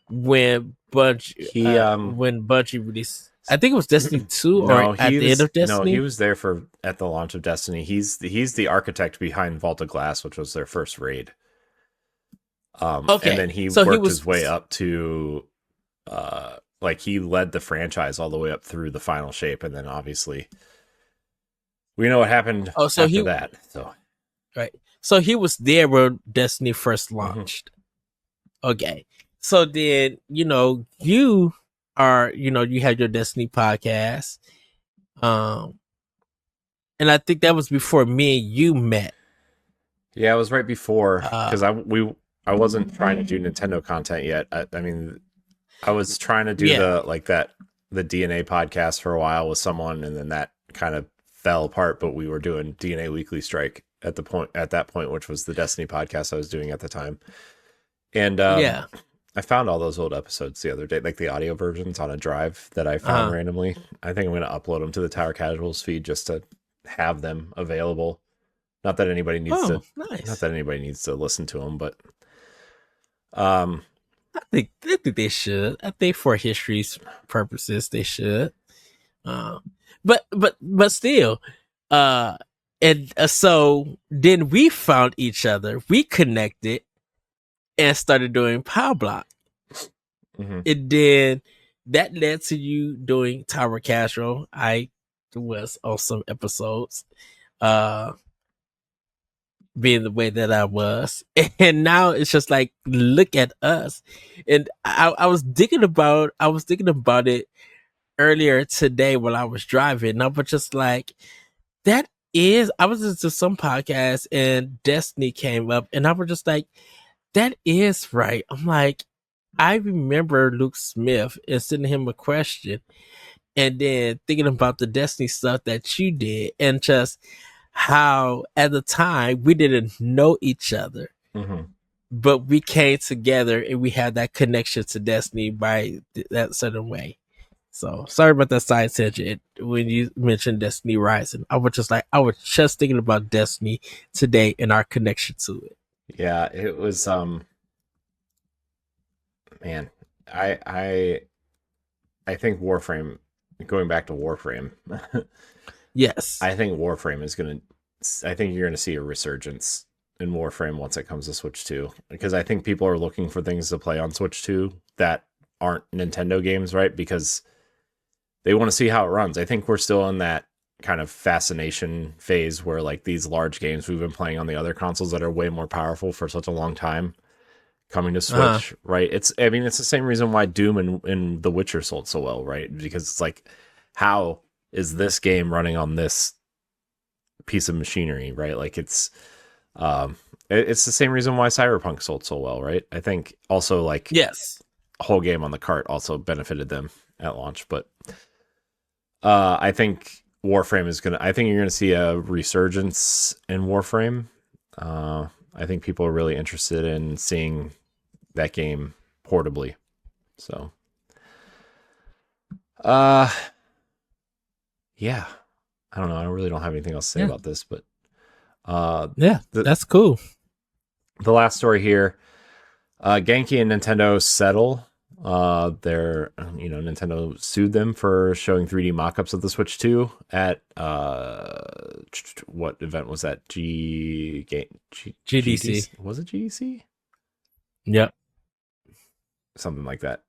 when Bungie released. I think it was Destiny 2 or at the end of Destiny. No, he was there at the launch of Destiny. He's the architect behind Vault of Glass, which was their first raid. Okay. And then he worked his way up to he led the franchise all the way up through the final shape, and then obviously we know what happened after that. So right. So he was there when Destiny first launched. Mm-hmm. Okay. So then, you are, you had your Destiny podcast. And I think that was before me and you met. Yeah, it was right before, because I wasn't trying to do Nintendo content yet. I mean, I was trying to do the DNA podcast for a while with someone, and then that kind of fell apart. But we were doing DNA Weekly Strike at that point, which was the Destiny podcast I was doing at the time. And I found all those old episodes the other day, like the audio versions on a drive that I found randomly. I think I'm going to upload them to the Tower Casuals feed just to have them available. Not that anybody needs not that anybody needs to listen to them, but I think they should. I think for history's purposes, they should. But still, so then we found each other. We connected and started doing Pow Block. Mm-hmm. And then that led to you doing Tower Casual. I was on some episodes, being the way that I was. And now it's just like, look at us. And I was thinking about it earlier today when I was driving. And I was just like, I was into some podcast and Destiny came up, and I was just like, that is right. I'm like, I remember Luke Smith and sending him a question, and then thinking about the Destiny stuff that you did, and just how at the time we didn't know each other, mm-hmm. but we came together and we had that connection to Destiny by that certain way. So sorry about that side tangent. When you mentioned Destiny Rising, I was just thinking about Destiny today and our connection to it. Yeah, it was man, I think Warframe, going back to Warframe. Yes. I think Warframe I think you're gonna see a resurgence in Warframe once it comes to Switch 2. Because I think people are looking for things to play on Switch 2 that aren't Nintendo games, right? Because they want to see how it runs. I think we're still in that kind of fascination phase where like these large games we've been playing on the other consoles that are way more powerful for such a long time coming to Switch, right? It's the same reason why Doom and The Witcher sold so well, right? Because it's like, how is this game running on this piece of machinery, right? Like it's the same reason why Cyberpunk sold so well, right? I think also like yes, whole game on the cart also benefited them at launch, but I think Warframe I think you're gonna see a resurgence in Warframe. I think people are really interested in seeing that game portably. So yeah. I don't know. I really don't have anything else to say about this, but that's cool. The last story here, Genki and Nintendo settle. Nintendo sued them for showing 3D mock-ups of the Switch 2 at what event was that? GDC. Was it GDC? Yep. Something like that.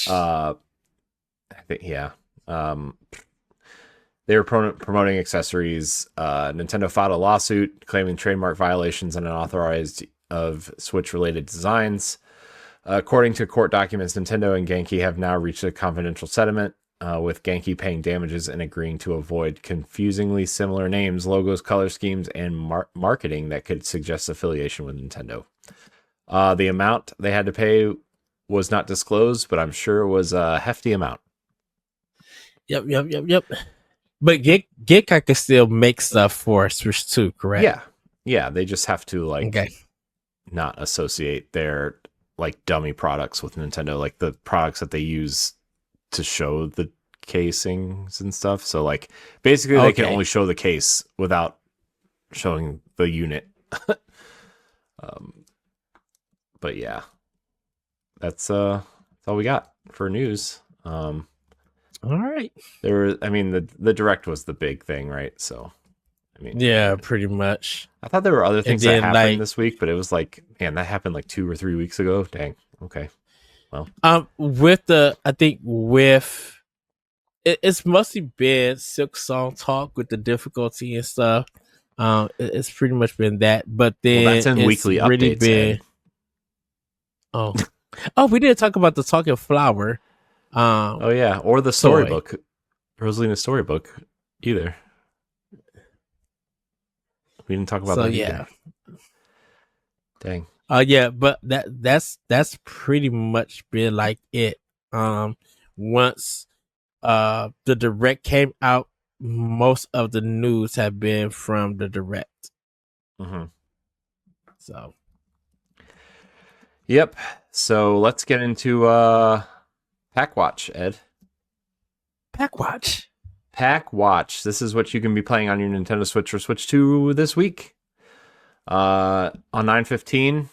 I think they were promoting accessories. Nintendo filed a lawsuit claiming trademark violations and unauthorized of Switch-related designs. According to court documents, Nintendo and Genki have now reached a confidential settlement. with Genki paying damages and agreeing to avoid confusingly similar names, logos, color schemes, and marketing that could suggest affiliation with Nintendo. The amount they had to pay was not disclosed, but I'm sure it was a hefty amount. Yep. But Genki can still make stuff for Switch 2, correct? Yeah. They just have to not associate their like dummy products with Nintendo, like the products that they use to show the casings and stuff. So like basically they can only show the case without showing the unit. But yeah, that's all we got for news. All right. The direct was the big thing, right? So yeah, pretty much. I thought there were other things that happened this week, but it was like, man, that happened like 2 or 3 weeks ago. Dang. Okay. Well, it's mostly been Silk Song talk with the difficulty and stuff. It's pretty much been that, but then that's in weekly really updates. Been, we didn't talk about the Talking Flower. Or the storybook, Rosalina's storybook either. We didn't talk about that either. Dang. But that's pretty much been like it. Once the direct came out, most of the news have been from the direct. Mm-hmm. So. Yep. So let's get into Pack Watch, Ed. Pack Watch. This is what you can be playing on your Nintendo Switch or Switch 2 this week. On 9/15,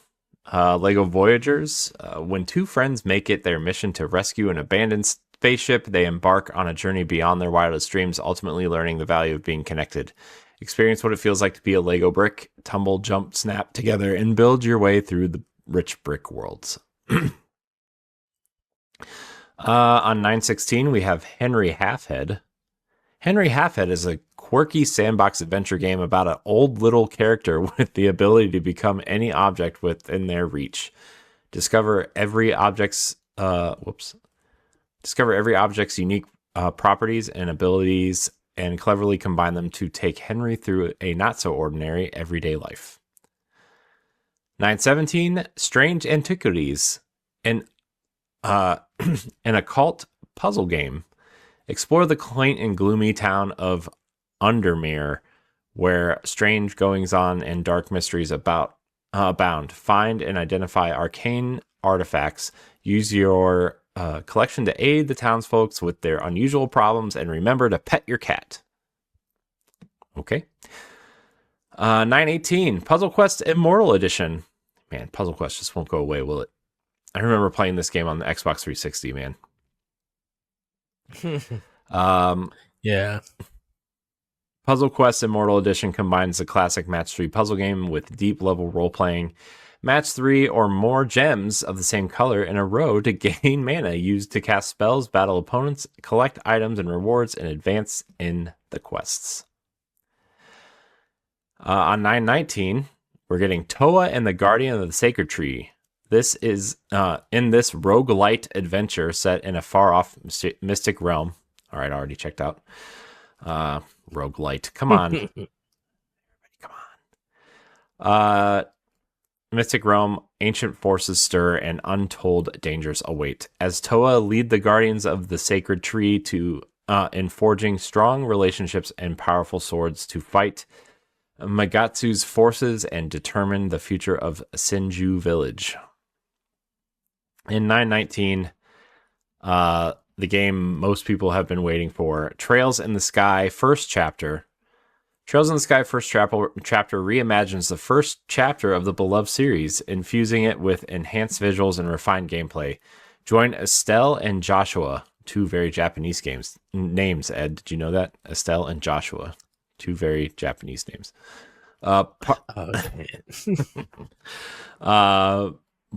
LEGO Voyagers. When two friends make it their mission to rescue an abandoned spaceship, they embark on a journey beyond their wildest dreams, ultimately learning the value of being connected. Experience what it feels like to be a Lego brick, tumble, jump, snap together, and build your way through the rich brick worlds. On 9/16, we have Henry Halfhead. Henry Halfhead is a quirky sandbox adventure game about an old little character with the ability to become any object within their reach. Discover every object's unique properties and abilities, and cleverly combine them to take Henry through a not so ordinary everyday life. 9/17, Strange Antiquities, an occult puzzle game. Explore the quaint and gloomy town of Undermere, where strange goings-on and dark mysteries abound. Find and identify arcane artifacts. Use your collection to aid the townsfolk with their unusual problems, and remember to pet your cat. Okay. 9/18, Puzzle Quest Immortal Edition. Man, Puzzle Quest just won't go away, will it? I remember playing this game on the Xbox 360, man. Yeah. Puzzle Quest Immortal Edition combines the classic Match 3 puzzle game with deep level role playing. Match 3 or more gems of the same color in a row to gain mana used to cast spells, battle opponents, collect items and rewards, and advance in the quests. On 9/19, we're getting Toa and the Guardian of the Sacred Tree. This is in this roguelite adventure set in a far-off mystic realm. All right, already checked out. Roguelite. Come on. Everybody, come on. Mystic realm, ancient forces stir, and untold dangers await. As Toa lead the Guardians of the Sacred Tree to in forging strong relationships and powerful swords to fight Magatsu's forces and determine the future of Sinju Village. In 9/19, the game most people have been waiting for, Trails in the Sky First Chapter. Trails in the Sky First Chapter reimagines the first chapter of the beloved series, infusing it with enhanced visuals and refined gameplay. Join Estelle and Joshua, two very Japanese names, Ed. Did you know that? Estelle and Joshua, two very Japanese names.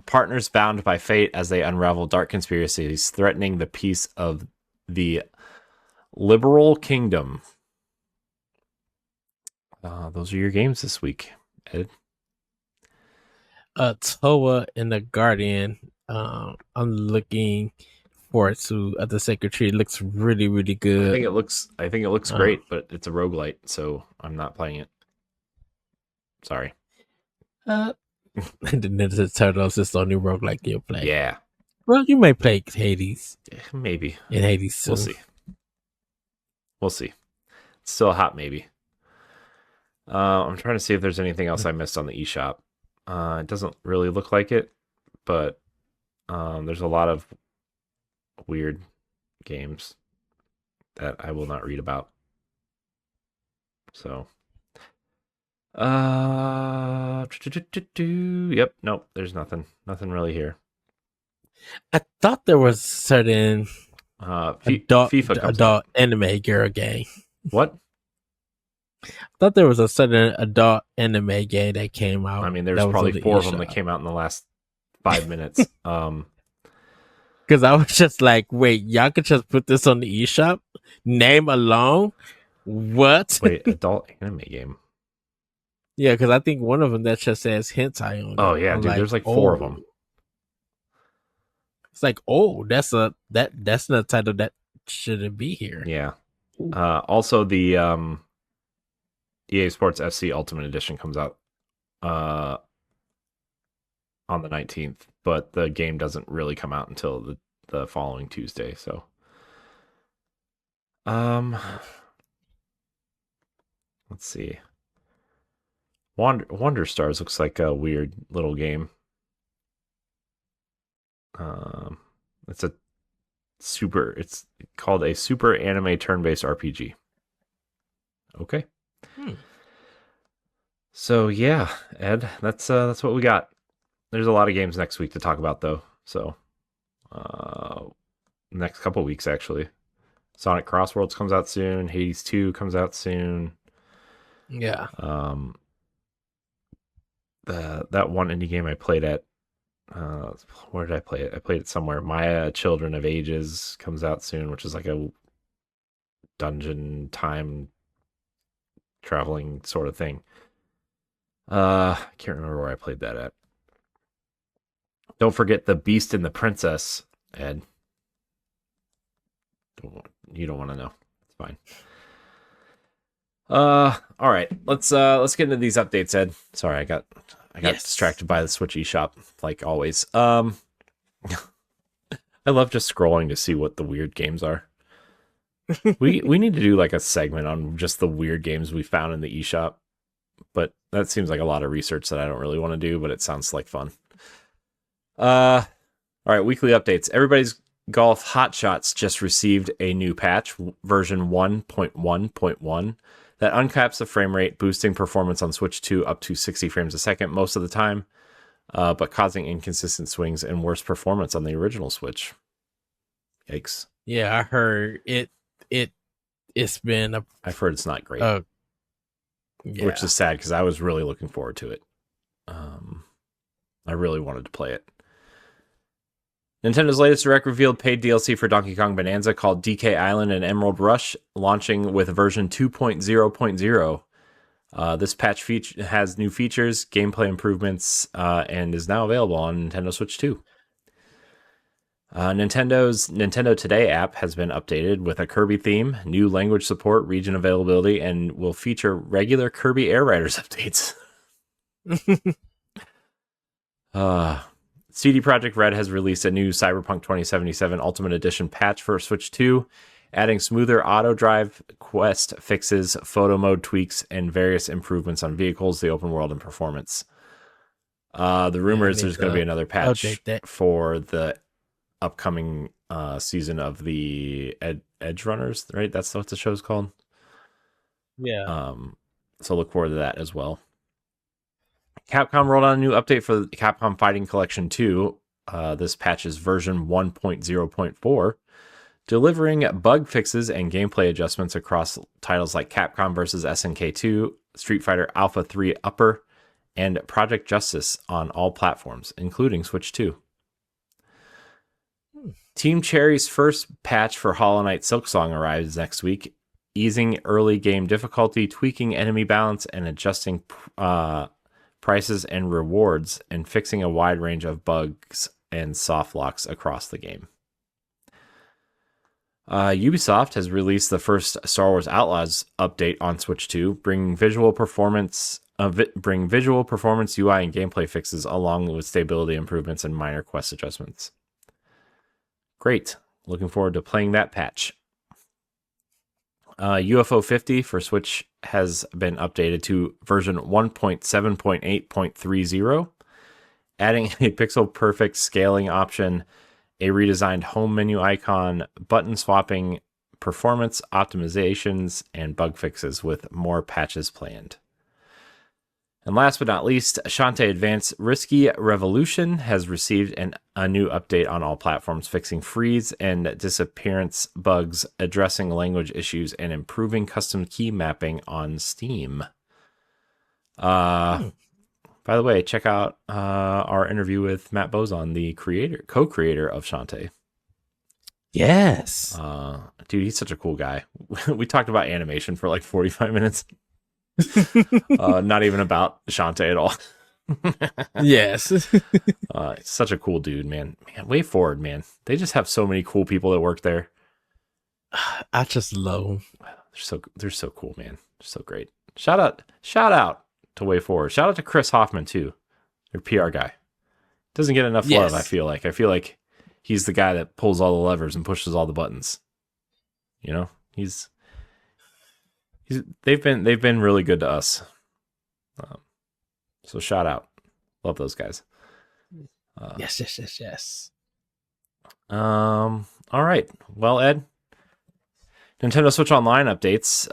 Partners bound by fate as they unravel dark conspiracies threatening the peace of the liberal kingdom. Those are your games this week, Ed. Toa and the Guardian. I'm looking port to the Sacred Tree. It looks really, really good. I think it looks great, but it's a roguelite, so I'm not playing it. Sorry. The Ninja Turtles is the only roguelike you'll play. Yeah. Well, you may play Hades. Maybe. In Hades too. We'll see. It's still a hot maybe. I'm trying to see if there's anything else I missed on the eShop. It doesn't really look like it, but there's a lot of weird games that I will not read about. So, yep, nope, there's nothing really here. I thought there was certain adult anime girl game. What? I thought there was a certain adult anime game that came out. I mean, there's probably 4 of them that came out in the last 5 minutes. Because I was just like, wait, y'all could just put this on the eShop? Name alone? What? Wait, adult anime game? Yeah, because I think one of them that just says hentai on it. Oh yeah, dude, like, there's like 4 of them. It's like, that's not a title that shouldn't be here. Yeah. Also, the EA Sports FC Ultimate Edition comes out on the 19th, but the game doesn't really come out until the following Tuesday. So, let's see. Wonder Stars looks like a weird little game. It's called a super anime turn-based RPG. Okay. So yeah, Ed, that's what we got. There's a lot of games next week to talk about though. So next couple weeks actually. Sonic Crossworlds comes out soon, Hades 2 comes out soon. Yeah. That one indie game I played at where did I play it? I played it somewhere. Maya Children of Ages comes out soon, which is like a dungeon time traveling sort of thing. I can't remember where I played that at. Don't forget The Beast and the Princess, Ed. You don't want to know. It's fine. All right. Let's get into these updates, Ed. Sorry, I got distracted by the Switch eShop, like always. I love just scrolling to see what the weird games are. We need to do like a segment on just the weird games we found in the eShop, but that seems like a lot of research that I don't really want to do, but it sounds like fun. All right, weekly updates. Everybody's Golf Hot Shots just received a new patch, version 1.1.1, that uncaps the frame rate, boosting performance on Switch 2 up to 60 frames a second most of the time, but causing inconsistent swings and worse performance on the original Switch. Yikes. Yeah, I heard it's been I've heard it's not great. Yeah. Which is sad because I was really looking forward to it. I really wanted to play it. Nintendo's latest Direct revealed paid DLC for Donkey Kong Bonanza called DK Island and Emerald Rush, launching with version 2.0.0. This patch has new features, gameplay improvements, and is now available on Nintendo Switch 2. Nintendo's Nintendo Today app has been updated with a Kirby theme, new language support, region availability, and will feature regular Kirby Air Riders updates. CD Projekt Red has released a new Cyberpunk 2077 Ultimate Edition patch for Switch 2, adding smoother auto drive, quest fixes, photo mode tweaks, and various improvements on vehicles, the open world, and performance. The rumor is there's going to be another patch for the upcoming season of the Edge Runners, right? That's what the show's called. Yeah. So look forward to that as well. Capcom rolled out a new update for the Capcom Fighting Collection 2. This patch is version 1.0.4, delivering bug fixes and gameplay adjustments across titles like Capcom vs. SNK 2, Street Fighter Alpha 3 Upper, and Project Justice on all platforms, including Switch 2. Team Cherry's first patch for Hollow Knight Silksong arrives next week, easing early game difficulty, tweaking enemy balance, and adjusting prices and rewards, and fixing a wide range of bugs and soft locks across the game. Ubisoft has released the first Star Wars Outlaws update on Switch 2, bring visual performance, UI and gameplay fixes along with stability improvements and minor quest adjustments. Great. Looking forward to playing that patch. UFO 50 for Switch has been updated to version 1.7.8.30, adding a pixel-perfect scaling option, a redesigned home menu icon, button swapping, performance optimizations, and bug fixes with more patches planned. And last but not least, Shantae Advance Risky Revolution has received a new update on all platforms, fixing freeze and disappearance bugs, addressing language issues, and improving custom key mapping on Steam. By the way, check out our interview with Matt Bozon, the co-creator of Shantae. Yes. Dude, he's such a cool guy. We talked about animation for like 45 minutes. Not even about Shantae at all. Yes. Such a cool dude, man. Way forward, man. They just have so many cool people that work there. I just love them. They're so cool, man. They're so great. Shout out to Way Forward. Shout out to Chris Hoffman too, their PR guy. Doesn't get enough love, I feel like. I feel like he's the guy that pulls all the levers and pushes all the buttons. You know, they've been really good to us. So shout out. Love those guys. Yes. All right. Well, Ed, Nintendo Switch Online updates.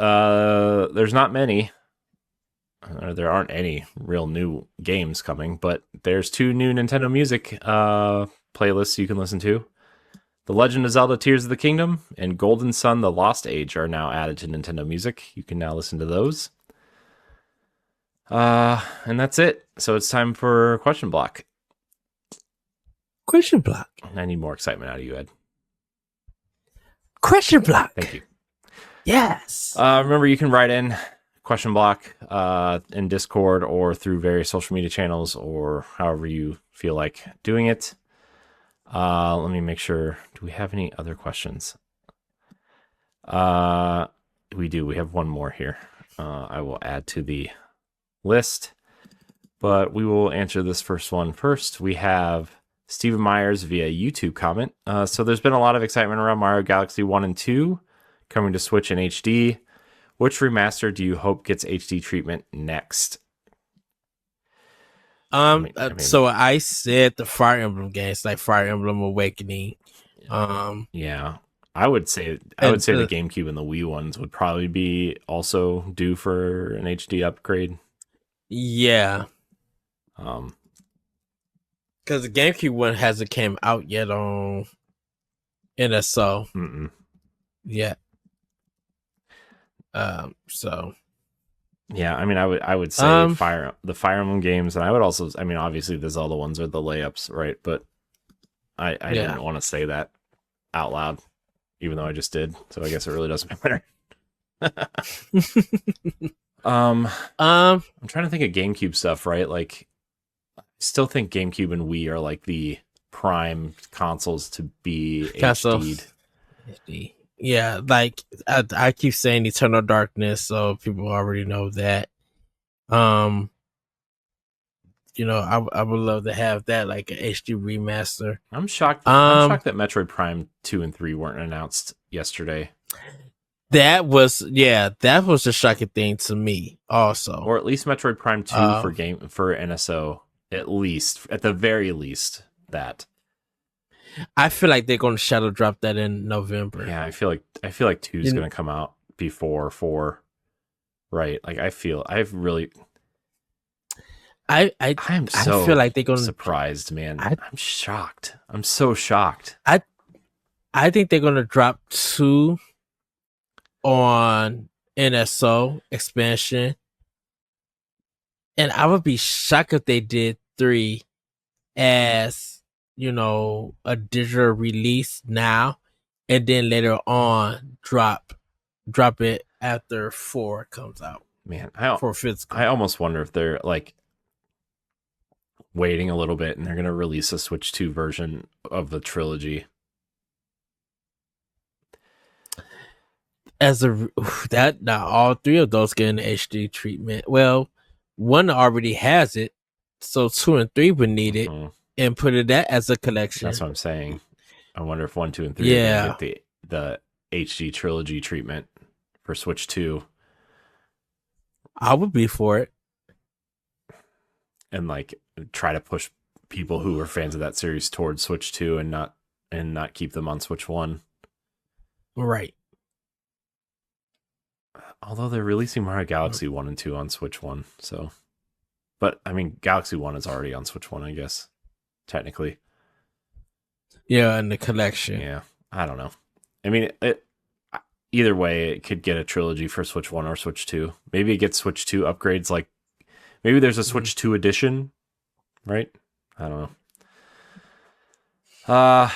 There's not many. There aren't any real new games coming, but there's 2 new Nintendo Music playlists you can listen to. The Legend of Zelda Tears of the Kingdom and Golden Sun The Lost Age are now added to Nintendo Music. You can now listen to those. And that's it. So it's time for Question Block. Question Block. I need more excitement out of you, Ed. Question Block. Thank you. Yes. Remember, you can write in Question Block in Discord or through various social media channels or however you feel like doing it. Let me make sure. Do we have any other questions? We do. We have one more here. I will add to the list, but we will answer this first one first. We have Stephen Myers via YouTube comment. So there's been a lot of excitement around Mario Galaxy 1 and 2 coming to Switch in HD. Which remaster do you hope gets HD treatment next? So I said the Fire Emblem games, like Fire Emblem Awakening. Yeah, I would say the GameCube and the Wii ones would probably be also due for an HD upgrade. Yeah. Because the GameCube one hasn't came out yet on NSO. Yeah. So. Yeah, I mean, I would say the Fire Emblem games, and I would also, I mean, obviously the Zelda ones are the layups, right? But I didn't want to say that out loud, even though I just did. So I guess it really doesn't matter. I'm trying to think of GameCube stuff, right? Like, I still think GameCube and Wii are like the prime consoles to be HD'd. Yeah, like I keep saying Eternal Darkness, so people already know that. I would love to have that, like an HD remaster. I'm shocked that Metroid Prime 2 and 3 weren't announced yesterday. That was a shocking thing to me, also. Or at least Metroid Prime 2 for NSO, at the very least that. I feel like they're going to shadow drop that in November. Yeah, I feel like 2 is going to come out before 4. Right? Like I feel like they're going to surprised, man. I'm shocked. I'm so shocked. I think they're going to drop 2 on NSO expansion, and I would be shocked if they did 3 as a digital release now, and then later on drop it after 4 comes out. Man, for physical. I almost wonder if they're like waiting a little bit and they're going to release a Switch 2 version of the trilogy. as a that now all three of those get an HD treatment. Well, one already has it, so 2 and 3 would need it and put it that as a collection. That's what I'm saying. I wonder if 1, 2, and 3 are Yeah. gonna get the HD trilogy treatment for Switch 2. I would be for it. And like try to push people who are fans of that series towards Switch 2 and not keep them on Switch 1. Right. Although they're releasing Mario Galaxy 1 and 2 on Switch 1, so. But I mean, Galaxy 1 is already on Switch 1, I guess, technically. Yeah, in the collection. Yeah, I don't know. I mean, either way, it could get a trilogy for Switch 1 or Switch 2. Maybe it gets Switch 2 upgrades, like maybe there's a Switch 2 edition, right? I don't know.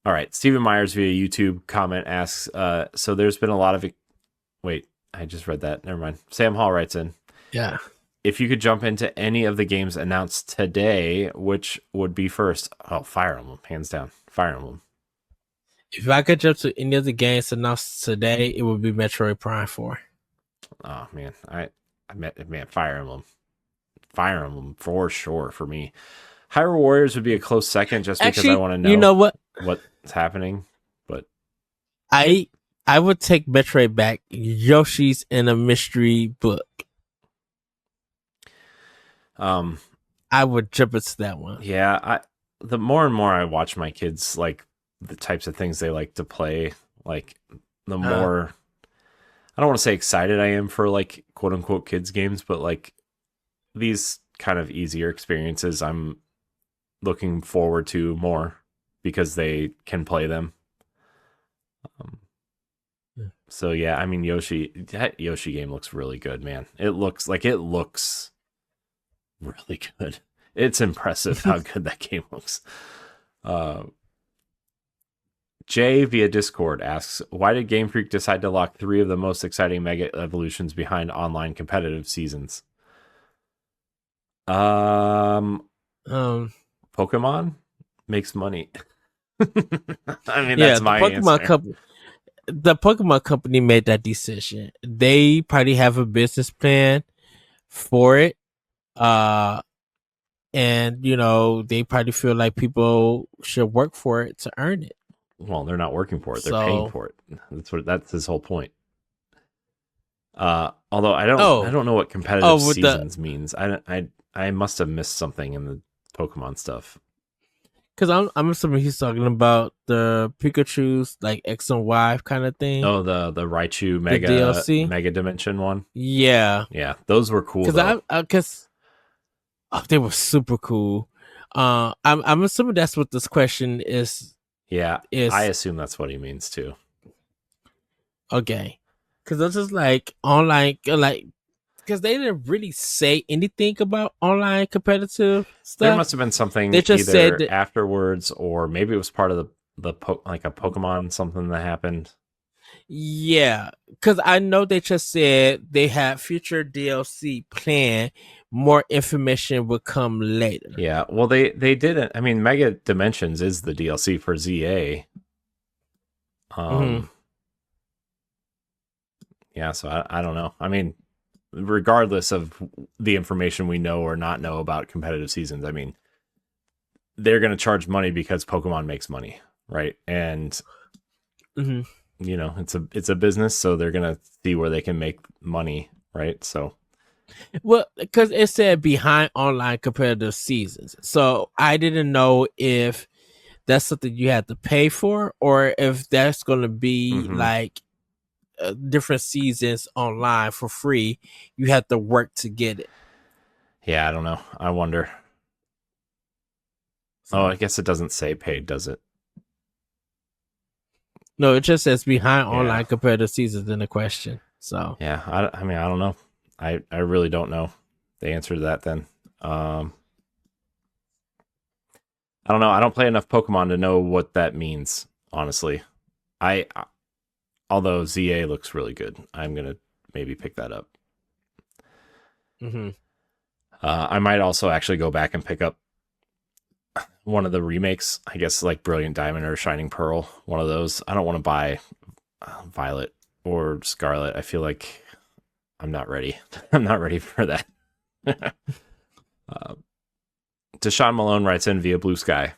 All right. Stephen Myers via YouTube comment asks, so there's been a lot of... Wait, I just read that. Never mind. Sam Hall writes in. Yeah. If you could jump into any of the games announced today, which would be first? Oh, Fire Emblem, hands down. Fire Emblem. If I could jump to any of the games announced today, it would be Metroid Prime 4. Oh, man. Fire Emblem. Fire Emblem, for sure, for me. Hyrule Warriors would be a close second just because I want to know, you know what's happening. But I would take Metroid back. Yoshi's in a mystery book. I would jump into that one. Yeah, the more and more I watch my kids, like the types of things they like to play, like the more I don't want to say excited I am for like quote unquote kids games, but like these kind of easier experiences I'm looking forward to more because they can play them. So yeah, I mean that Yoshi game looks really good, man. It looks really good. It's impressive how good that game looks. Jay via Discord asks, why did Game Freak decide to lock 3 of the most exciting Mega Evolutions behind online competitive seasons? Pokemon makes money. I mean, that's my answer. The Pokemon company made that decision. They probably have a business plan for it. And you know, they probably feel like people should work for it to earn it. Well, they're not working for it; they're paying for it. That's his whole point. Although I don't know what competitive seasons means. I must have missed something in the Pokemon stuff. Because I'm assuming he's talking about the Pikachu's like X and Y kind of thing. Oh, the Raichu Mega DLC? Mega Dimension one. Yeah, those were cool. Because they were super cool. I'm assuming that's what this question is. Yeah, I assume that's what he means too. Okay, because this is like online, like because they didn't really say anything about online competitive stuff. There must have been something they just said afterwards, or maybe it was part of like a Pokemon something that happened. Yeah, because I know they just said they had future DLC planned. More information would come later. Yeah, well, they didn't. I mean, Mega Dimensions is the DLC for Z-A. Yeah, so I don't know. I mean, regardless of the information we know or not know about competitive seasons, I mean, they're going to charge money because Pokemon makes money, right? And you know, it's a business, so they're going to see where they can make money, right? So, well, because it said behind online competitive seasons, so I didn't know if that's something you had to pay for or if that's going to be like different seasons online for free. You have to work to get it. Yeah, I don't know. I wonder. Oh, I guess it doesn't say paid, does it? No, it just says behind online competitive seasons in the question. So yeah, I mean, I don't know. I really don't know the answer to that then. I don't know. I don't play enough Pokemon to know what that means, honestly. Although Z-A looks really good, I'm going to maybe pick that up. I might also actually go back and pick up one of the remakes, I guess like Brilliant Diamond or Shining Pearl, one of those. I don't want to buy Violet or Scarlet. I feel like I'm not ready. I'm not ready for that. Deshaun Malone writes in via Blue Sky.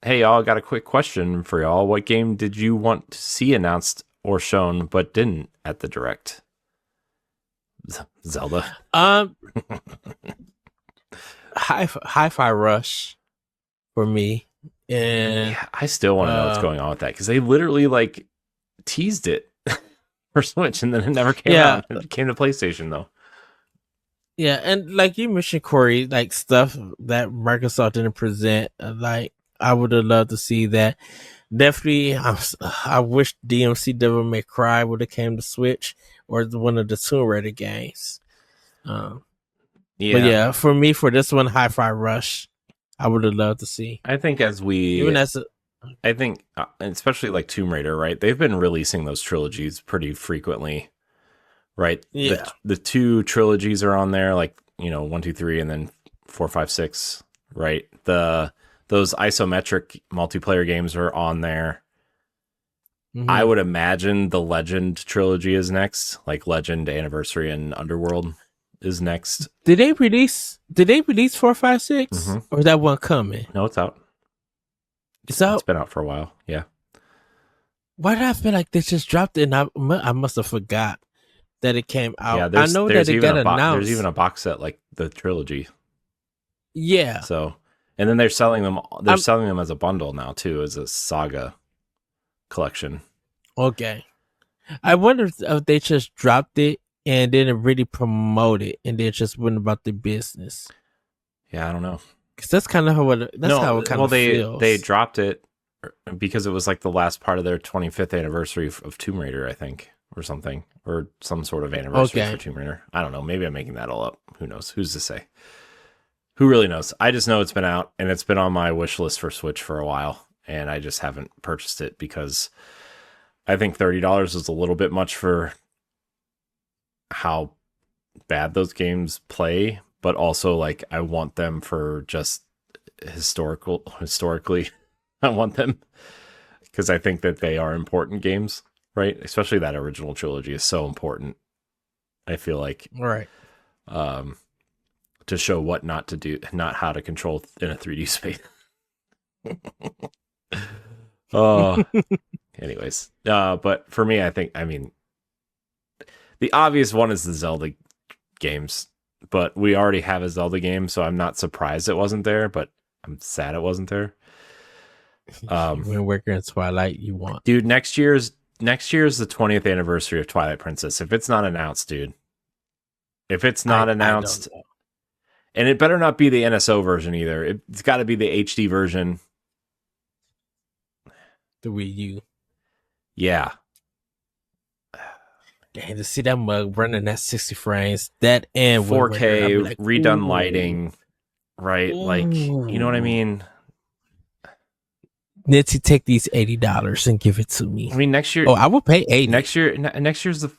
Hey, y'all, got a quick question for y'all. What game did you want to see announced or shown but didn't at the Direct? Zelda. Hi-Fi Rush for me. And yeah, I still want to know what's going on with that because they literally like teased it for Switch and then it never came out. It came to PlayStation though. Yeah, and like you mentioned, Corey, like stuff that Microsoft didn't present, like I would have loved to see that. Definitely, I wish DMC Devil May Cry would have came to Switch or one of the Tomb Raider games. But yeah, for me, for this one, Hi-Fi Rush, I would have loved to see. I think I think especially like Tomb Raider, right? They've been releasing those trilogies pretty frequently. Right. Yeah. The two trilogies are on there, like, 1, 2, 3, and then 4, 5, 6. Right. Those isometric multiplayer games are on there. Mm-hmm. I would imagine the Legend trilogy is next, like Legend, Anniversary, and Underworld is next. Did they release 4, 5, 6? Mm-hmm. Or is that one coming? No, it's out. It's out. It's been out for a while. Yeah. Why did I feel like they just dropped it? And I must have forgot that it came out. Yeah, I know that it got announced. There's even a box set like the trilogy. Yeah. So, and then they're selling them. They're selling them as a bundle now too, as a Saga collection. Okay. I wonder if they just dropped it and didn't really promote it, and they just went about the business. Yeah, I don't know. Because that's kind of how it kind of feels. They dropped it because it was like the last part of their 25th anniversary of Tomb Raider, I think, or something, or some sort of anniversary for Tomb Raider. I don't know. Maybe I'm making that all up. Who knows? Who's to say? Who really knows? I just know it's been out and it's been on my wish list for Switch for a while, and I just haven't purchased it because I think $30 is a little bit much for how bad those games play, but also like I want them for just historically I want them because I think that they are important games, right? Especially that original trilogy is so important. I feel like right. To show what not to do, not how to control in a 3D space. Anyways, but for me, I mean, the obvious one is the Zelda games, but we already have a Zelda game, so I'm not surprised it wasn't there, but I'm sad it wasn't there. When working in Twilight, you want, dude. Next year's the 20th anniversary of Twilight Princess. If it's not announced, dude, announced, and it better not be the NSO version either. It's got to be the HD version, the Wii U. Yeah. Dang, to see that mug running at 60 frames, that and 4K, like, redone lighting, right? Ooh. Like, you know what I mean? Nitty, take these $80 and give it to me. I mean, next year. Oh, I will pay $80. Next year's the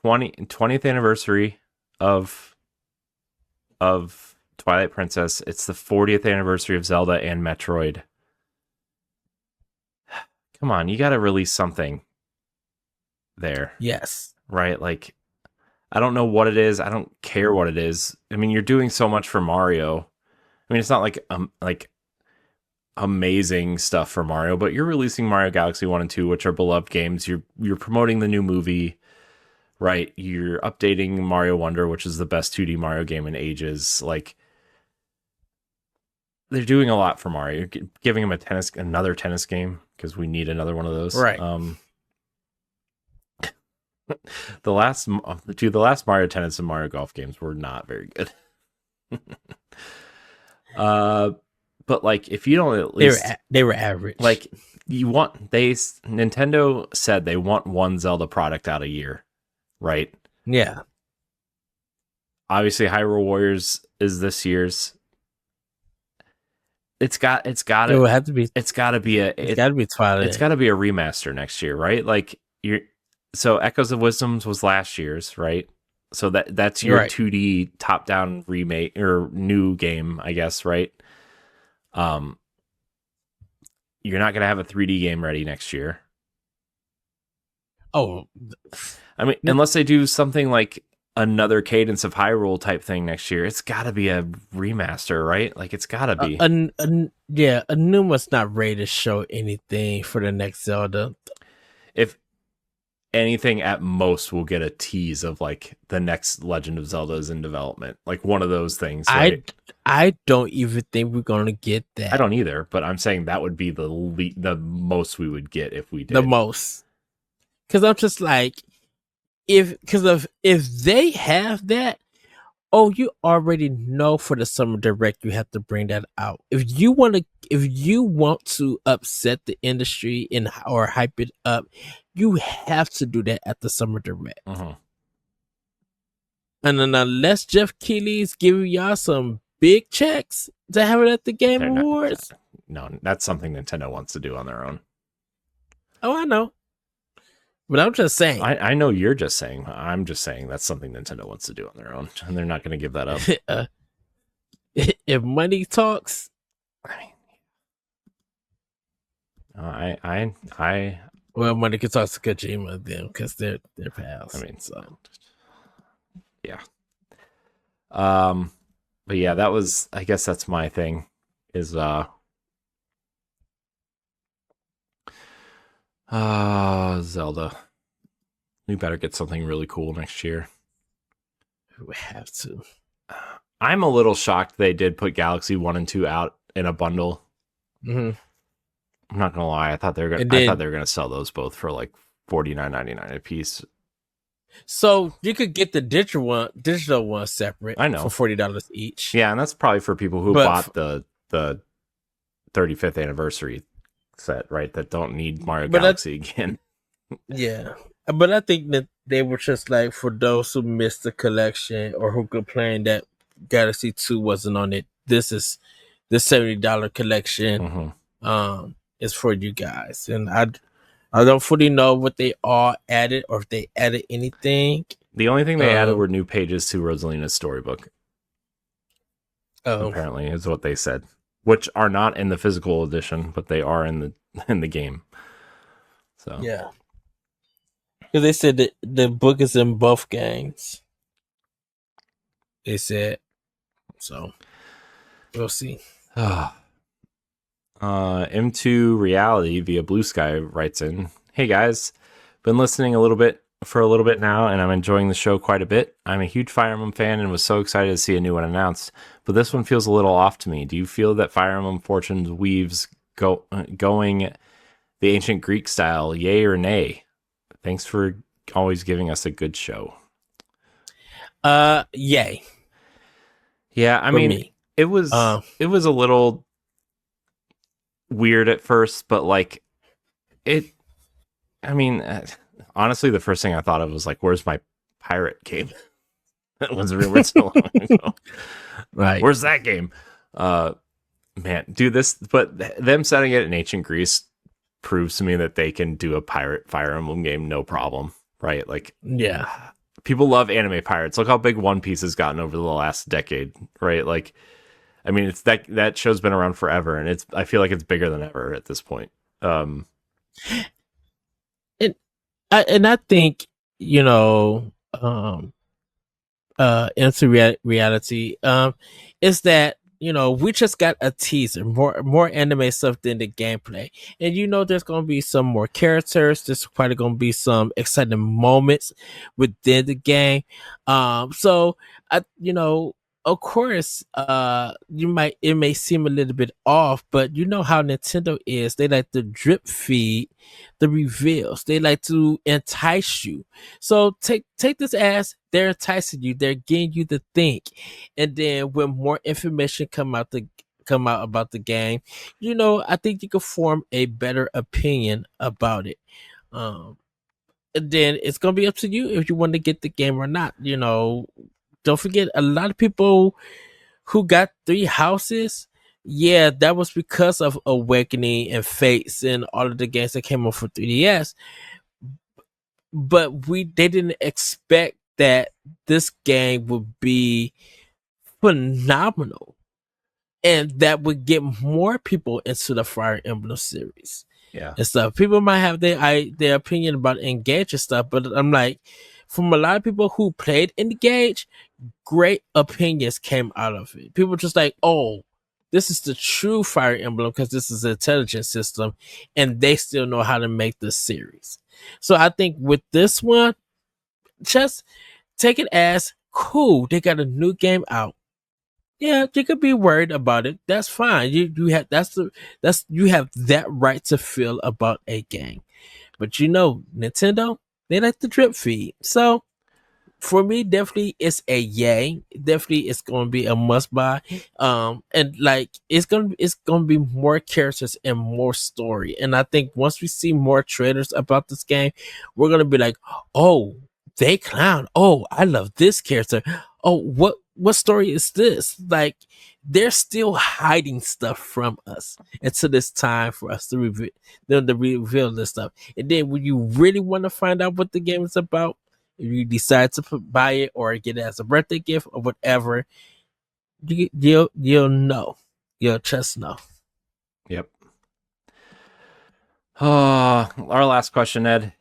20th anniversary of Twilight Princess. It's the 40th anniversary of Zelda and Metroid. Come on, you got to release something there. Yes. Right? Like, I don't know what it is. I don't care what it is. I mean, you're doing so much for Mario. I mean, it's not like amazing stuff for Mario, but you're releasing Mario Galaxy 1 and 2, which are beloved games. You're promoting the new movie, right? You're updating Mario Wonder, which is the best 2D Mario game in ages. Like, they're doing a lot for Mario. You're giving him another tennis game because we need another one of those. Right. The last Mario Tennis and Mario Golf games were not very good. But like, if you don't at least they were average. Like, Nintendo said they want one Zelda product out a year, right? Yeah. Obviously, Hyrule Warriors is this year's. It's got to be Twilight. It's got to be a remaster next year, right? Like, so Echoes of Wisdoms was last year's, right? So that's your right. 2D top-down remake or new game, I guess, right? You're not gonna have a 3D game ready next year. Oh, I mean, unless they do something like another Cadence of Hyrule type thing next year, it's got to be a remaster, right? Like, it's got to be. yeah, Anuma's not ready to show anything for the next Zelda. If anything, at most, we'll get a tease of like the next Legend of Zelda is in development, like one of those things. Right? I don't even think we're gonna get that. I don't either, but I'm saying that would be the most we would get if we did. The most, because I'm just like, if they have that, oh, you already know for the Summer Direct you have to bring that out. If you want to upset the industry or hype it up, you have to do that at the Summer Direct. Uh-huh. And then unless Jeff Keighley's giving y'all some big checks to have it at the Game Awards, no, that's something Nintendo wants to do on their own. Oh, I know. But I'm just saying. I know you're just saying. I'm just saying that's something Nintendo wants to do on their own, and they're not going to give that up. If money talks, well, money can talk to Kojima then because they're pals. I mean, so yeah. But yeah, that was. I guess that's my thing. Is Zelda. We better get something really cool next year. We have to. I'm a little shocked they did put Galaxy 1 and 2 out in a bundle. Mm-hmm. I'm not gonna lie, I thought they were gonna sell those both for like $49.99 a piece. So you could get the digital one separate. I know, for $40 each. Yeah, and that's probably for people who bought the 35th anniversary set, right? That don't need Mario Galaxy again. Yeah, but I think that they were just like, for those who missed the collection or who complained that Galaxy 2 wasn't on it, this is the $70 collection. Mm-hmm. Is for you guys, and I don't fully know what they all added or if they added anything. The only thing they added were new pages to Rosalina's storybook. Apparently, is what they said, which are not in the physical edition, but they are in the game. So yeah, because they said that the book is in both games. They said so. We'll see. M2 Reality via Blue Sky writes in, "Hey guys, been listening for a little bit now, and I'm enjoying the show quite a bit. I'm a huge Fire Emblem fan and was so excited to see a new one announced, but this one feels a little off to me. Do you feel that Fire Emblem Fortunes weaves going the ancient Greek style, yay or nay? Thanks for always giving us a good show." Yay. Yeah, I mean, it was a little weird at first, but like honestly, the first thing I thought of was like, where's my pirate game? That was really so long ago. Right. Where's that game? Man, do this, but them setting it in ancient Greece proves to me that they can do a pirate Fire Emblem game no problem, right? Like, yeah, people love anime pirates. Look how big One Piece has gotten over the last decade, right? Like, I mean, it's that show's been around forever, and I feel like it's bigger than ever at this point. And I think, into reality, is that, we just got a teaser, more anime stuff than the gameplay, and there's gonna be some more characters. There's probably gonna be some exciting moments within the game. So of course, it may seem a little bit off, but you know how Nintendo is. They like to drip feed the reveals. They like to entice you. So take this as they're enticing you. They're getting you to think. And then when more information come out about the game, I think you can form a better opinion about it. And then it's gonna be up to you if you want to get the game or not. Don't forget, a lot of people who got 3 houses, yeah, that was because of Awakening and Fates and all of the games that came out for 3DS. But they didn't expect that this game would be phenomenal and that would get more people into the Fire Emblem series. Yeah. and stuff. People might have their opinion about Engage and stuff, but I'm like, from a lot of people who played Engage, great opinions came out of it. People just like, oh, this is the true Fire Emblem because this is an intelligent system, and they still know how to make this series. So I think with this one, just take it as cool. They got a new game out. Yeah, you could be worried about it. That's fine. You have you have that right to feel about a game. But Nintendo, they like the drip feed. So for me, definitely it's a yay. Definitely it's gonna be a must buy. And like it's gonna be more characters and more story. And I think once we see more trailers about this game, we're gonna be like, oh, they clown. Oh, I love this character. Oh, what story is this? Like they're still hiding stuff from us until it's time for us to reveal them to reveal this stuff. And then when you really want to find out what the game is about, if you decide to buy it or get it as a birthday gift or whatever, you'll know. You'll just know. Yep. Our last question, Ed.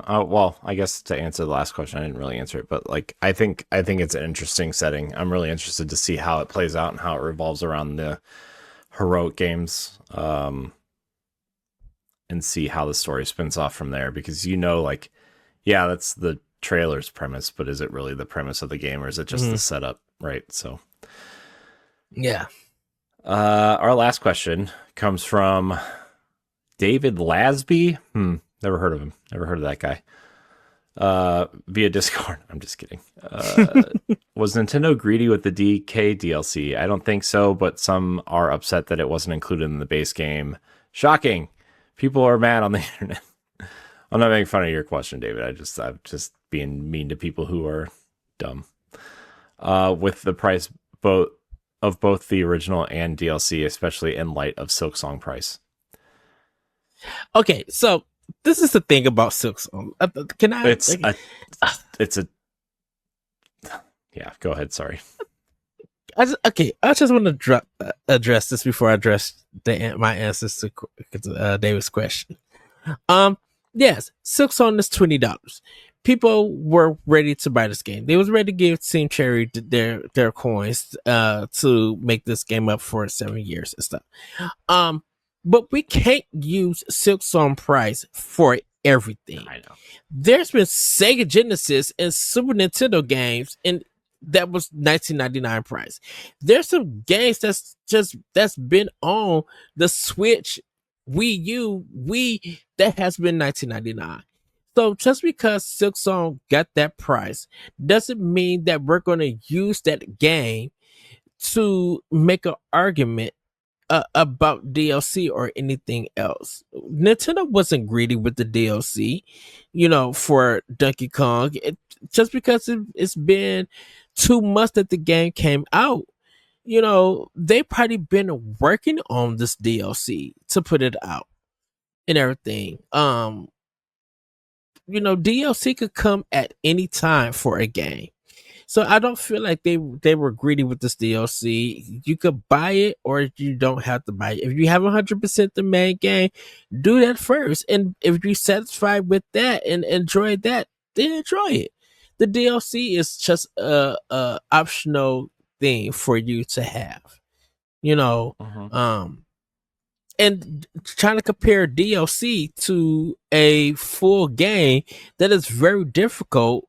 Well, I guess to answer the last question, I didn't really answer it, but like I think it's an interesting setting. I'm really interested to see how it plays out and how it revolves around the heroic games, and see how the story spins off from there. Because like, yeah, that's the trailer's premise, but is it really the premise of the game, or is it just the setup, right? So, yeah. Our last question comes from David Lasby. Never heard of him. Never heard of that guy. Via Discord. I'm just kidding. Was Nintendo greedy with the DK DLC? I don't think so, but some are upset that it wasn't included in the base game. Shocking. People are mad on the internet. I'm not making fun of your question, David. I'm just being mean to people who are dumb. With the price of both the original and DLC, especially in light of Silksong price. Okay, so this is the thing about Silksong. Can I? Yeah, go ahead. Sorry. I just want to address this before I address my answers to David's question. Yes, Silksong is $20. People were ready to buy this game. They was ready to give Team Cherry their coins to make this game up for 7 years and stuff. But we can't use Silksong price for everything. I know. There's been Sega Genesis and Super Nintendo games, and that was $19.99 price. There's some games that's been on the Switch, Wii U, Wii that has been $19.99. So just because Silksong got that price doesn't mean that we're going to use that game to make an argument about DLC or anything else. Nintendo wasn't greedy with the DLC, for Donkey Kong. Just because it's been 2 months that the game came out, they probably been working on this DLC to put it out and everything. DLC could come at any time for a game. So I don't feel like they were greedy with this DLC. You could buy it or you don't have to buy it. If you have 100% the main game, do that first. And if you're satisfied with that and enjoy that, then enjoy it. The DLC is just a optional thing for you to have. And trying to compare DLC to a full game, that is very difficult.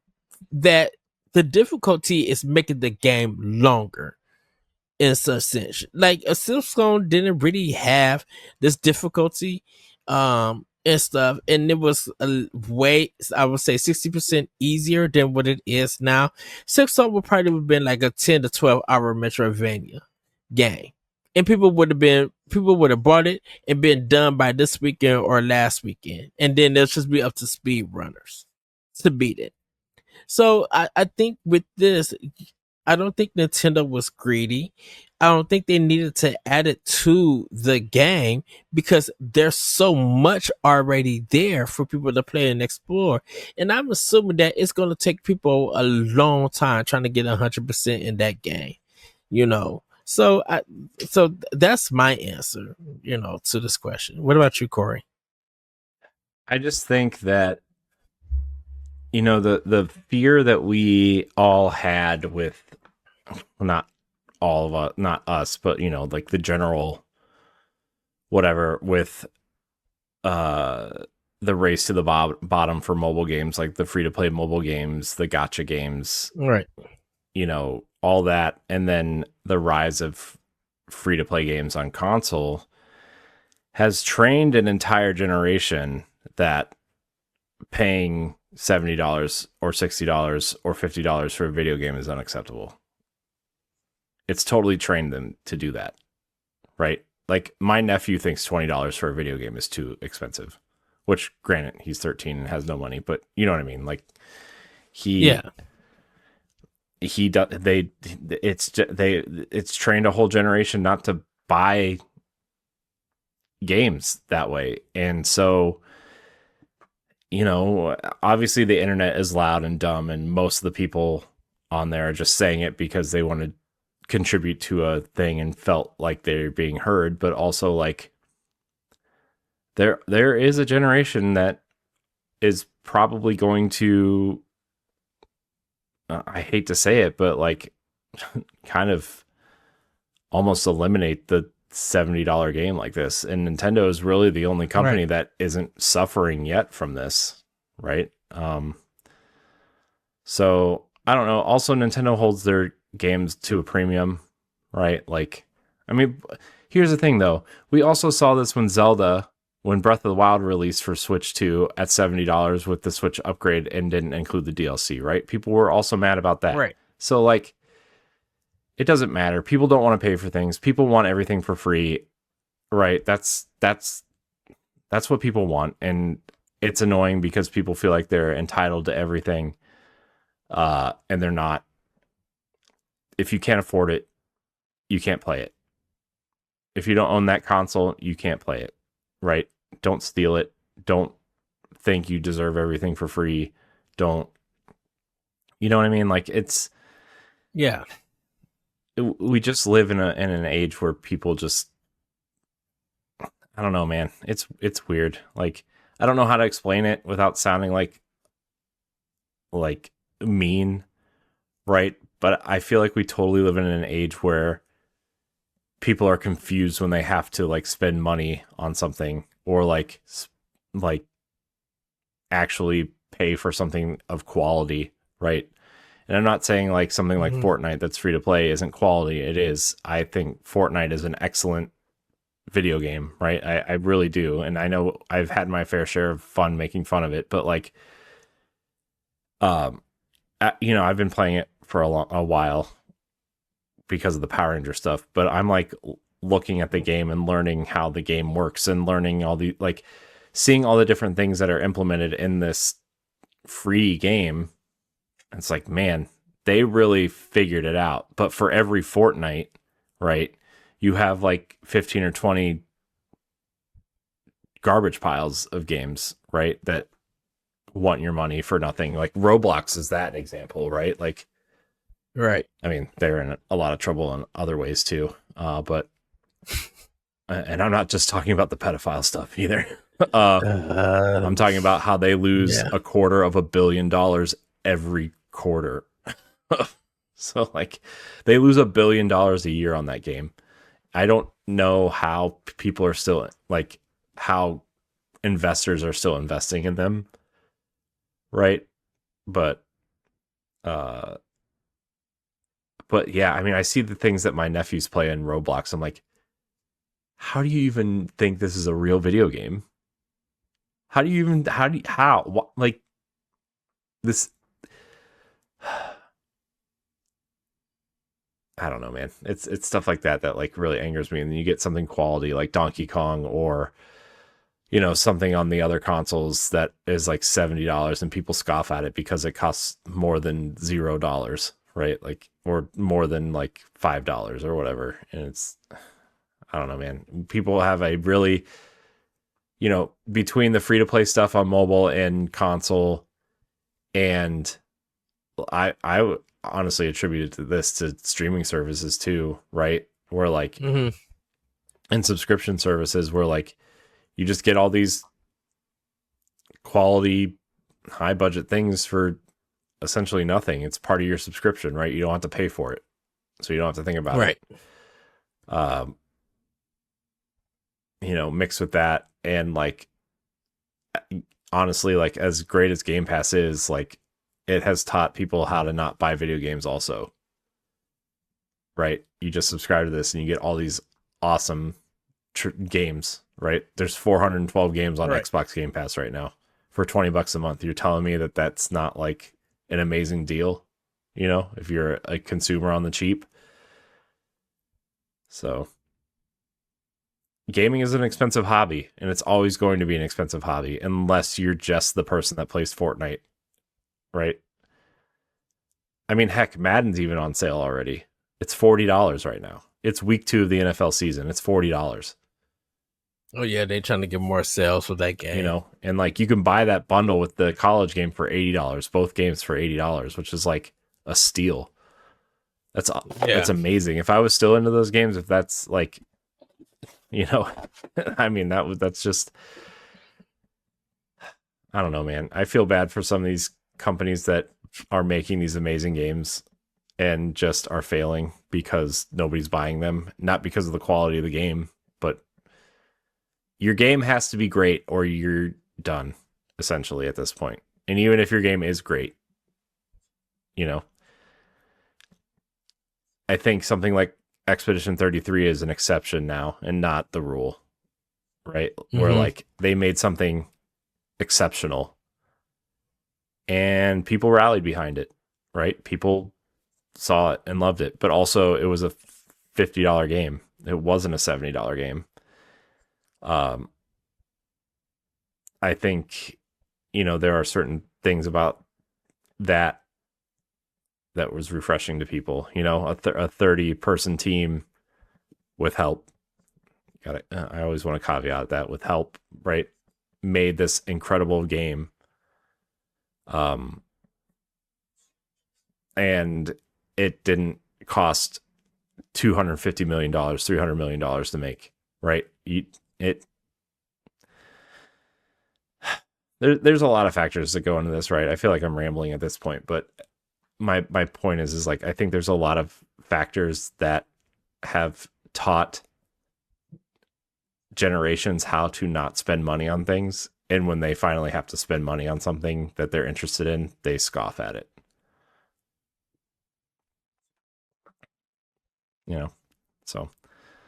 That the difficulty is making the game longer in such sense. Like a Silksong didn't really have this difficulty and stuff, and it was a way, I would say 60% easier than what it is now. Silksong would probably have been like a 10 to 12 hour Metroidvania game. And people would have bought it and been done by this weekend or last weekend. And then they'll just be up to speed runners to beat it. So I think with this, I don't think Nintendo was greedy. I don't think they needed to add it to the game because there's so much already there for people to play and explore. And I'm assuming that it's going to take people a long time trying to get 100% in that game. So, that's my answer, to this question. What about you, Corey? I just think that the fear that we all had with, well, not all of us, not us, but like the general whatever with the race to the bottom for mobile games, like the free to play mobile games, the gacha games, Right. All that, and then the rise of free to play games on console has trained an entire generation that paying $70 or $60 or $50 for a video game is unacceptable. It's totally trained them to do that, right? Like my nephew thinks $20 for a video game is too expensive, which granted he's 13 and has no money, but you know what I mean? Like it's trained a whole generation not to buy games that way. And so, obviously the internet is loud and dumb, and most of the people on there are just saying it because they want to contribute to a thing and felt like they're being heard. But also, like, there is a generation that is probably going to, I hate to say it, but like kind of almost eliminate the $70 game like this. And Nintendo is really the only company that isn't suffering yet from this, right? So I don't know. Also, Nintendo holds their games to a premium, right? Like, I mean, here's the thing though. We also saw this when Breath of the Wild released for Switch 2 at $70 with the Switch upgrade and didn't include the DLC, right? People were also mad about that. Right. So like, it doesn't matter. People don't want to pay for things. People want everything for free, right? That's what people want, and it's annoying because people feel like they're entitled to everything, and they're not. If you can't afford it, you can't play it. If you don't own that console, you can't play it, right? Don't steal it. Don't think you deserve everything for free. Don't, you know what I mean? Like we just live in an age where people just, I don't know, man. It's weird. Like, I don't know how to explain it without sounding like mean, right? But I feel like we totally live in an age where people are confused when they have to like spend money on something or like actually pay for something of quality, right? And I'm not saying like something like Fortnite that's free to play isn't quality. It is. I think Fortnite is an excellent video game, right? I really do. And I know I've had my fair share of fun making fun of it, but like, I've been playing it for a while because of the Power Ranger stuff, but I'm like looking at the game and learning how the game works and learning all the, like, seeing all the different things that are implemented in this free game. It's like, man, they really figured it out. But for every Fortnite, right, you have like 15 or 20 garbage piles of games, right, that want your money for nothing. Like Roblox is that example, right? Like, right. I mean, they're in a lot of trouble in other ways too. But and I'm not just talking about the pedophile stuff either. I'm talking about how they lose $250 million every quarter. So like they lose $1 billion a year on that game. I don't know how people are still like, how investors are still investing in them, right? But yeah, I mean, I see the things that my nephews play in Roblox. I'm like, how do you even think this is a real video game? Like this, I don't know, man. It's stuff like that like really angers me. And then you get something quality like Donkey Kong or, something on the other consoles that is like $70 and people scoff at it because it costs more than $0, right? Like, or more than like $5 or whatever. And it's, I don't know, man. People have a really, between the free to play stuff on mobile and console, and I honestly attributed this to streaming services too, right? Where like Mm-hmm. and subscription services where like you just get all these quality, high budget things for essentially nothing. It's part of your subscription, right? You don't have to pay for it, so you don't have to think about Right. it. Mixed with that, and like honestly, like as great as Game Pass is, like it has taught people how to not buy video games also. Right? You just subscribe to this and you get all these awesome games, right? There's 412 games on Xbox Game Pass right now for $20 a month. You're telling me that that's not like an amazing deal, if you're a consumer on the cheap. So gaming is an expensive hobby, and it's always going to be an expensive hobby unless you're just the person that plays Fortnite, right? I mean, heck, Madden's even on sale already. It's $40 right now. It's week 2 of the NFL season. It's $40. Oh yeah, they're trying to get more sales for that game. And like you can buy that bundle with the college game for $80, both games for $80, which is like a steal. That's amazing. If I was still into those games, if that's like, I mean, that's just, I don't know, man. I feel bad for some of these companies that are making these amazing games and just are failing because nobody's buying them, not because of the quality of the game, but your game has to be great or you're done, essentially, at this point. And even if your game is great, I think something like Expedition 33 is an exception now and not the rule, right? Mm-hmm. Where like they made something exceptional and people rallied behind it, right? People saw it and loved it, but also it was a $50 game. It wasn't a $70 game. I think, there are certain things about that was refreshing to people. A 30-person team with help. I always want to caveat that with help, right? Made this incredible game. And it didn't cost $250 million, $300 million to make, right? There's a lot of factors that go into this, right? I feel like I'm rambling at this point, but my point is like I think there's a lot of factors that have taught generations how to not spend money on things, and when they finally have to spend money on something that they're interested in, they scoff at it. So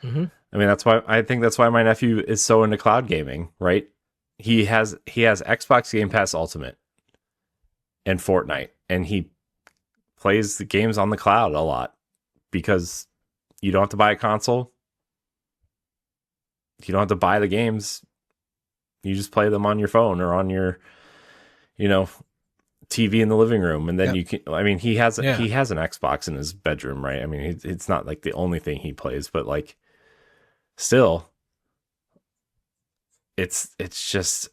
mm-hmm. I mean, that's why my nephew is so into cloud gaming, right? He has Xbox Game Pass Ultimate and Fortnite, and he plays the games on the cloud a lot because you don't have to buy a console. You don't have to buy the games. You just play them on your phone or on your, TV in the living room, and then you can. I mean, he has an Xbox in his bedroom, right? I mean, it's not like the only thing he plays, but like, still, it's just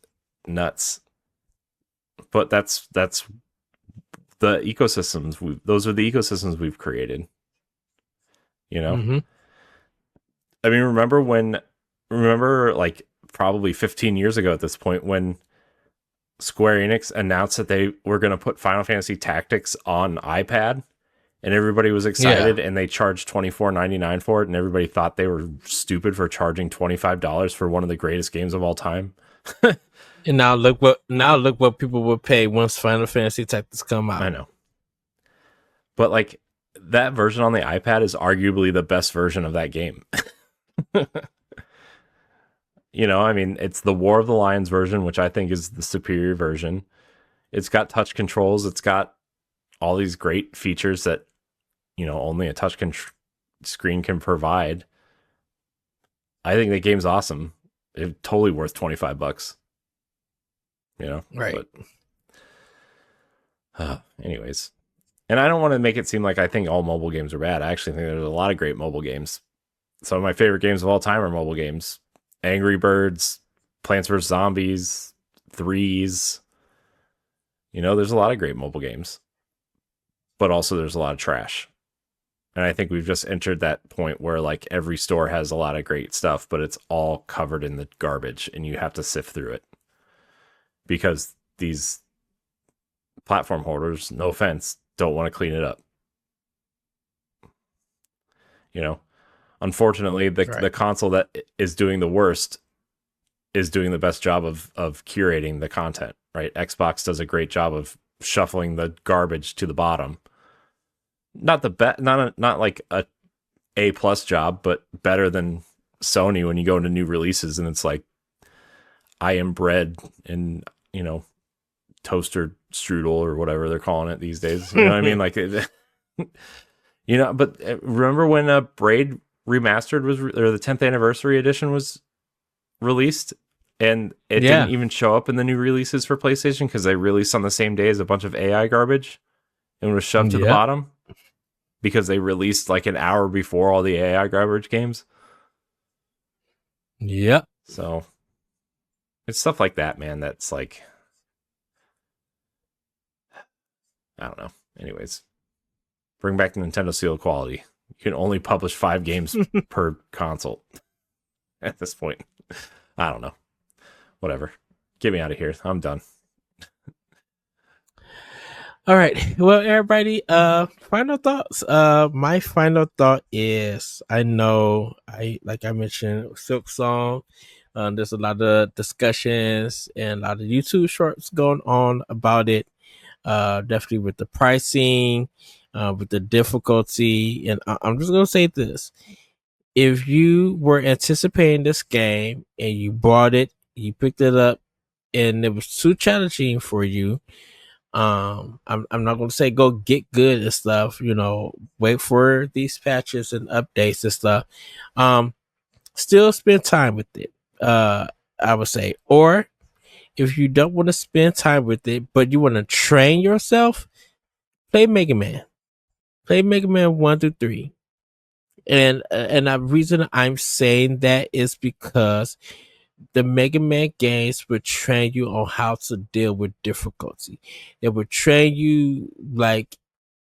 nuts. But that's the ecosystems. Those are the ecosystems we've created. Mm-hmm. I mean, remember like probably 15 years ago at this point when Square Enix announced that they were going to put Final Fantasy Tactics on iPad, and everybody was excited, and they charged $24.99 for it, and everybody thought they were stupid for charging $25 for one of the greatest games of all time. And now look what people will pay once Final Fantasy Tactics come out. I know. But like that version on the iPad is arguably the best version of that game. I mean, it's the War of the Lions version, which I think is the superior version. It's got touch controls. It's got all these great features that, only a touch screen can provide. I think the game's awesome. It's totally worth $25. Right. But, anyways. And I don't want to make it seem like I think all mobile games are bad. I actually think there's a lot of great mobile games. Some of my favorite games of all time are mobile games. Angry Birds, Plants vs. Zombies, Threes. There's a lot of great mobile games. But also there's a lot of trash. And I think we've just entered that point where like every store has a lot of great stuff, but it's all covered in the garbage and you have to sift through it because these platform holders, no offense, don't want to clean it up. You know, unfortunately, the console that is doing the worst is doing the best job of curating the content, right? Xbox does a great job of shuffling the garbage to the bottom. Not the best, not like a plus job, but better than Sony when you go into new releases and it's like I am bread and, you know, toaster strudel or whatever they're calling it these days. You know what I mean? Like, you know, but remember when Braid Remastered was, or the 10th anniversary edition was released and it didn't even show up in the new releases for PlayStation because they released on the same day as a bunch of AI garbage and was shoved to the bottom because they released like an hour before all the AI garbage games. Yep. So it's stuff like that, man. That's like, I don't know. Anyways, bring back the Nintendo seal of quality. You can only publish 5 games per console at this point. I don't know. Whatever. Get me out of here. I'm done. All right. Well, everybody, final thoughts. My final thought is I know like I mentioned Silk Song. There's a lot of discussions and a lot of YouTube shorts going on about it. Definitely with the pricing, with the difficulty. And I'm just gonna say this. If you were anticipating this game and you bought it, you picked it up, and it was too challenging for you, I'm not going to say go get good and stuff. You know, wait for these patches and updates and stuff. Still spend time with it. I would say, or if you don't want to spend time with it, but you want to train yourself, play Mega Man. Play Mega Man 1 through 3. And the reason I'm saying that is because the Mega Man games would train you on how to deal with difficulty. It would train you like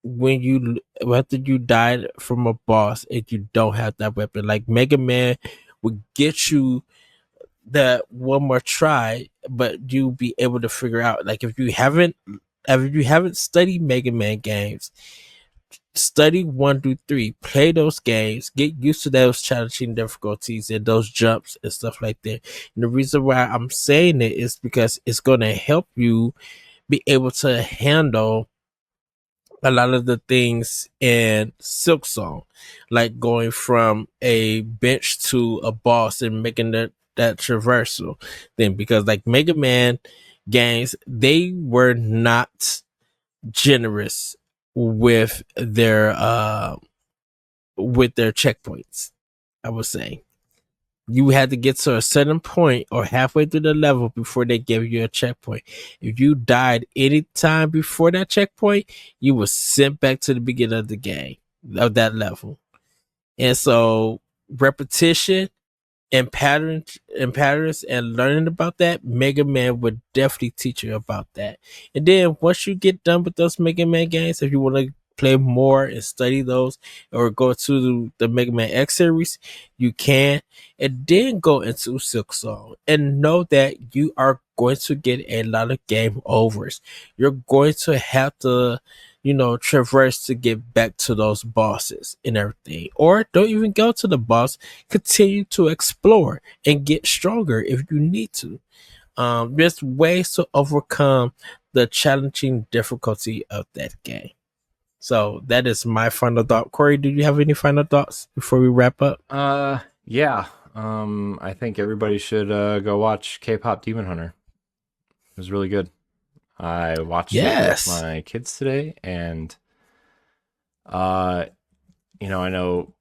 when after you died from a boss and you don't have that weapon. Like Mega Man would get you that one more try, but you'll be able to figure out. Like if you haven't studied Mega Man games, study 1 through 3, play those games, get used to those challenging difficulties and those jumps and stuff like that. And the reason why I'm saying it is because it's going to help you be able to handle a lot of the things in Silk Song, like going from a bench to a boss and making that traversal thing. Because like Mega Man games, they were not generous with their checkpoints. I would say you had to get to a certain point or halfway through the level before they gave you a checkpoint. If you died any time before that checkpoint, you were sent back to the beginning of the game of that level. And so repetition and patterns and learning about that, Mega Man would definitely teach you about that. And then once you get done with those Mega Man games, if you want to play more and study those or go to the Mega Man X series, you can, and then go into Silk Song and know that you are going to get a lot of game overs. You're going to have to, you know, traverse to get back to those bosses and everything. Or don't even go to the boss. Continue to explore and get stronger if you need to. There's ways to overcome the challenging difficulty of that game. So that is my final thought. Corey, do you have any final thoughts before we wrap up? Yeah. I think everybody should go watch K-pop Demon Hunter. It was really good. I watched it with my kids today, and you know, I know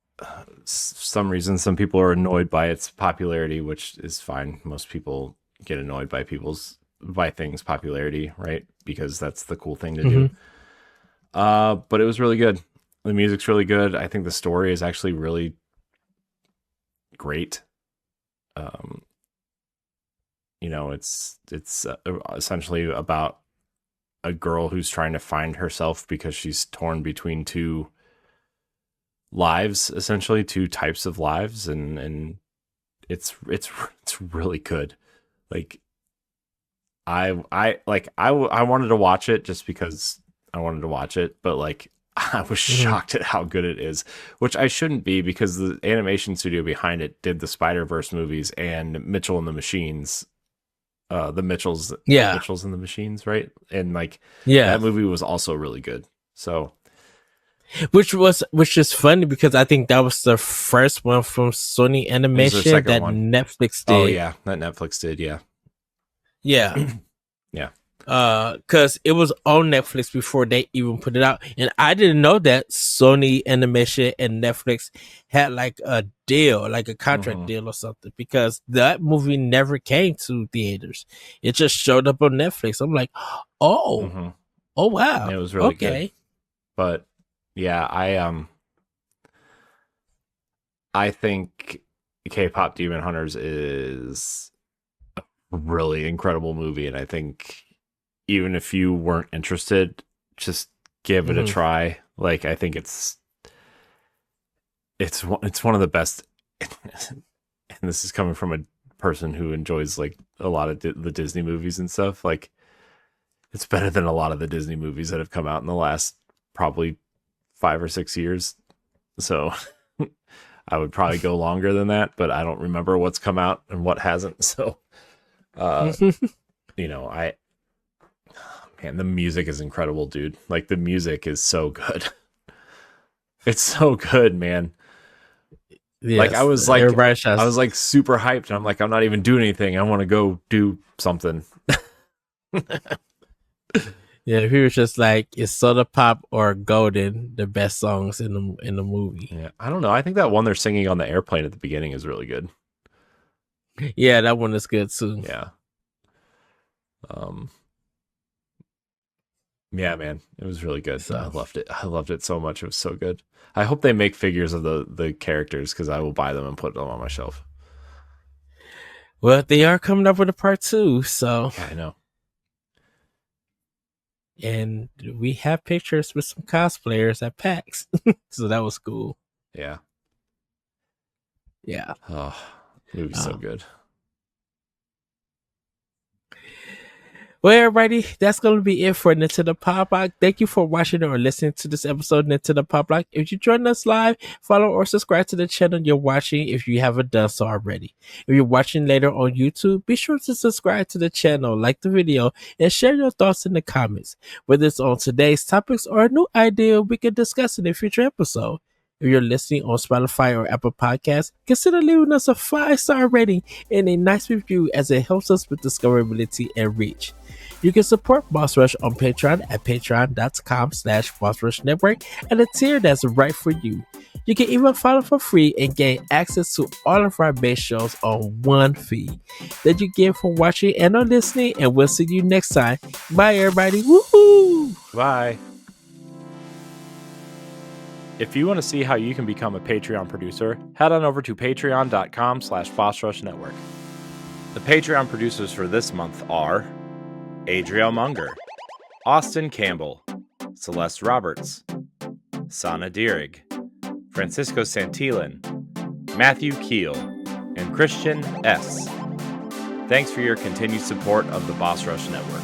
some reason some people are annoyed by its popularity, which is fine. Most people get annoyed by things popularity, right? Because that's the cool thing to do. But it was really good. The music's really good. I think the story is actually really great. You know, it's essentially about a girl who's trying to find herself because she's torn between two lives, essentially 2 types of lives, and it's really good. Like I wanted to watch it just because I wanted to watch it, but like I was shocked at how good it is, which I shouldn't be, because the animation studio behind it did the Spider-Verse movies and Mitchell and the Machines, the Mitchells and the Machines, right? And like that movie was also really good. So which is funny because I think that was the first one from Sony Animation that Netflix did. Oh yeah, that Netflix did, yeah. Yeah. Yeah. Because it was on Netflix before they even put it out, and I didn't know that Sony Animation and Netflix had like a deal, like a contract deal or something, because that movie never came to theaters. It just showed up on Netflix. I'm like, oh wow, it was really okay. Good. But yeah, I think K-pop Demon Hunters is a really incredible movie, and I think even if you weren't interested, just give it a try. Like, I think it's one of the best, and this is coming from a person who enjoys like a lot of the Disney movies and stuff. Like, it's better than a lot of the Disney movies that have come out in the last probably 5 or 6 years. So I would probably go longer than that, but I don't remember what's come out and what hasn't. So, you know, man, the music is incredible, dude. Like, the music is so good. It's so good, man. Yes, like I was like super hyped, and I'm like, I'm not even doing anything. I want to go do something. Yeah, he was just like, is Soda Pop or Golden the best songs in the movie? Yeah, I don't know. I think that one they're singing on the airplane at the beginning is really good. Yeah, that one is good too. Yeah. Yeah, man, it was really good. So, I loved it. I loved it so much. It was so good. I hope they make figures of the characters, because I will buy them and put them on my shelf. Well, they are coming up with a part 2, so yeah, I know. And we have pictures with some cosplayers at PAX, so that was cool. Yeah. Yeah. Oh, it was so good. Well, everybody, that's going to be it for Nintendo Pow Block. Thank you for watching or listening to this episode of Nintendo Pow Block. If you joined us live, follow or subscribe to the channel you're watching if you haven't done so already. If you're watching later on YouTube, be sure to subscribe to the channel, like the video, and share your thoughts in the comments. Whether it's on today's topics or a new idea we can discuss in a future episode. If you're listening on Spotify or Apple Podcasts, consider leaving us a 5-star rating and a nice review, as it helps us with discoverability and reach. You can support Boss Rush on Patreon at patreon.com/BossRushNetwork at a tier that's right for you. You can even follow for free and gain access to all of our base shows on one feed. Thank you again for watching and or listening, and we'll see you next time. Bye, everybody. Woohoo! Bye. If you want to see how you can become a Patreon producer, head on over to patreon.com/BossRushNetwork. The Patreon producers for this month are Adriel Munger, Austin Campbell, Celeste Roberts, Sana Dirrig, Francisco Santillan, Matthew Keel, and Christian S. Thanks for your continued support of the Boss Rush Network.